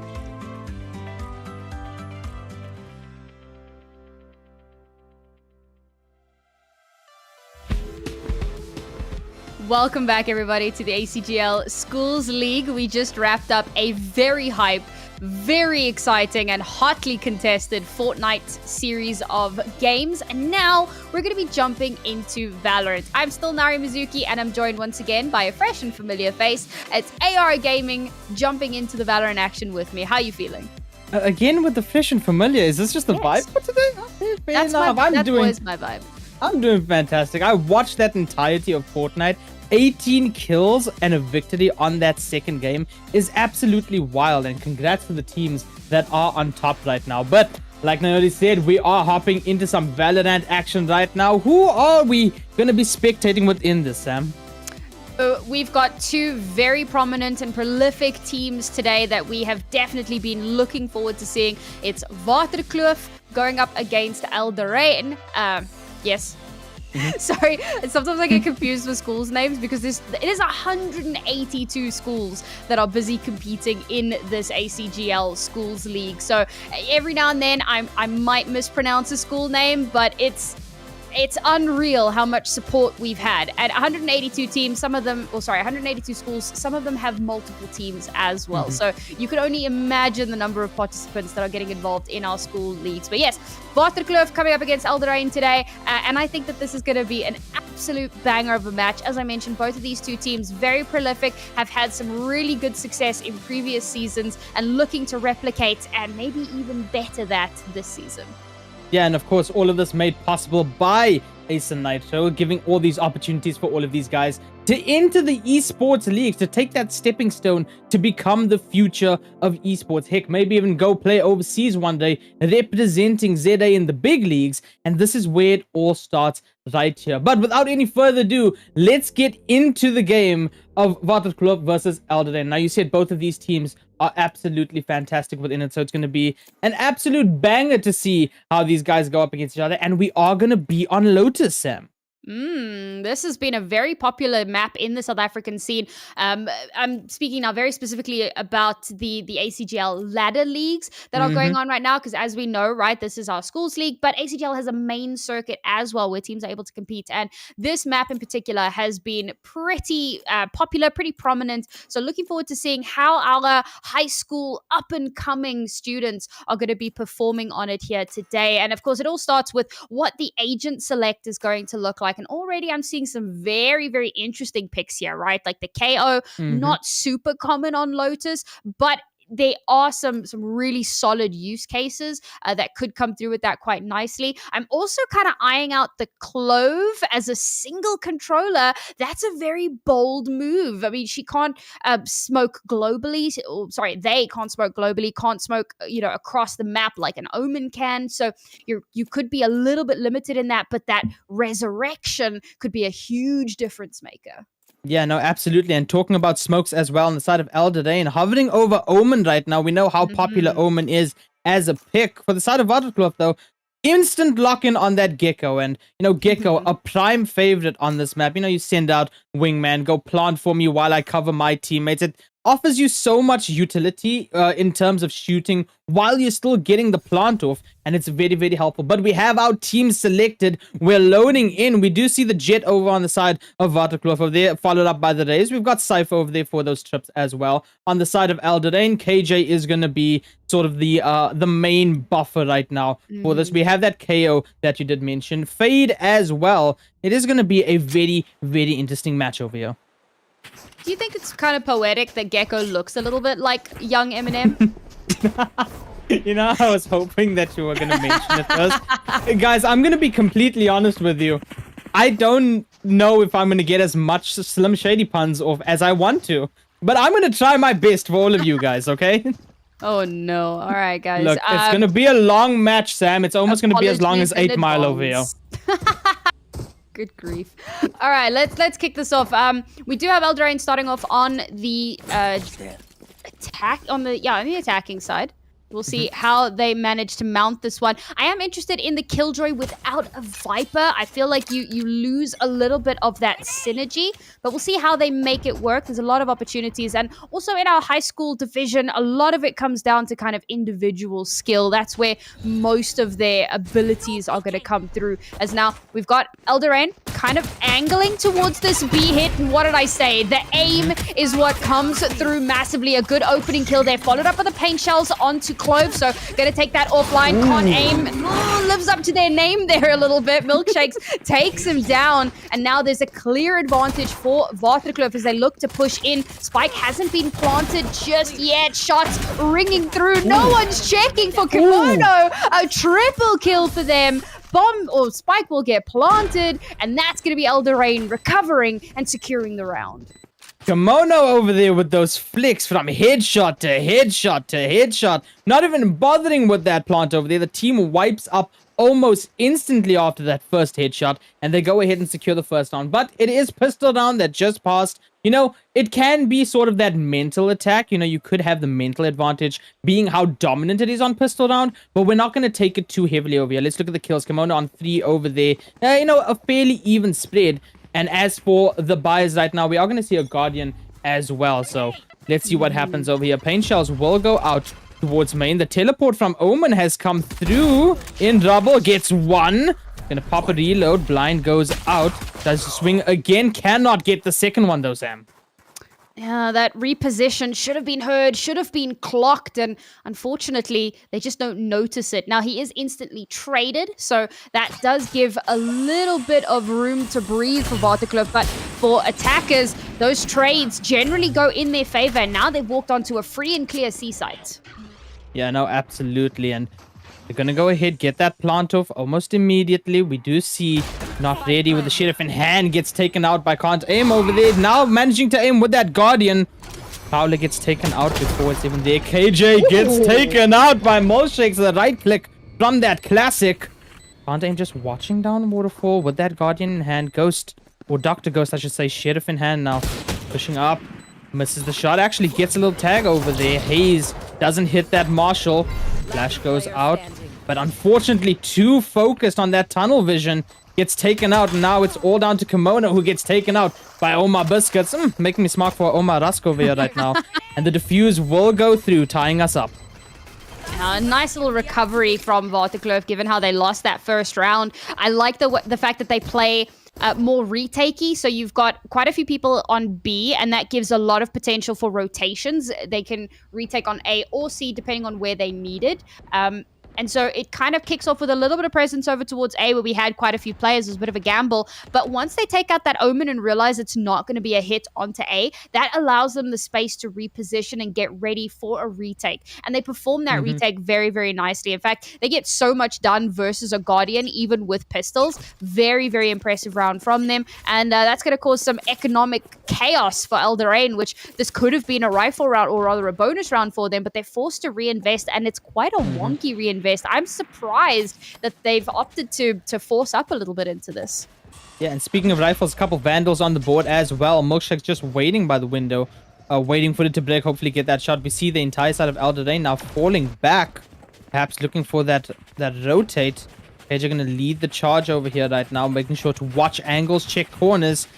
[SPEAKER 1] Welcome back, everybody, to the ACGL Schools League. We just wrapped up a very hype, very exciting and hotly contested Fortnite series of games. And now we're going to be jumping into Valorant. I'm still Nari Mizuki, and I'm joined once again by a fresh and familiar face. It's AR Gaming jumping into the Valorant action with me. How are you feeling?
[SPEAKER 10] Again with the fresh and familiar. Is this just the vibe for today?
[SPEAKER 1] That's always my vibe.
[SPEAKER 10] I'm doing fantastic. I watched that entirety of Fortnite. 18 kills and a victory on that second game is absolutely wild, and congrats to the teams that are on top right now. But like Naomi said, we are hopping into some Valorant action right now. Who are we going to be spectating within this, Sam?
[SPEAKER 1] We've got two very prominent and prolific teams today that we have definitely been looking forward to seeing. It's Waterkloof going up against Eldorain. Yes. Sorry, sometimes I get confused with schools' names because it is 182 schools that are busy competing in this ACGL Schools League. So every now and then I might mispronounce a school name, but it's it's unreal how much support we've had. At 182 teams, some of them, 182 schools, some of them have multiple teams as well. So you could only imagine the number of participants that are getting involved in our school leagues. But yes, Waterkloof coming up against Elderrain today. And I think that this is going to be an absolute banger of a match. As I mentioned, both of these two teams, very prolific, have had some really good success in previous seasons and looking to replicate and maybe even better that this season.
[SPEAKER 10] Yeah, and of course, all of this made possible by Ace and Nitro, giving all these opportunities for all of these guys to enter the esports leagues, to take that stepping stone to become the future of esports. Heck, maybe even go play overseas one day, representing ZA in the big leagues. And this is where it all starts right here. But without any further ado, let's get into the game of Waterkloof versus Elderrain. Now, you said both of these teams are absolutely fantastic within it, so it's going to be an absolute banger to see how these guys go up against each other. And we are going to be on Lotus, Sam.
[SPEAKER 1] This has been a very popular map in the South African scene. I'm speaking now very specifically about the ACGL ladder leagues that are going on right now, because as we know, right, this is our schools league, but ACGL has a main circuit as well where teams are able to compete. And this map in particular has been pretty popular, pretty prominent. So looking forward to seeing how our high school up and coming students are going to be performing on it here today. And of course, it all starts with what the agent select is going to look like. And already I'm seeing some very, very interesting picks here, right? Like the KO, not super common on Lotus, but there are some really solid use cases that could come through with that quite nicely. I'm also kind of eyeing out the Clove as a single controller. That's a very bold move. I mean, she can't smoke globally. They can't smoke globally, can't smoke, across the map like an Omen can. So you could be a little bit limited in that, but that resurrection could be a huge difference maker.
[SPEAKER 10] Yeah, no, absolutely. And talking about smokes as well on the side of Elderrain, hovering over Omen right now. We know how popular Omen is as a pick. For the side of Waterkloof, though, instant lock-in on that Gecko. And, Gecko, a prime favorite on this map. You send out Wingman, go plant for me while I cover my teammates. It offers you so much utility in terms of shooting while you're still getting the plant off, and it's very, very helpful. But we have our team selected. We're loading in. We do see the Jet over on the side of Waterkloof over there, followed up by the Rays. We've got Cypher over there for those trips as well. On the side of Elderrain, KJ is going to be sort of the main buffer right now for this. We have that KO that you did mention. Fade as well. It is going to be a very, very interesting match over here.
[SPEAKER 1] Do you think it's kind of poetic that Gecko looks a little bit like young Eminem?
[SPEAKER 10] I was hoping that you were going to mention it first. Guys, I'm going to be completely honest with you. I don't know if I'm going to get as much Slim Shady puns off as I want to. But I'm going to try my best for all of you guys, okay?
[SPEAKER 1] Oh, no. All right, guys.
[SPEAKER 10] Look, it's going to be a long match, Sam. It's almost going to be as long as 8 Mile over here.
[SPEAKER 1] Good grief. All right, let's kick this off. We do have Elderrain starting off on the attacking side. We'll see how they manage to mount this one. I am interested in the Killjoy without a Viper. I feel like you lose a little bit of that synergy, but we'll see how they make it work. There's a lot of opportunities. And also in our high school division, a lot of it comes down to kind of individual skill. That's where most of their abilities are going to come through. As now we've got Elderrain kind of angling towards this B hit. And what did I say? The aim is what comes through massively. A good opening kill there, followed up with the paint shells onto Clove, so gonna take that offline. Can't aim. Lives up to their name there a little bit. Milkshakes takes him down, and now there's a clear advantage for Waterkloof as they look to push in. Spike hasn't been planted just yet. Shots ringing through. No one's checking for Kimono. A triple kill for them. Bomb or Spike will get planted, and that's gonna be Elderrain recovering and securing the round.
[SPEAKER 10] Kimono over there with those flicks from headshot to headshot to headshot. Not even bothering with that plant over there. The team wipes up almost instantly after that first headshot, and they go ahead and secure the first round. But it is pistol round that just passed. It can be sort of that mental attack. You could have the mental advantage being how dominant it is on pistol round, but we're not going to take it too heavily over here. Let's look at the kills. Kimono on 3 over there. A fairly even spread. And as for the buys right now, we are going to see a Guardian as well. So let's see what happens over here. Paint shells will go out towards main. The teleport from Omen has come through in rubble. Gets one. Gonna pop a reload. Blind goes out. Does swing again. Cannot get the second one though, Sam.
[SPEAKER 1] Yeah, that reposition should have been heard, should have been clocked, and unfortunately, they just don't notice it. Now, he is instantly traded, so that does give a little bit of room to breathe for Waterkloof, but for attackers, those trades generally go in their favor, and now they've walked onto a free and clear C site.
[SPEAKER 10] Yeah, no, absolutely, and they're gonna go ahead, get that plant off almost immediately. We do see Not Ready with the sheriff in hand gets taken out by Can't Aim over there. Now managing to aim with that Guardian. Prowler gets taken out before it's even there. KJ gets taken out by Molshakes. The right click from that classic. Can't Aim just watching down the waterfall with that Guardian in hand. Ghost, or Dr. Ghost, I should say, sheriff in hand now. Pushing up. Misses the shot. Actually gets a little tag over there. Hayes doesn't hit that Marshall. Flash goes out. But unfortunately, too focused on that tunnel vision. Gets taken out, and now it's all down to Kimono, who gets taken out by Omar Biscuits. Making me smart for Omar Rusk over here right now. And the defuse will go through, tying us up.
[SPEAKER 1] A nice little recovery from Waterkloof, given how they lost that first round. I like the fact that they play more retakey, so you've got quite a few people on B, and that gives a lot of potential for rotations. They can retake on A or C, depending on where they need it. And so it kind of kicks off with a little bit of presence over towards A, where we had quite a few players. It was a bit of a gamble. But once they take out that Omen and realize it's not going to be a hit onto A, that allows them the space to reposition and get ready for a retake. And they perform that retake very, very nicely. In fact, they get so much done versus a Guardian, even with pistols. Very, very impressive round from them. And that's going to cause some economic chaos for Eldorain, which this could have been a rifle round, or rather a bonus round for them, but they're forced to reinvest, and it's quite a wonky reinvest. I'm surprised that they've opted to force up a little bit into this.
[SPEAKER 10] Yeah, and speaking of rifles, a couple Vandals on the board as well. Milkshake's just waiting by the window, waiting for it to break, hopefully get that shot. We see the entire side of Eldorain now falling back, perhaps looking for that rotate. Page are going to lead the charge over here right now, making sure to watch angles, check corners.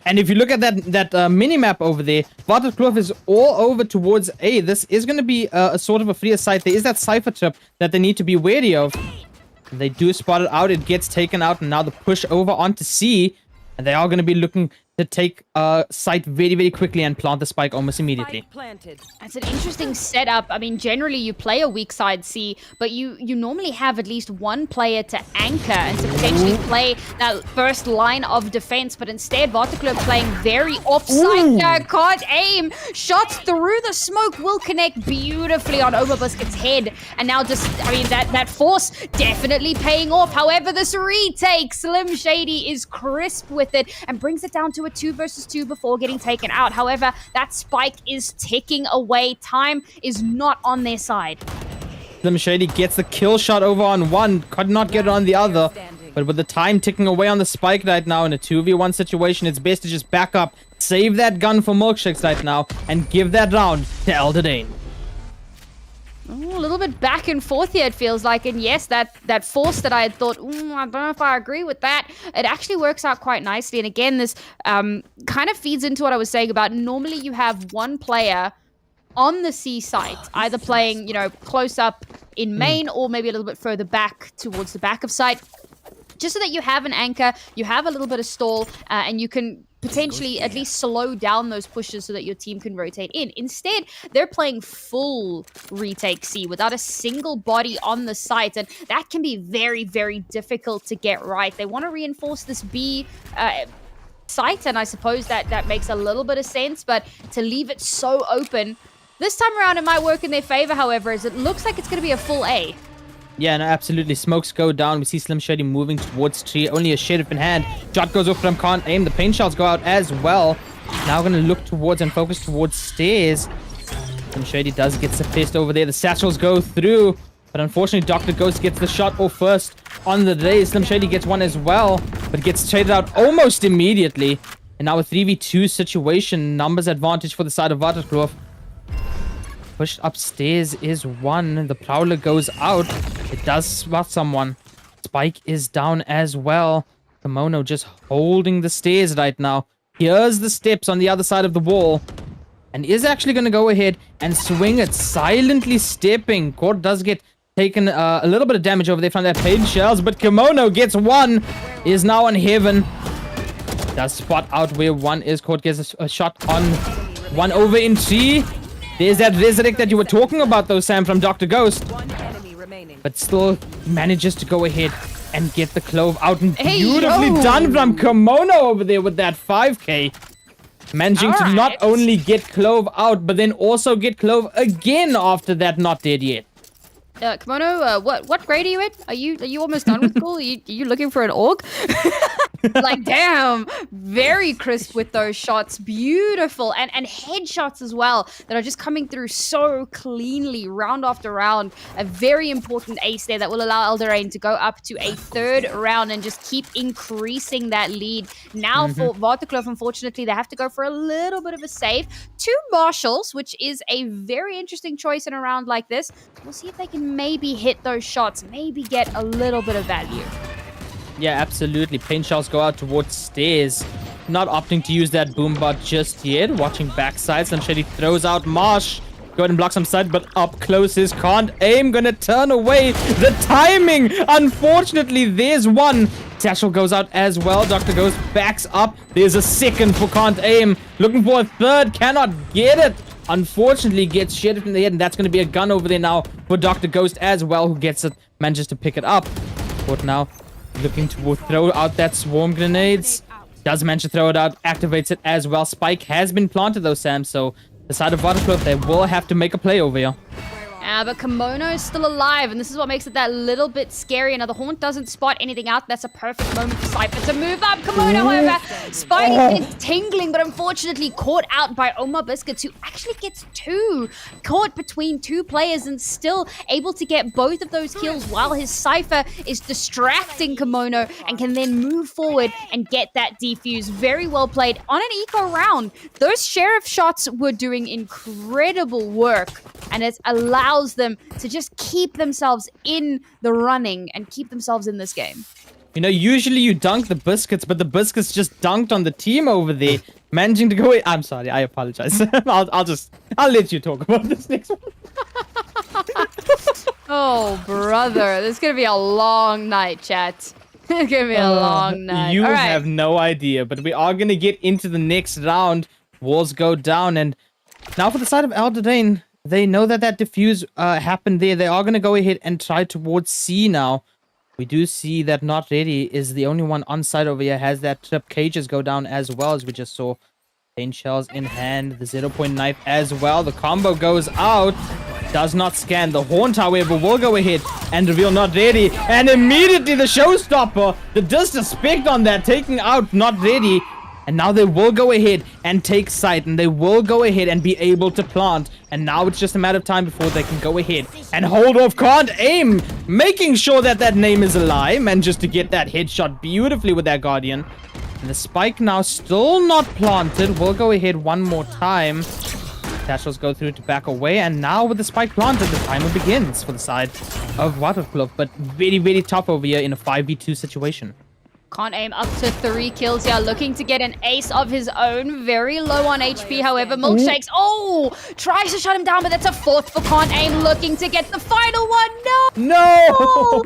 [SPEAKER 10] And if you look at that mini-map over there, Waterkloof is all over towards A. This is going to be a sort of a freer site. There is that Cypher trip that they need to be wary of. They do spot it out. It gets taken out. And now the push over onto C. And they are going to be looking to take site very, very quickly and plant the spike almost immediately.
[SPEAKER 1] It's an interesting setup. I mean, generally you play a weak side C, but you normally have at least one player to anchor and to potentially play that first line of defense. But instead, Waterkloof playing very offside. Can't aim. Shots through the smoke will connect beautifully on Omar Biscuit's head. And now just, I mean, that force definitely paying off. However, this retake, Slim Shady is crisp with it and brings it down to a 2 versus 2 before getting taken out. However, that spike is ticking away. Time is not on their side.
[SPEAKER 10] Slim Shady gets the kill shot over on one, could not get it on the other. But with the time ticking away on the spike right now in a 2v1 situation, it's best to just back up, save that gun for Milkshakes right now, and give that round to Eldorain.
[SPEAKER 1] A little bit back and forth here, it feels like. And yes, that force that I had thought, I don't know if I agree with that, it actually works out quite nicely. And again, this kind of feeds into what I was saying about normally you have one player on the C site, either playing, close up in main or maybe a little bit further back towards the back of site, just so that you have an anchor, you have a little bit of stall, and you can potentially at least slow down those pushes so that your team can rotate in. Instead, they're playing full retake C without a single body on the site, and that can be very, very difficult to get right. They want to reinforce this B site, and I suppose that makes a little bit of sense, but to leave it so open, this time around it might work in their favor, however, as it looks like it's going to be a full A.
[SPEAKER 10] Yeah, no, absolutely. Smokes go down. We see Slim Shady moving towards tree. Only a sheriff in hand. Shot goes off from Can't Aim. The paint shells go out as well. Now going to look towards and focus towards stairs. Slim Shady does get the fist over there. The satchels go through. But unfortunately, Dr. Ghost gets the shot off first on the raise. Slim Shady gets one as well. But gets traded out almost immediately. And now a 3v2 situation. Numbers advantage for the side of Waterkloof. Pushed upstairs is one. The Prowler goes out. It does spot someone. Spike is down as well. Kimono just holding the stairs right now. Here's the steps on the other side of the wall. And is actually going to go ahead and swing it. Silently stepping. Court does get taken a little bit of damage over there from that pain shells, but Kimono gets one, is now on heaven. Does spot out where one is caught, gets a shot on one over in T. There's that resurrect that you were talking about though, Sam, from Dr. Ghost. But still manages to go ahead and get the Clove out, and beautifully done from Kimono over there with that 5k. Managing to not only get Clove out, but then also get Clove again after that not dead yet.
[SPEAKER 1] Kimono, what grade are you in? Are you almost done with school? Are you looking for an org? Like, damn, very crisp with those shots. Beautiful. And headshots as well that are just coming through so cleanly round after round. A very important ace there that will allow Eldorain to go up to a 3rd round and just keep increasing that lead. Now for Waterkloof, unfortunately, they have to go for a little bit of a save. 2 Marshals, which is a very interesting choice in a round like this. We'll see if they can maybe hit those shots, maybe get a little bit of value.
[SPEAKER 10] Yeah, absolutely. Paint shells go out towards stairs. Not opting to use that boombot just yet. Watching backsides. And Shady throws out Marsh. Go ahead and block some side, but up close is can't aim. Gonna turn away. The timing! Unfortunately, there's one. Satchel goes out as well. Dr. Ghost backs up. There's a second for can't aim. Looking for a third. Cannot get it. Unfortunately, gets shredded in the head, and that's going to be a gun over there now for Dr. Ghost as well, who gets it, manages to pick it up. But now, looking to throw out that swarm grenades. Does manage to throw it out, activates it as well. Spike has been planted though, Sam, so the side of Waterkloof, they will have to make a play over here.
[SPEAKER 1] But Kimono is still alive, and this is what makes it that little bit scary. Now, the Haunt doesn't spot anything out. That's a perfect moment for Cypher to move up. Kimono, however, Spidey is tingling, but unfortunately caught out by Omar Biscuits, who actually gets 2. Caught between 2 players and still able to get both of those kills while his Cypher is distracting Kimono and can then move forward and get that defuse. Very well played on an eco round. Those Sheriff shots were doing incredible work, and it allows them to just keep themselves in the running and keep themselves in this game.
[SPEAKER 10] You know, usually you dunk the Biscuits, but the Biscuits just dunked on the team over there, managing to go away. I'm sorry, I apologize. I'll let you talk about this next one.
[SPEAKER 1] Oh, brother. This is going to be a long night, chat. It's going to be a long night.
[SPEAKER 10] You have no idea, but we are going to get into the next round. Walls go down, and now for the side of Eldorain, they know that diffuse happened there. They are going to go ahead and try towards C now. We do see that Not Ready is the only one on site over here. Has that trip. Cages go down as well, as we just saw. Pain shells in hand. The 0-point knife as well. The combo goes out. Does not scan. The Haunt, however, will go ahead and reveal Not Ready. And immediately the showstopper. The disrespect on that. Taking out Not Ready. And now they will go ahead and take sight, and they will go ahead and be able to plant. And now it's just a matter of time before they can go ahead and hold off can't aim, making sure that name is alive, and just to get that headshot beautifully with that Guardian. And the spike now still not planted. We'll go ahead one more time. Tashos go through to back away, and now with the spike planted, the timer begins for the side of Waterkloof. But very, very tough over here in a 5v2 situation.
[SPEAKER 1] Can't aim up to 3 kills here, looking to get an ace of his own. Very low on HP, however. Milkshakes, tries to shut him down, but that's a 4th for Can't Aim, looking to get the final one. No!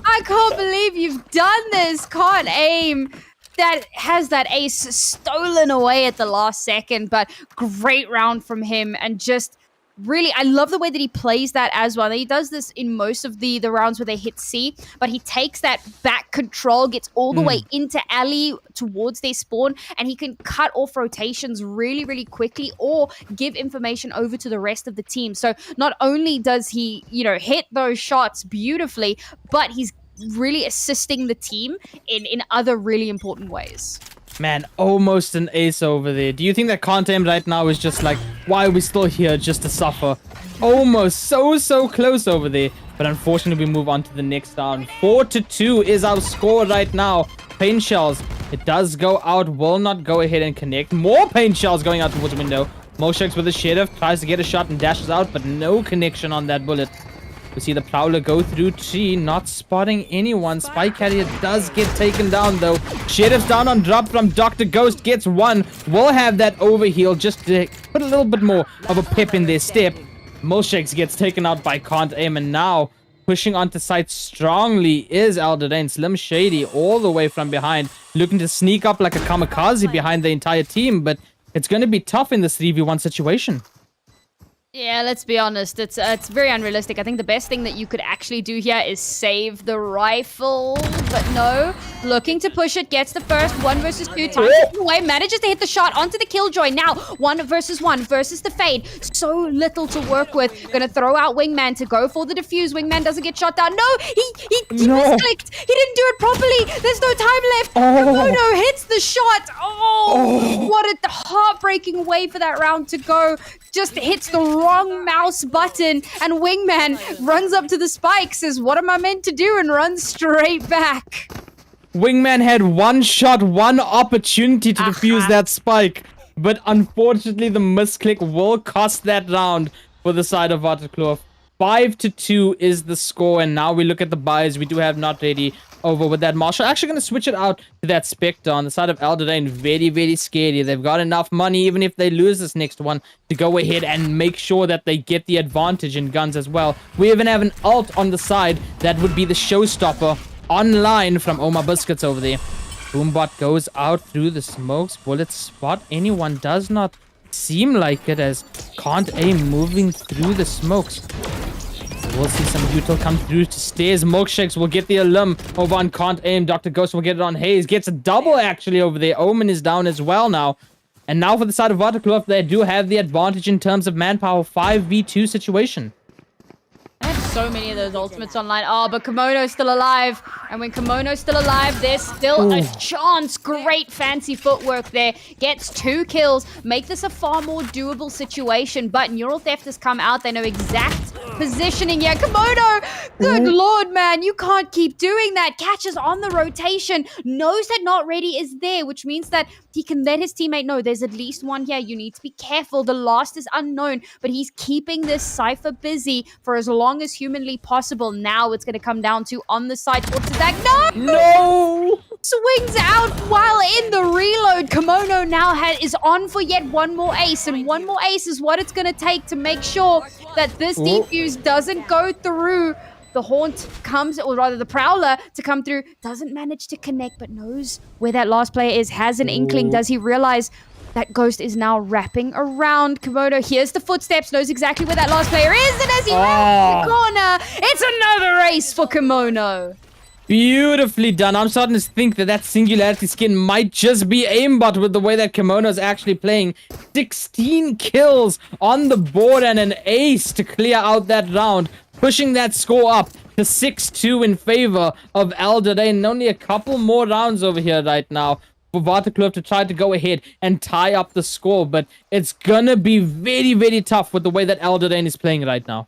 [SPEAKER 1] I can't believe you've done this, Can't Aim. That has that ace stolen away at the last second, but great round from him, and just really, I love the way that he plays that as well. He does this in most of the rounds where they hit C, but he takes that back control, gets all the way into alley towards their spawn, and he can cut off rotations really, really quickly or give information over to the rest of the team. So not only does he, hit those shots beautifully, but he's really assisting the team in other really important ways.
[SPEAKER 10] Man, almost an ace over there. Do you think that Can't Aim right now is just like, why are we still here just to suffer? Almost so close over there. But unfortunately, we move on to the next round. 4-2 is our score right now. Pain shells. It does go out. Will not go ahead and connect. More pain shells going out towards the window. Mosheks with the Sheriff. Tries to get a shot and dashes out, but no connection on that bullet. We see the Prowler go through tree, not spotting anyone. Spike Carrier does get taken down, though. Sheriff's down on drop from Dr. Ghost, gets one. Will have that overheal just to put a little bit more of a pep in their step. Milkshakes gets taken out by Can't Aim, and now pushing onto site strongly is Elderane. Slim Shady all the way from behind, looking to sneak up like a kamikaze behind the entire team, but it's going to be tough in this 3v1 situation.
[SPEAKER 1] Yeah, let's be honest. It's very unrealistic. I think the best thing that you could actually do here is save the rifle. But no, looking to push it, gets the first 1 versus 2, time away, manages to hit the shot onto the Killjoy. Now, 1 versus 1 versus the Fade. So little to work with. Gonna throw out Wingman to go for the defuse. Wingman doesn't get shot down. No, he misclicked. He didn't do it properly. There's no time left. Komodo hits the shot. What a heartbreaking way for that round to go. Just hits the wrong mouse button, and Wingman runs up to the spike, says, what am I meant to do, and runs straight back.
[SPEAKER 10] Wingman had one shot, one opportunity to defuse that spike, but unfortunately the misclick will cost that round for the side of Waterkloof. 5-2 is the score, and now we look at the buys. We do have Not Ready over with that Marshall. Actually going to switch it out to that Spectre on the side of Elderane. Very, very scary. They've got enough money, even if they lose this next one, to go ahead and make sure that they get the advantage in guns as well. We even have an ult on the side that would be the showstopper online from Oma Biscuits over there. Boombot goes out through the smokes. Bullet spot anyone? Does not seem like it, as Can't Aim moving through the smokes. We'll see some util come through to stairs. Milkshakes will get the Elim over on Can't Aim. Dr. Ghost will get it on Hayes. Gets a double actually over there. Omen is down as well now. And now for the side of Waterkloof, they do have the advantage in terms of manpower. 5v2 situation.
[SPEAKER 1] I have so many of those ultimates online. Oh, but Kimono's still alive. And when Kimono's still alive, there's still a chance. Great fancy footwork there. Gets 2 kills. Make this a far more doable situation. But Neural Theft has come out. They know exact positioning. Yeah, Kimono! Good lord, man. You can't keep doing that. Catches on the rotation. Knows that Not Ready is there, which means that he can let his teammate know there's at least one here. You need to be careful. The last is unknown. But he's keeping this Cypher busy for as long as humanly possible. Now it's going to come down to on the side towards the back. No! Swings out while in the reload. Kimono now is on for yet one more ace. And one more ace is what it's going to take to make sure that this defuse doesn't go through. The Haunt comes, or rather the Prowler to come through. Doesn't manage to connect, but knows where that last player is. Has an inkling. Does he realize that Ghost is now wrapping around? Kimono hears the footsteps, knows exactly where that last player is, and as he rounds the corner, it's another ace for Kimono.
[SPEAKER 10] Beautifully done. I'm starting to think that Singularity skin might just be aimbot with the way that Kimono is actually playing. 16 kills on the board and an ace to clear out that round, pushing that score up to 6-2 in favor of Elderane. Only a couple more rounds over here right now for Waterkloof to try to go ahead and tie up the score, but it's gonna be very, very tough with the way that Elderane is playing right now.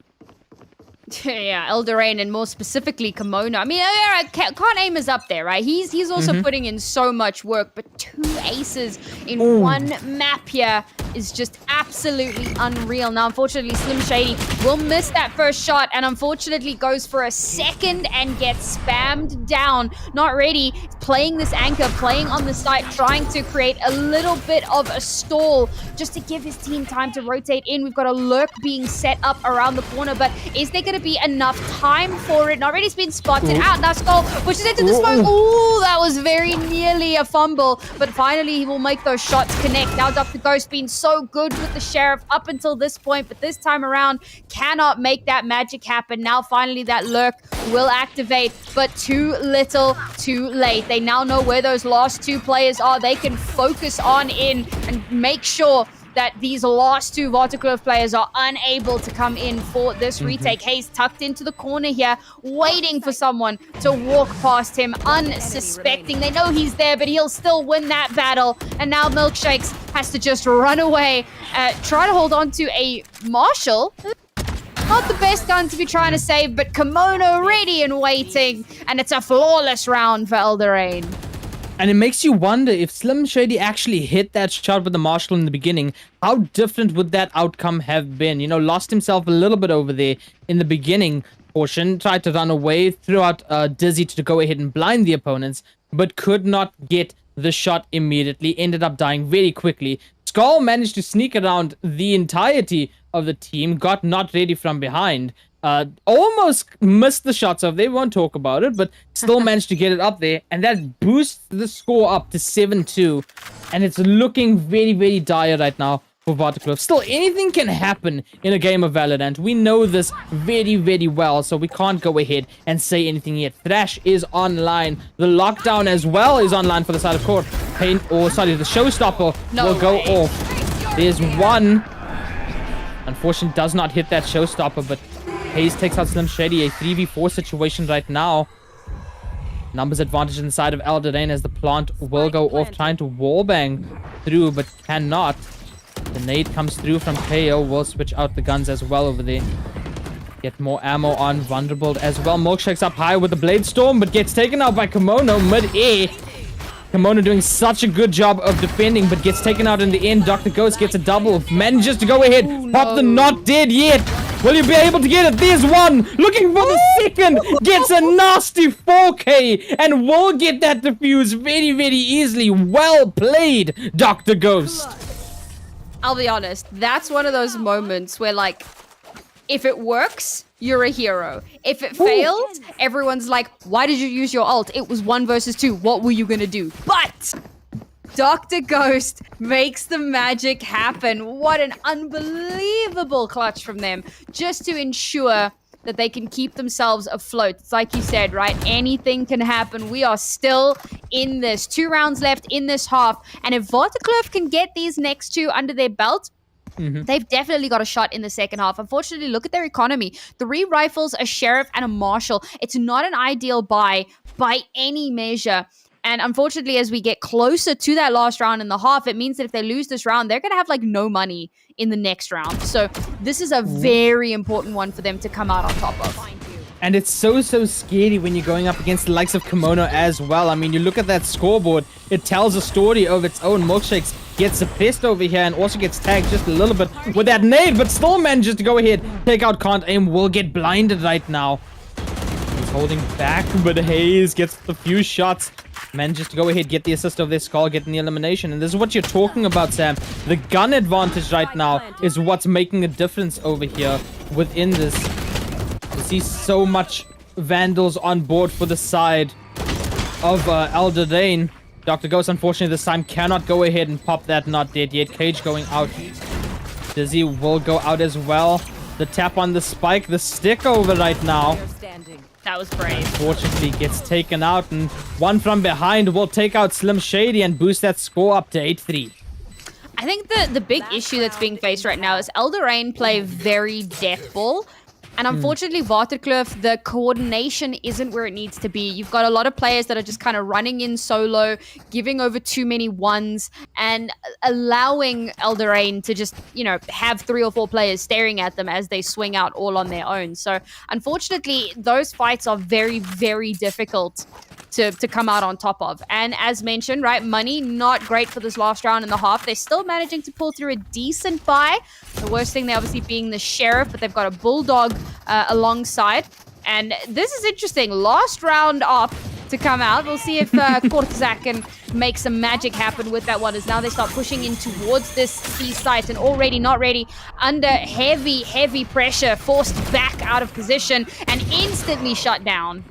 [SPEAKER 1] Yeah, Elderane and more specifically Kimono. I mean, Can't Aim is up there, right? He's also putting in so much work, but 2 aces in one map here is just absolutely unreal. Now, unfortunately, Slim Shady will miss that first shot and unfortunately goes for a second and gets spammed down. Not Ready, playing this anchor, playing on the site, trying to create a little bit of a stall just to give his team time to rotate in. We've got a lurk being set up around the corner, but is there going to be enough time for it? Not Ready's been spotted out. Now Skull pushes into the smoke. Ooh, that was very nearly a fumble, but finally he will make those shots connect. Now Dr. Ghost being so good with the Sheriff up until this point, but this time around cannot make that magic happen. Now finally that lurk will activate, but too little, too late. They now know where those last 2 players are. They can focus on in and make sure that these last 2 Waterkloof players are unable to come in for this retake. Hayes tucked into the corner here, waiting for someone to walk past him, unsuspecting. They know he's there, but he'll still win that battle. And now Milkshakes has to just run away, try to hold on to a Marshall. Not the best gun to be trying to save, but Kimono ready and waiting. And it's a flawless round for Elderane.
[SPEAKER 10] And it makes you wonder, if Slim Shady actually hit that shot with the Marshall in the beginning, how different would that outcome have been? You know, lost himself a little bit over there in the beginning portion, tried to run away, threw out Dizzy to go ahead and blind the opponents, but could not get the shot immediately, ended up dying very quickly. Skull managed to sneak around the entirety of the team, got Not Ready from behind, Almost missed the shot, so they won't talk about it, but still managed to get it up there, and that boosts the score up to 7-2, and it's looking very, very dire right now for Waterkloof. Still, anything can happen in a game of Valorant. We know this very, very well, so we can't go ahead and say anything yet. Thrash is online. The lockdown as well is online for the side of court. The showstopper will go off. There's one. Unfortunately, does not hit that showstopper, but Hayes takes out Slim Shady. A 3v4 situation right now. Numbers advantage inside of Eldraine as the plant will go off, trying to wallbang through, but cannot. The nade comes through from KO. Will switch out the guns as well over there. Get more ammo on Vulnerable as well. Milkshake's up high with the Blade Storm, but gets taken out by Kimono mid-air. Kimono doing such a good job of defending, but gets taken out in the end. Dr. Ghost gets a double. Manages to go ahead. Pop the not dead yet. Will you be able to get it? There's one. Looking for the second. Gets a nasty 4K. And will get that defuse very, very easily. Well played, Dr. Ghost.
[SPEAKER 1] I'll be honest. That's one of those moments where, like, if it works, you're a hero. If it fails, everyone's like, why did you use your ult? It was 1 versus 2. What were you gonna do? But Dr. Ghost makes the magic happen. What an unbelievable clutch from them, just to ensure that they can keep themselves afloat. It's like you said, right? Anything can happen. We are still in this. 2 rounds left in this half. And if Waterkloof can get these next 2 under their belt, they've definitely got a shot in the second half. Unfortunately, look at their economy. 3 rifles, a sheriff, and a marshal. It's not an ideal buy by any measure. And unfortunately, as we get closer to that last round in the half, it means that if they lose this round, they're going to have like no money in the next round. So this is a very important one for them to come out on top of.
[SPEAKER 10] And it's so scary when you're going up against the likes of Kimono as well. I mean, you look at that scoreboard, it tells a story of its own. Milkshakes gets suppressed over here and also gets tagged just a little bit with that nade, but still manages to go ahead, take out Can't Aim, will get blinded right now. He's holding back, but Hayes gets the few shots, manages to go ahead, get the assist of their skull, getting the elimination. And this is what you're talking about, Sam. The gun advantage right now is what's making a difference over here within this. You see so much Vandals on board for the side of Eldraine. Dr. Ghost, unfortunately, this time cannot go ahead and pop that not dead yet. Cage going out. Dizzy will go out as well. The tap on the spike, the stick over right now.
[SPEAKER 1] That was brave.
[SPEAKER 10] Unfortunately, gets taken out, and one from behind will take out Slim Shady and boost that score up to 8-3.
[SPEAKER 1] I think the big issue that's being faced right now is Eldraine play very death ball. And unfortunately, Waterkloof, the coordination isn't where it needs to be. You've got a lot of players that are just kind of running in solo, giving over too many ones, and allowing Eldraine to just, you know, have 3 or 4 players staring at them as they swing out all on their own. So, unfortunately, those fights are very, very difficult to come out on top of. And as mentioned, right, money not great for this last round and a half. They're still managing to pull through a decent buy. The worst thing, they obviously being the sheriff, but they've got a bulldog alongside. And this is interesting. Last round up to come out. We'll see if Kortzak can make some magic happen with that one, as now they start pushing in towards this C site and already not ready, under heavy pressure, forced back out of position and instantly shut down.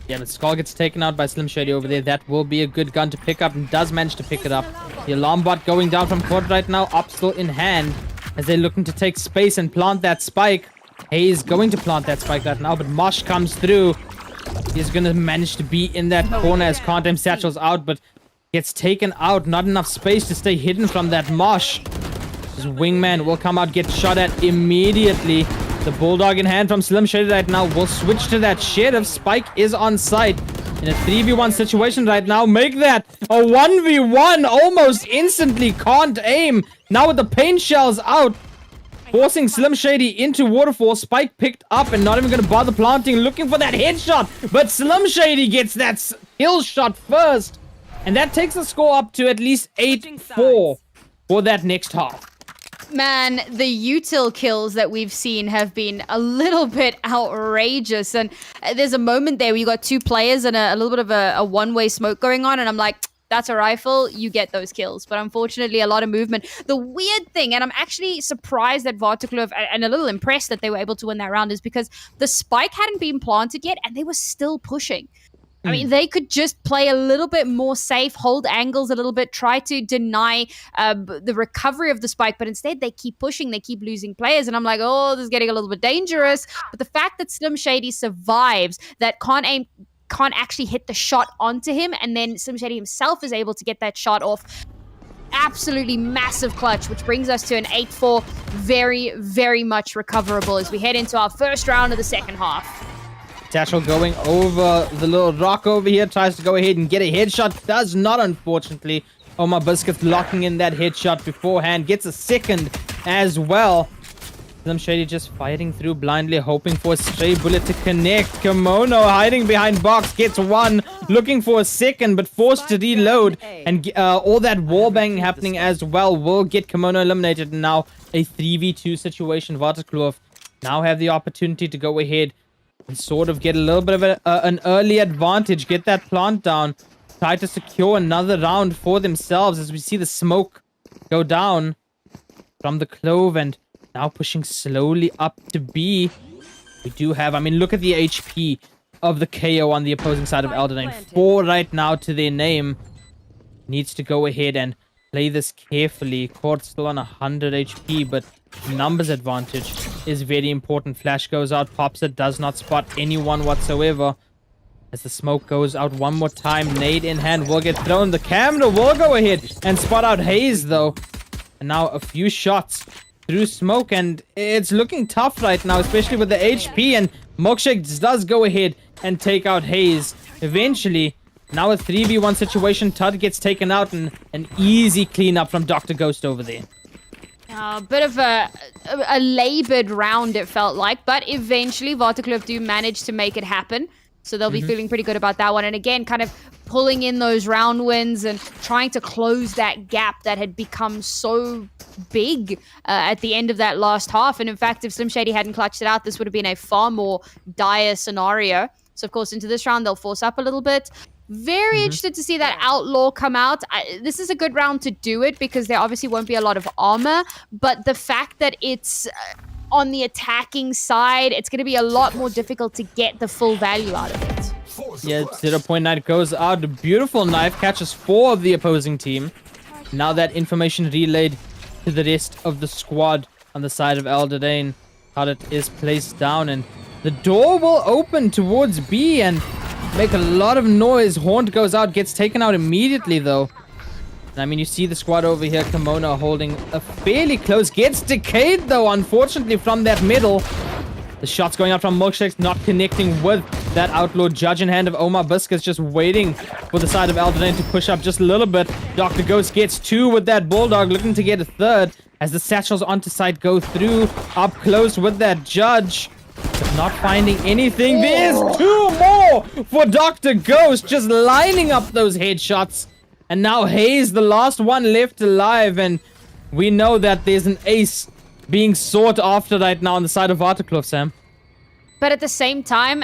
[SPEAKER 10] Yeah, but Skull gets taken out by Slim Shady over there. That will be a good gun to pick up, and does manage to pick it up. The alarm bot going down from Court right now. Up still in hand as they're looking to take space and plant that spike. Hayes going to plant that spike right now, but Mosh comes through. He's going to manage to be in that corner as Can't Aim satchels out, but gets taken out. Not enough space to stay hidden from that Mosh. His wingman will come out, get shot at immediately. The bulldog in hand from Slim Shady right now will switch to that sheriff. Spike is on site in a 3v1 situation right now. Make that a 1v1 almost instantly. Can't Aim now with the paint shells out, forcing Slim Shady into waterfall. Spike picked up and not even going to bother planting, looking for that headshot, but Slim Shady gets that kill shot first, and that takes the score up to at least 8-4 for that next half.
[SPEAKER 1] Man, the util kills that we've seen have been a little bit outrageous. And there's a moment there where you got 2 players and a little bit of a one-way smoke going on. And I'm like, that's a rifle, you get those kills. But unfortunately, a lot of movement. The weird thing, and I'm actually surprised that Vartiklov and a little impressed that they were able to win that round, is because the spike hadn't been planted yet and they were still pushing. I mean, they could just play a little bit more safe, hold angles a little bit, try to deny the recovery of the spike, but instead they keep pushing, they keep losing players, and I'm like, oh, this is getting a little bit dangerous. But the fact that Slim Shady survives, that can't actually hit the shot onto him, and then Slim Shady himself is able to get that shot off, absolutely massive clutch, which brings us to an 8-4, very, very much recoverable as we head into our first round of the second half.
[SPEAKER 10] Satchel going over the little rock over here, tries to go ahead and get a headshot, does not, unfortunately. Omar Biscuits locking in that headshot beforehand, gets a second as well. Slim Shady just fighting through blindly, hoping for a stray bullet to connect. Kimono hiding behind box, gets one, looking for a second, but forced to reload. And all that wallbang happening as well will get Kimono eliminated. And now a 3v2 situation. Vartiklov now have the opportunity to go ahead and sort of get a little bit of an early advantage, get that plant down, try to secure another round for themselves as we see the smoke go down from the Clove, and now pushing slowly up to B. We do have, I mean, look at the HP of the KO on the opposing side of Elden. 4 right now to their name. Needs to go ahead and play this carefully. Court still on 100 HP, but numbers advantage is very important. Flash goes out, pops it, does not spot anyone whatsoever. As the smoke goes out one more time, nade in hand will get thrown. The camera will go ahead and spot out Hayes, though. And now a few shots through smoke, and it's looking tough right now, especially with the HP. And Milkshake does go ahead and take out Hayes. Eventually, now a 3v1 situation. Tud gets taken out, and an easy cleanup from Dr. Ghost over there.
[SPEAKER 1] A bit of a labored round, it felt like, but eventually Vartiklov do manage to make it happen. So they'll be feeling pretty good about that one. And again, kind of pulling in those round wins and trying to close that gap that had become so big at the end of that last half. And in fact, if Slim Shady hadn't clutched it out, this would have been a far more dire scenario. So of course, into this round, they'll force up a little bit. Very interested to see that Outlaw come out. This is a good round to do it because there obviously won't be a lot of armor. But the fact that it's on the attacking side, it's going to be a lot more difficult to get the full value out of it.
[SPEAKER 10] Yeah, 0.9 Knight goes out. A beautiful knife catches 4 of the opposing team. Now that information relayed to the rest of the squad on the side of Elden. Khaled is placed down, and the door will open towards B and make a lot of noise. Haunt goes out, gets taken out immediately, though. I mean, you see the squad over here. Kimono holding a fairly close. Gets decayed, though, unfortunately, from that middle. The shots going out from Milkshakes, not connecting with that Outlaw Judge in hand of Omar Biscuits, just waiting for the side of Elden to push up just a little bit. Dr. Ghost gets 2 with that Bulldog, looking to get a 3rd as the satchels onto site go through. Up close with that Judge, but not finding anything. There's 2 more for Dr. Ghost, just lining up those headshots. And now Hayes, the last one left alive, and we know that there's an ace being sought after right now on the side of Vartiklov, Sam.
[SPEAKER 1] But at the same time,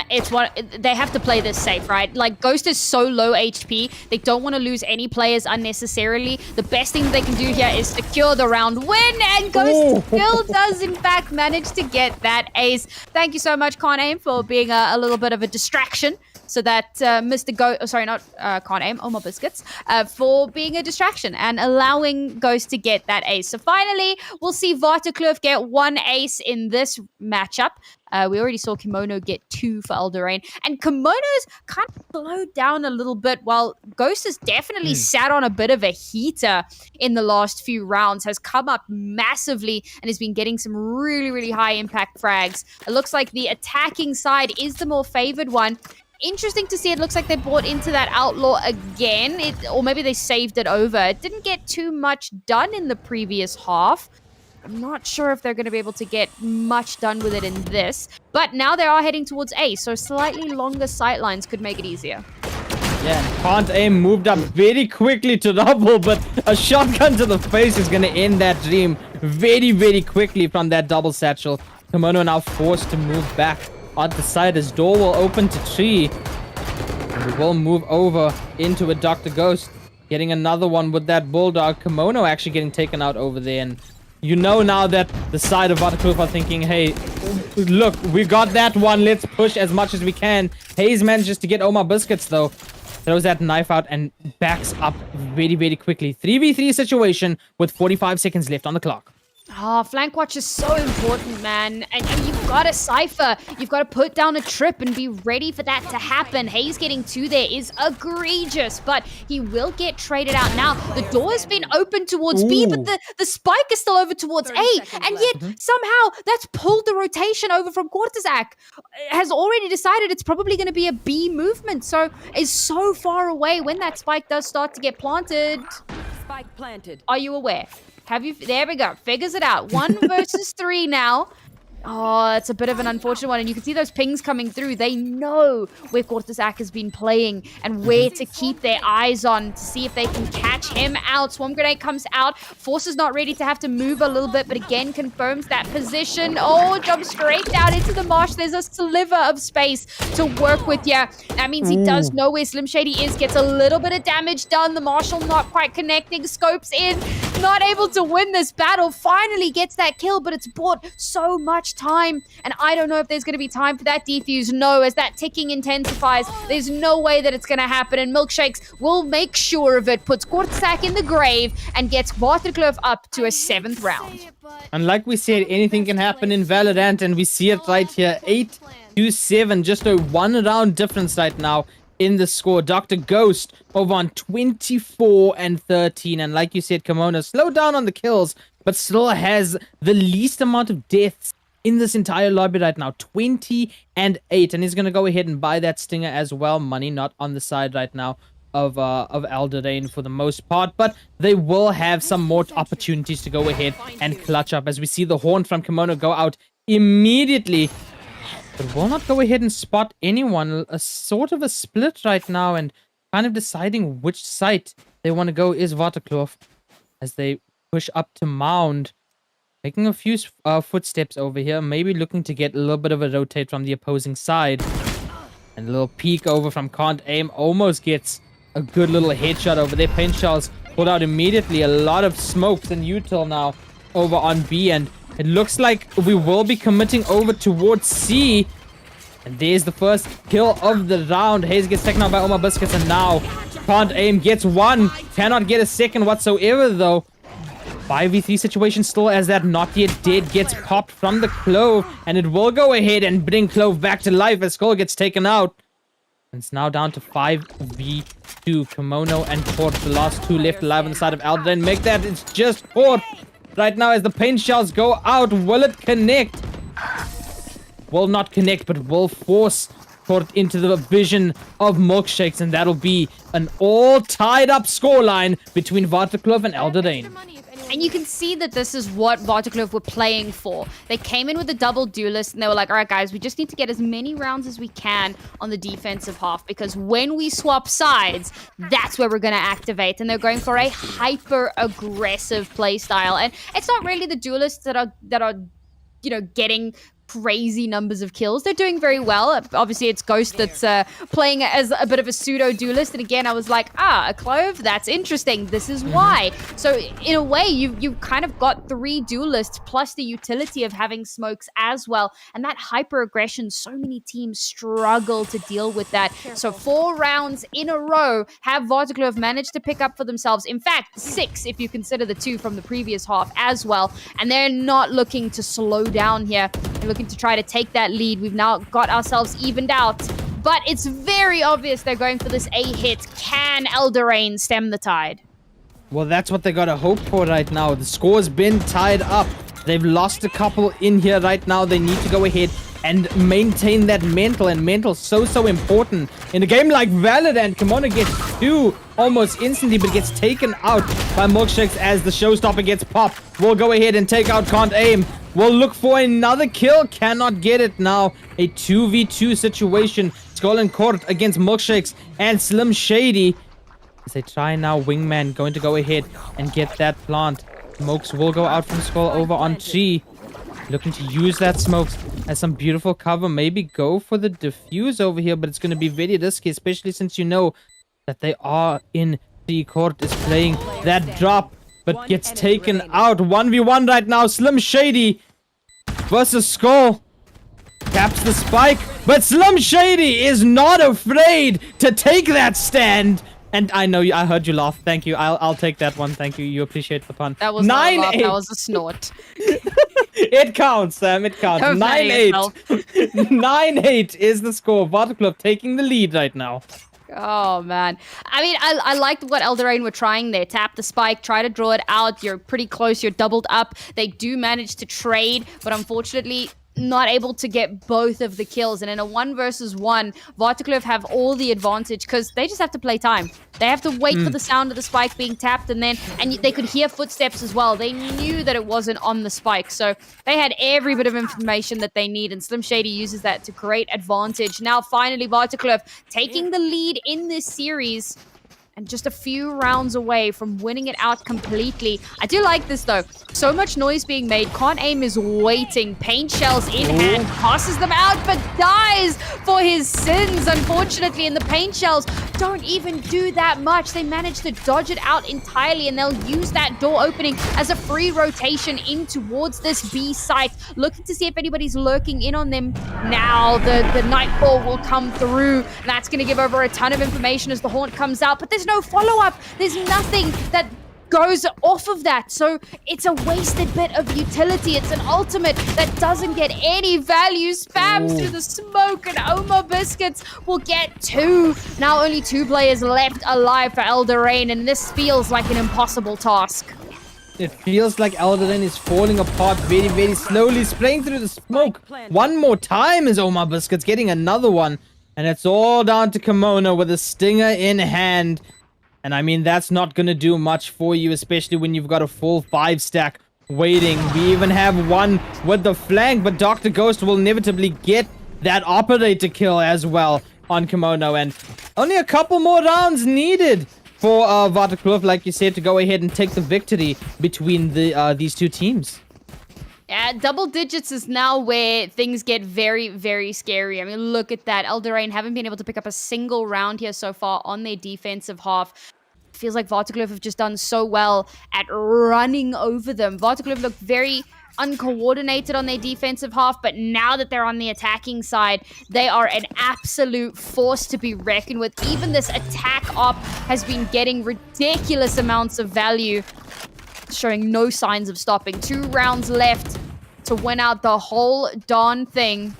[SPEAKER 1] they have to play this safe, right? Like, Ghost is so low HP, they don't want to lose any players unnecessarily. The best thing they can do here is secure the round win, and Ghost still does, in fact, manage to get that ace. Thank you so much, Can't Aim, for being a little bit of a distraction. So that Mr. Ghost, sorry, not Can't Aim, Omar Biscuits, for being a distraction and allowing Ghost to get that ace. So finally, we'll see Vartiklov get 1 ace in this matchup. We already saw Kimono get 2 for Elden. And Kimono's kind of slowed down a little bit, while Ghost has definitely sat on a bit of a heater in the last few rounds, has come up massively and has been getting some really, really high impact frags. It looks like the attacking side is the more favored one. Interesting to see. It looks like they bought into that Outlaw again, or maybe they saved it over. It didn't get too much done in the previous half. I'm not sure if they're going to be able to get much done with it in this, but now they are heading towards A, so slightly longer sightlines could make it easier.
[SPEAKER 10] Yeah, and Can't Aim moved up very quickly to double, but a shotgun to the face is going to end that dream very, very quickly from that double satchel. Kimono now forced to move back on the side as door will open to tree. And we will move over into a Dr. Ghost. Getting another one with that Bulldog. Kimono actually getting taken out over there. And you know now that the side of Waterkloof are thinking, hey, look, we got that one. Let's push as much as we can. Hayes manages to get Omar Biscuits, though. Throws that knife out and backs up very, very quickly. 3v3 situation with 45 seconds left on the clock.
[SPEAKER 1] Oh, flank watch is so important, man. And you've got to cipher. You've got to put down a trip and be ready for that to happen. Hayes getting 2 there is egregious, but he will get traded out. Now, the door has been open towards B, but the spike is still over towards A. And yet, somehow, that's pulled the rotation over from Cortezak. Has already decided it's probably going to be a B movement, so is so far away when that spike does start to get planted.
[SPEAKER 11] Spike planted.
[SPEAKER 1] Are you aware? Have you? There we go. Figures it out. 1 versus 3 now. Oh, it's a bit of an unfortunate one. And you can see those pings coming through. They know where Cortezak has been playing and where to keep their eyes on to see if they can catch him out. Swarm Grenade comes out. Force is not ready to have to move a little bit, but again confirms that position. Oh, jumps straight down into the marsh. There's a sliver of space to work with here. That means he does know where Slim Shady is. Gets a little bit of damage done. The Marshal not quite connecting. Scopes in. Not able to win this battle. Finally gets that kill, but it's bought so much time, and I don't know if there's going to be time for that defuse. No, as that ticking intensifies, there's no way that it's going to happen, and Milkshakes will make sure of it, puts Kortsak in the grave, and gets Waterkloof up to a 7th round.
[SPEAKER 10] And like we said, anything can happen in Valorant, and we see it right here. 8-7, just a 1 round difference right now in the score. Dr. Ghost over on 24-13, and like you said, Kimono slowed down on the kills, but still has the least amount of deaths in this entire lobby right now. 20-8, and he's gonna go ahead and buy that stinger as well. Money not on the side right now of Alderain for the most part, but they will have some more opportunities to go ahead and clutch up as we see the horn from Kimono go out immediately, but will not go ahead and spot anyone. A sort of a split right now, and kind of deciding which site they want to go is Waterkloof as they push up to Mound. Making a few footsteps over here, maybe looking to get a little bit of a rotate from the opposing side. And a little peek over from Can't Aim, almost gets a good little headshot over there. Paint shells pulled out immediately. A lot of smokes and util now over on B, and it looks like we will be committing over towards C. And there's the first kill of the round. Hayes gets taken out by Omar Biscuits, and now Can't Aim gets 1. Cannot get a second whatsoever, though. 5v3 situation still, as that not yet dead gets popped from the Clove, and it will go ahead and bring Clove back to life as Skull gets taken out. And it's now down to 5v2. Kimono and Port, the last 2 left alive on the side of Aldrin. Make that, it's just Port right now as the paint shells go out. Will it connect? Will not connect, but will force Port into the vision of Milkshakes, and that'll be an all tied up scoreline between Waterkloof and Alderain.
[SPEAKER 1] And you can see that this is what Waterkloof were playing for. They came in with a double duelist, and they were like, all right, guys, we just need to get as many rounds as we can on the defensive half, because when we swap sides, that's where we're going to activate. And they're going for a hyper-aggressive play style. And it's not really the duelists that are you know, getting crazy numbers of kills. They're doing very well. Obviously, it's Ghost that's playing as a bit of a pseudo-duelist. And again, I was like, a Clove? That's interesting. This is why. So in a way, you've kind of got 3 duelists plus the utility of having smokes as well. And that hyper-aggression, so many teams struggle to deal with that. So 4 rounds in a row have Waterkloof managed to pick up for themselves. In fact, 6 if you consider the 2 from the previous half as well. And they're not looking to slow down here. They're looking to try to take that lead. We've now got ourselves evened out, but it's very obvious they're going for this A hit. Can Alderain stem the tide?
[SPEAKER 10] Well, that's what they gotta hope for right now. The score's been tied up. They've lost a couple in here right now. They need to go ahead and maintain that mental, and mental so important in a game like Valorant. Kimono gets 2 almost instantly, but gets taken out by Milkshakes as the showstopper gets popped. We'll go ahead and take out Can't Aim. We'll look for another kill. Cannot get it now. A 2v2 situation. Skull and Court against Milkshakes and Slim Shady. As they try now, Wingman going to go ahead and get that plant. Smokes will go out from Skull over on G. Looking to use that smokes as some beautiful cover. Maybe go for the defuse over here, but it's going to be very risky, especially since you know that they are in Court is playing that drop, but gets taken out. 1v1 right now. Slim Shady versus Skull. Taps the spike, but Slim Shady is not afraid to take that stand. And I know you. I heard you laugh. Thank you. I'll take that one. Thank you. You appreciate the pun.
[SPEAKER 1] That was not a laugh, that was a snort.
[SPEAKER 10] It counts, Sam. It counts.
[SPEAKER 1] Don't play
[SPEAKER 10] 9-8. 9-8 is the score. Club taking the lead right now.
[SPEAKER 1] Oh, man. I mean, I liked what Eldorain were trying there. Tap the spike, try to draw it out. You're pretty close. You're doubled up. They do manage to trade, but unfortunately not able to get both of the kills. And in a 1 versus 1, Varticlub have all the advantage because they just have to play time. They have to wait for the sound of the spike being tapped, and they could hear footsteps as well. They knew that it wasn't on the spike, so they had every bit of information that they need, and Slim Shady uses that to great advantage. Now, finally, Varticlub taking the lead in this series, and just a few rounds away from winning it out completely. I do like this, though. So much noise being made. Can't Aim is waiting. Paint shells in hand. Passes them out, but dies for his sins, unfortunately. And the paint shells don't even do that much. They manage to dodge it out entirely, and they'll use that door opening as a free rotation in towards this B site. Looking to see if anybody's lurking in on them. Now, the Nightfall will come through. That's going to give over a ton of information as the Haunt comes out, but there's no follow-up. There's nothing that goes off of that, so it's a wasted bit of utility. It's an ultimate that doesn't get any value. Spams through the smoke, and Oma Biscuits will get 2. Now only 2 players left alive for Eldorain, and this feels like an impossible task.
[SPEAKER 10] It feels like Eldorain is falling apart very, very slowly, spraying through the smoke. One more time is Oma Biscuits getting another one, and it's all down to Kimono with a stinger in hand. And I mean, that's not going to do much for you, especially when you've got a full 5 stack waiting. We even have one with the flank, but Dr. Ghost will inevitably get that operator kill as well on Kimono. And only a couple more rounds needed for Varticlub, like you said, to go ahead and take the victory between these two teams.
[SPEAKER 1] Yeah, double digits is now where things get very, very scary. I mean, look at that. Eldorain haven't been able to pick up a single round here so far on their defensive half. Feels like Varticlub have just done so well at running over them. Varticlub looked very uncoordinated on their defensive half, but now that they're on the attacking side, they are an absolute force to be reckoned with. Even this attack op has been getting ridiculous amounts of value, showing no signs of stopping. 2 rounds left to win out the whole darn thing.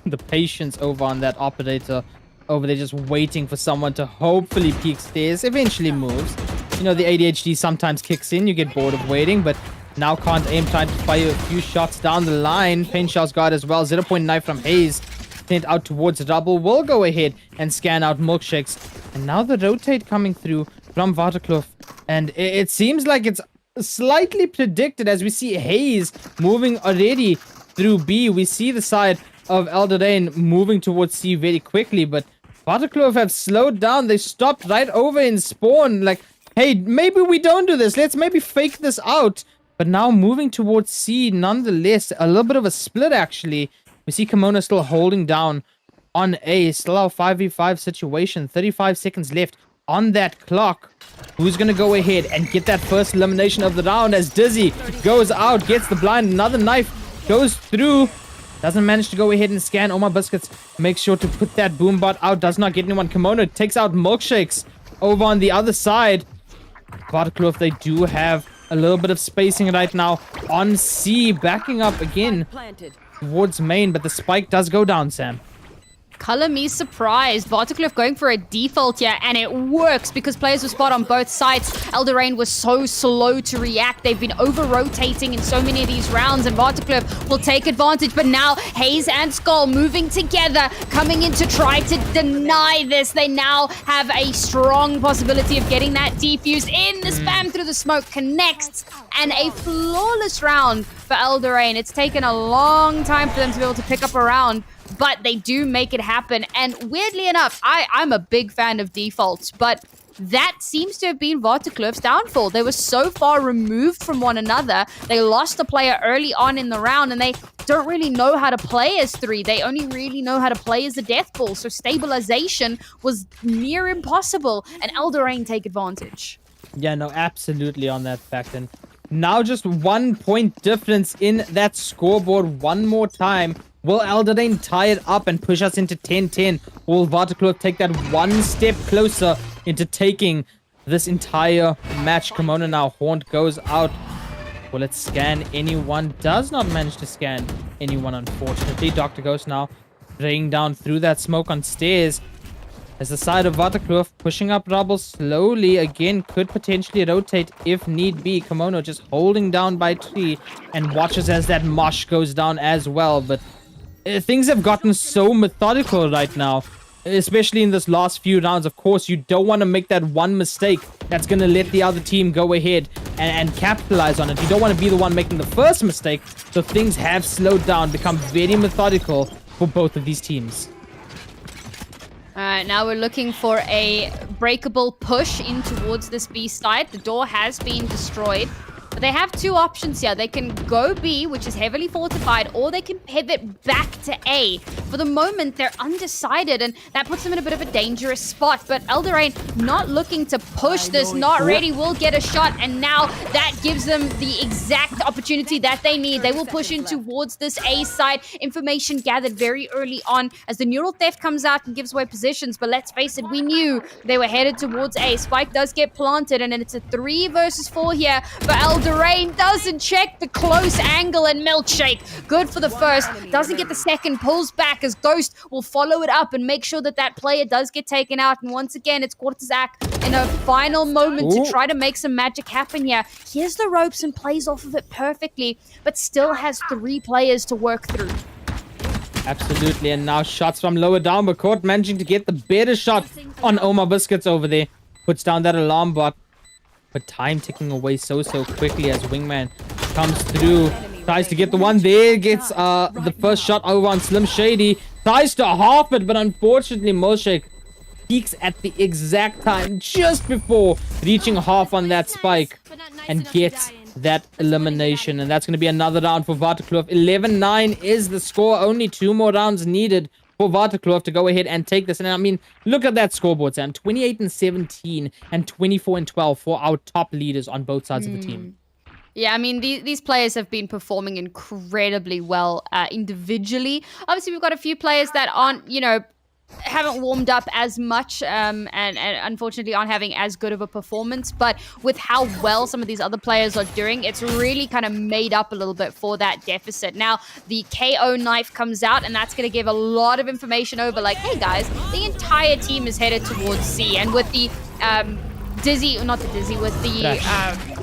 [SPEAKER 10] The patience over on that operator over there, just waiting for someone to hopefully peek stairs, eventually moves. You know, the ADHD sometimes kicks in, you get bored of waiting, but now Can't Aim trying to fire a few shots down the line. Paint Shell's got as well. 0.9 from Hayes. Sent out towards Rubble. Will go ahead and scan out Milkshakes. And now the rotate coming through from Varticlub. And it seems like it's slightly predicted as we see Hayes moving already through B. We see the side of Eldorain moving towards C very quickly, but Varticlub have slowed down. They stopped right over in spawn. Like, hey, maybe we don't do this. Let's maybe fake this out. But now moving towards C nonetheless. A little bit of a split, actually. We see Kimono still holding down on A. Still a 5v5 situation. 35 seconds left on that clock. Who's going to go ahead and get that first elimination of the round as Dizzy goes out, gets the blind. Another knife goes through. Doesn't manage to go ahead and scan. Oma Biscuits makes sure to put that boombot out. Does not get anyone. Kimono takes out Milkshakes over on the other side. Varticlub, they do have a little bit of spacing right now on C. Backing up again towards main, but the spike does go down, Sam.
[SPEAKER 1] Color me surprised. Varticlub going for a default here, and it works because players were spot on both sides. Eldorain was so slow to react. They've been over-rotating in so many of these rounds, and Varticlub will take advantage. But now, Hayes and Skull moving together, coming in to try to deny this. They now have a strong possibility of getting that defused in. The spam through the smoke connects, and a flawless round for Eldorain. It's taken a long time for them to be able to pick up a round, but they do make it happen. And weirdly enough, I'm a big fan of defaults, but that seems to have been Varticlub's downfall. They were so far removed from one another. They lost a player early on in the round, and they don't really know how to play as 3. They only really know how to play as a death ball. So stabilization was near impossible, and Eldorain take advantage.
[SPEAKER 10] Yeah, no, absolutely on that fact. And now just 1 point difference in that scoreboard one more time. Will Eldorain tie it up and push us into 10-10? Will Waterkloof take that one step closer into taking this entire match? Kimono now. Haunt goes out. Will it scan anyone? Does not manage to scan anyone, unfortunately. Dr. Ghost now spraying down through that smoke on stairs. As the side of Waterkloof pushing up rubble slowly again, could potentially rotate if need be. Kimono just holding down by tree and watches as that mosh goes down as well. But things have gotten so methodical right now, especially in this last few rounds. Of course, you don't want to make that one mistake that's going to let the other team go ahead and capitalize on it. You don't want to be the one making the first mistake. So things have slowed down, become very methodical for both of these teams.
[SPEAKER 1] Now we're looking for a breakable push in towards this B side. The door has been destroyed. But they have 2 options here. They can go B, which is heavily fortified, or they can pivot back to A. For the moment, they're undecided, and that puts them in a bit of a dangerous spot. But Eldorain not looking to push this, not ready, will get a shot, and now that gives them the exact opportunity that they need. They will push in towards this A side. Information gathered very early on as the neural theft comes out and gives away positions. But let's face it, we knew they were headed towards A. Spike does get planted, and then it's a 3 versus 4 here. But Eldorain doesn't check the close angle, and Milkshake, good for the first, doesn't get the second, pulls back as Ghost will follow it up and make sure that that player does get taken out. And once again, it's Cortezak in a final moment to try to make some magic happen here. Here's the ropes and plays off of it perfectly, but still has 3 players to work through.
[SPEAKER 10] Absolutely, and now shots from lower down, but Court managing to get the better shot on Omar Biscuits over there. Puts down that alarm bot. But time ticking away so quickly as Wingman comes through. Tries to get the one there. Gets the first shot over on Slim Shady. Tries to half it, but unfortunately Milkshake peaks at the exact time just before reaching half on that spike and gets that elimination. And that's going to be another round for Waterkloof. 11-9 is the score. Only 2 more rounds needed for Waterkloof to go ahead and take this. And I mean, look at that scoreboard, Sam. 28-17 and 24-12 for our top leaders on both sides of the team.
[SPEAKER 1] Yeah, I mean, these players have been performing incredibly well individually. Obviously, we've got a few players that aren't, you know, haven't warmed up as much and unfortunately aren't having as good of a performance. But with how well some of these other players are doing, it's really kind of made up a little bit for that deficit. Now, the KO knife comes out, and that's going to give a lot of information over, like, hey, guys, the entire team is headed towards C. And with the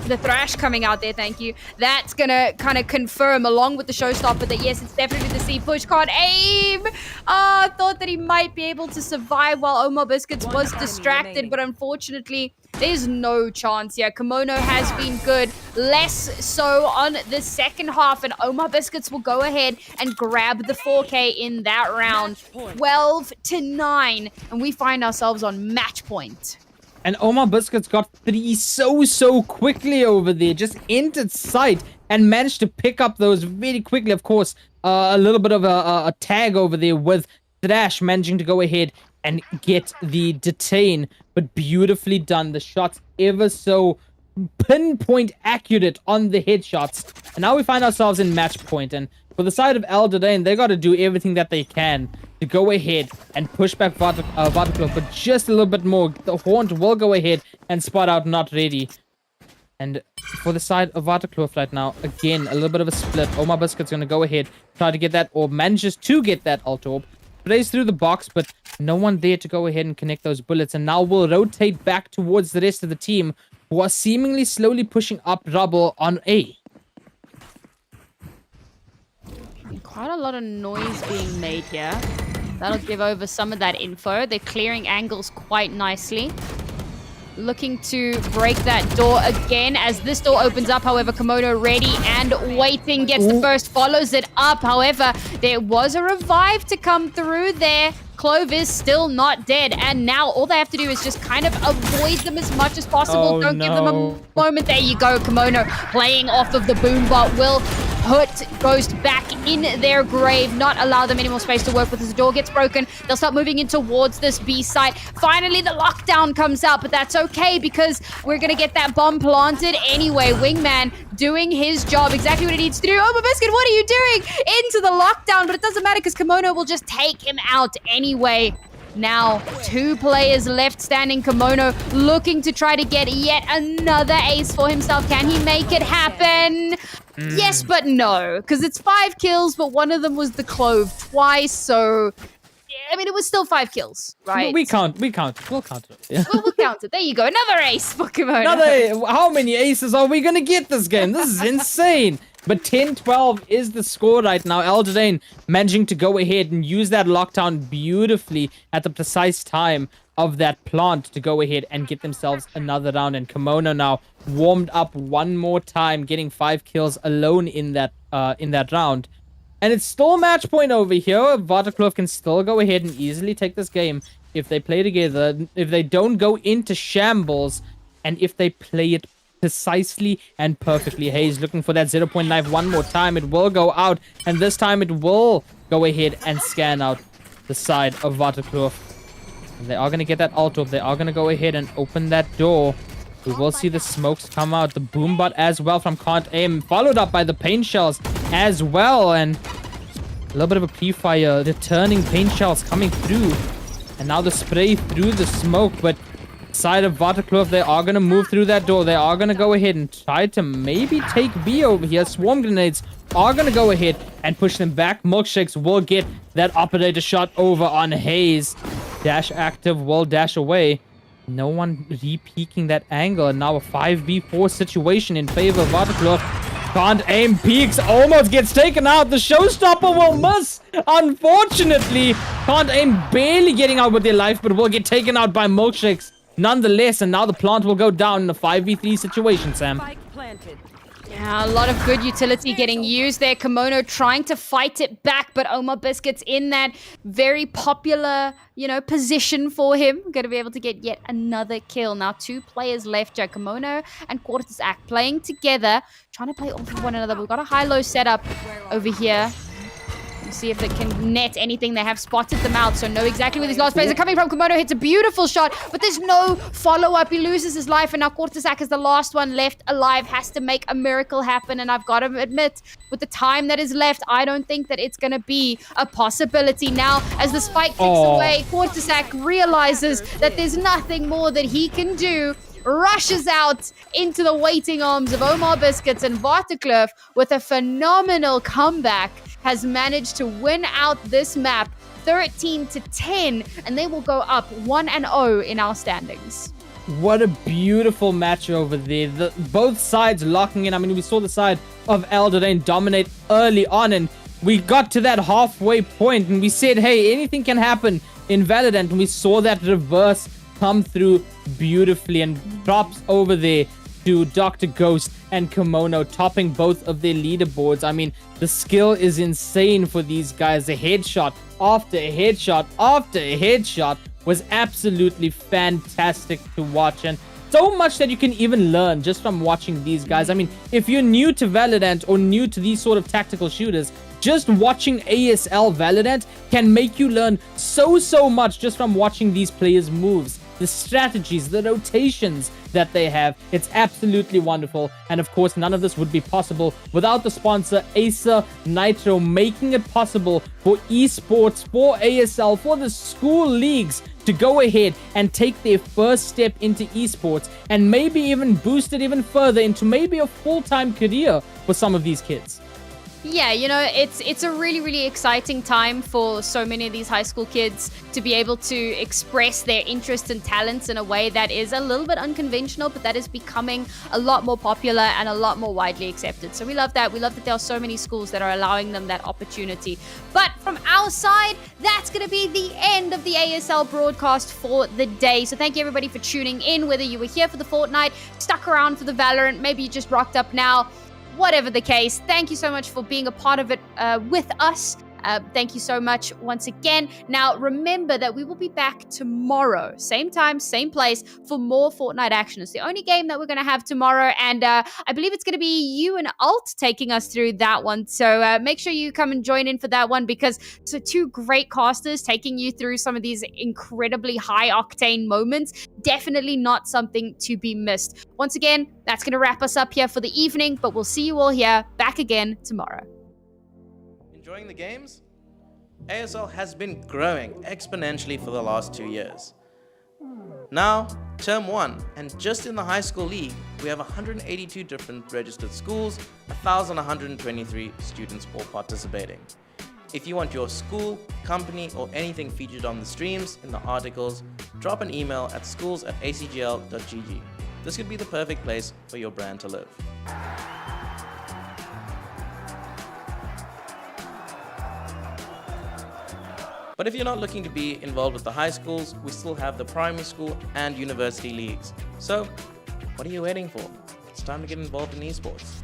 [SPEAKER 1] the Thrash coming out there, thank you. That's gonna kind of confirm, along with the showstopper, that yes, it's definitely the C push. Can't aim. Thought that he might be able to survive while Omar Biscuits was distracted, but unfortunately, there's no chance here. Kimono has been good, less so on the second half, and Omar Biscuits will go ahead and grab the 4K in that round. 12-9, and we find ourselves on match point.
[SPEAKER 10] And Omar Biscuits got 3 so quickly over there. Just entered sight and managed to pick up those very quickly. Of course, a little bit of a tag over there with Thrash managing to go ahead and get the detain. But beautifully done. The shots ever so pinpoint accurate on the headshots. And now we find ourselves in match point. And for the side of Eldorain, they got to do everything that they can to go ahead and push back Waterkloof, but just a little bit more. The Haunt will go ahead and spot out not ready. And for the side of Waterkloof right now, again, a little bit of a split. Omar Biscuit's going to go ahead, try to get that orb, manages to get that ult orb, plays through the box, but no one there to go ahead and connect those bullets. And now we'll rotate back towards the rest of the team, who are seemingly slowly pushing up rubble on A.
[SPEAKER 1] Quite a lot of noise being made here. That'll give over some of that info. They're clearing angles quite nicely. Looking to break that door again as this door opens up. However, Kimono ready and waiting. Gets the first, follows it up. However, there was a revive to come through there. Clove is still not dead, and now all they have to do is just kind of avoid them as much as possible. Don't give them a moment. There you go, Kimono playing off of the boombot will put Ghost back in their grave, not allow them any more space to work with. As the door gets broken, they'll start moving in towards this B site. Finally, the lockdown comes out, but that's okay because we're going to get that bomb planted anyway. Wingman doing his job, exactly what he needs to do. Oh, my biscuit, what are you doing? Into the lockdown, but it doesn't matter because Kimono will just take him out anyway. Now, 2 players left standing. Kimono looking to try to get yet another ace for himself. Can he make it happen? Yes, but no, because it's 5 kills, but one of them was the clove twice, so... I mean, it was still 5 kills, right?
[SPEAKER 10] We count. We'll count it. Yeah.
[SPEAKER 1] We'll count it. There you go. Another ace for Kimono.
[SPEAKER 10] How many aces are we going to get this game? This is insane. But 10-12 is the score right now. Eldraine managing to go ahead and use that lockdown beautifully at the precise time of that plant to go ahead and get themselves another round. And Kimono now warmed up one more time, getting 5 kills alone in that round. And it's still match point over here. Waterkloof can still go ahead and easily take this game if they play together, if they don't go into shambles, and if they play it precisely and perfectly. Hayes looking for that 0-point knife one more time. It will go out, and this time it will go ahead and scan out the side of Waterkloof. They are going to get that ult off. They are going to go ahead and open that door. We will see the smokes come out. The boombot as well from Can't Aim, followed up by the paint shells as well. And a little bit of a pre-fire. The turning paint shells coming through. And now the spray through the smoke. But side of Waterkloof, they are going to move through that door. They are going to go ahead and try to maybe take B over here. Swarm grenades are going to go ahead and push them back. Milkshakes will get that operator shot over on Hayes. Dash active will dash away. No one re-peeking that angle. And now a 5v4 situation in favor of Waterkloof. Can't Aim peeks, almost gets taken out. The showstopper will miss. Unfortunately, Can't Aim barely getting out with their life, but will get taken out by Milkshakes nonetheless. And now the plant will go down in a 5v3 situation, Sam.
[SPEAKER 1] Yeah, a lot of good utility getting used there. Kimono trying to fight it back, but Omar Biscuit's in that very popular, position for him. Going to be able to get yet another kill. Now 2 players left, Kimono and Quartus playing together, trying to play off of one another. We've got a high-low setup over here. Let's see if they can net anything. They have spotted them out, so know exactly where these last players are coming from. Kimono hits a beautiful shot, but there's no follow-up. He loses his life, and now Quartusak is the last one left alive. Has to make a miracle happen, and I've got to admit, with the time that is left, I don't think that it's going to be a possibility. Now, as the spike ticks away, Quartusak realizes that there's nothing more that he can do. Rushes out into the waiting arms of Omar Biscuits, and Waterkloof, with a phenomenal comeback, has managed to win out this map 13-10, and they will go up 1-0 in our standings.
[SPEAKER 10] What a beautiful match over there. Both sides locking in. I mean, we saw the side of Eldraine dominate early on, and we got to that halfway point, and we said, hey, anything can happen in Valorant, and we saw that reverse come through beautifully. And props over there to Dr. Ghost and Kimono, topping both of their leaderboards. I mean, the skill is insane for these guys. A headshot after a headshot after a headshot was absolutely fantastic to watch, and so much that you can even learn just from watching these guys. I mean, if you're new to Valorant or new to these sort of tactical shooters, just watching ASL Valorant can make you learn so much just from watching these players' moves, the strategies, the rotations that they have. It's absolutely wonderful. And of course, none of this would be possible without the sponsor, Acer Nitro, making it possible for esports, for ASL, for the school leagues to go ahead and take their first step into esports and maybe even boost it even further into maybe a full-time career for some of these kids.
[SPEAKER 1] Yeah, it's a really exciting time for so many of these high school kids to be able to express their interests and talents in a way that is a little bit unconventional, but that is becoming a lot more popular and a lot more widely accepted. So we love that. We love that there are so many schools that are allowing them that opportunity. But from our side, that's going to be the end of the ASL broadcast for the day. So thank you everybody for tuning in, whether you were here for the Fortnite, stuck around for the Valorant, maybe you just rocked up now. Whatever the case, thank you so much for being a part of it with us. Thank you so much once again. Now, remember that we will be back tomorrow, same time, same place, for more Fortnite action. It's the only game that we're going to have tomorrow, and I believe it's going to be you and Alt taking us through that one. So make sure you come and join in for that one, because so two great casters taking you through some of these incredibly high-octane moments. Definitely not something to be missed. Once again, that's going to wrap us up here for the evening, but we'll see you all here back again tomorrow.
[SPEAKER 8] Enjoying the games? ASL has been growing exponentially for the last 2 years. Now, term 1, and just in the high school league, we have 182 different registered schools, 1,123 students all participating. If you want your school, company, or anything featured on the streams, in the articles, drop an email at schools@acgl.gg. This could be the perfect place for your brand to live. But if you're not looking to be involved with the high schools, we still have the primary school and university leagues. So, what are you waiting for? It's time to get involved in esports.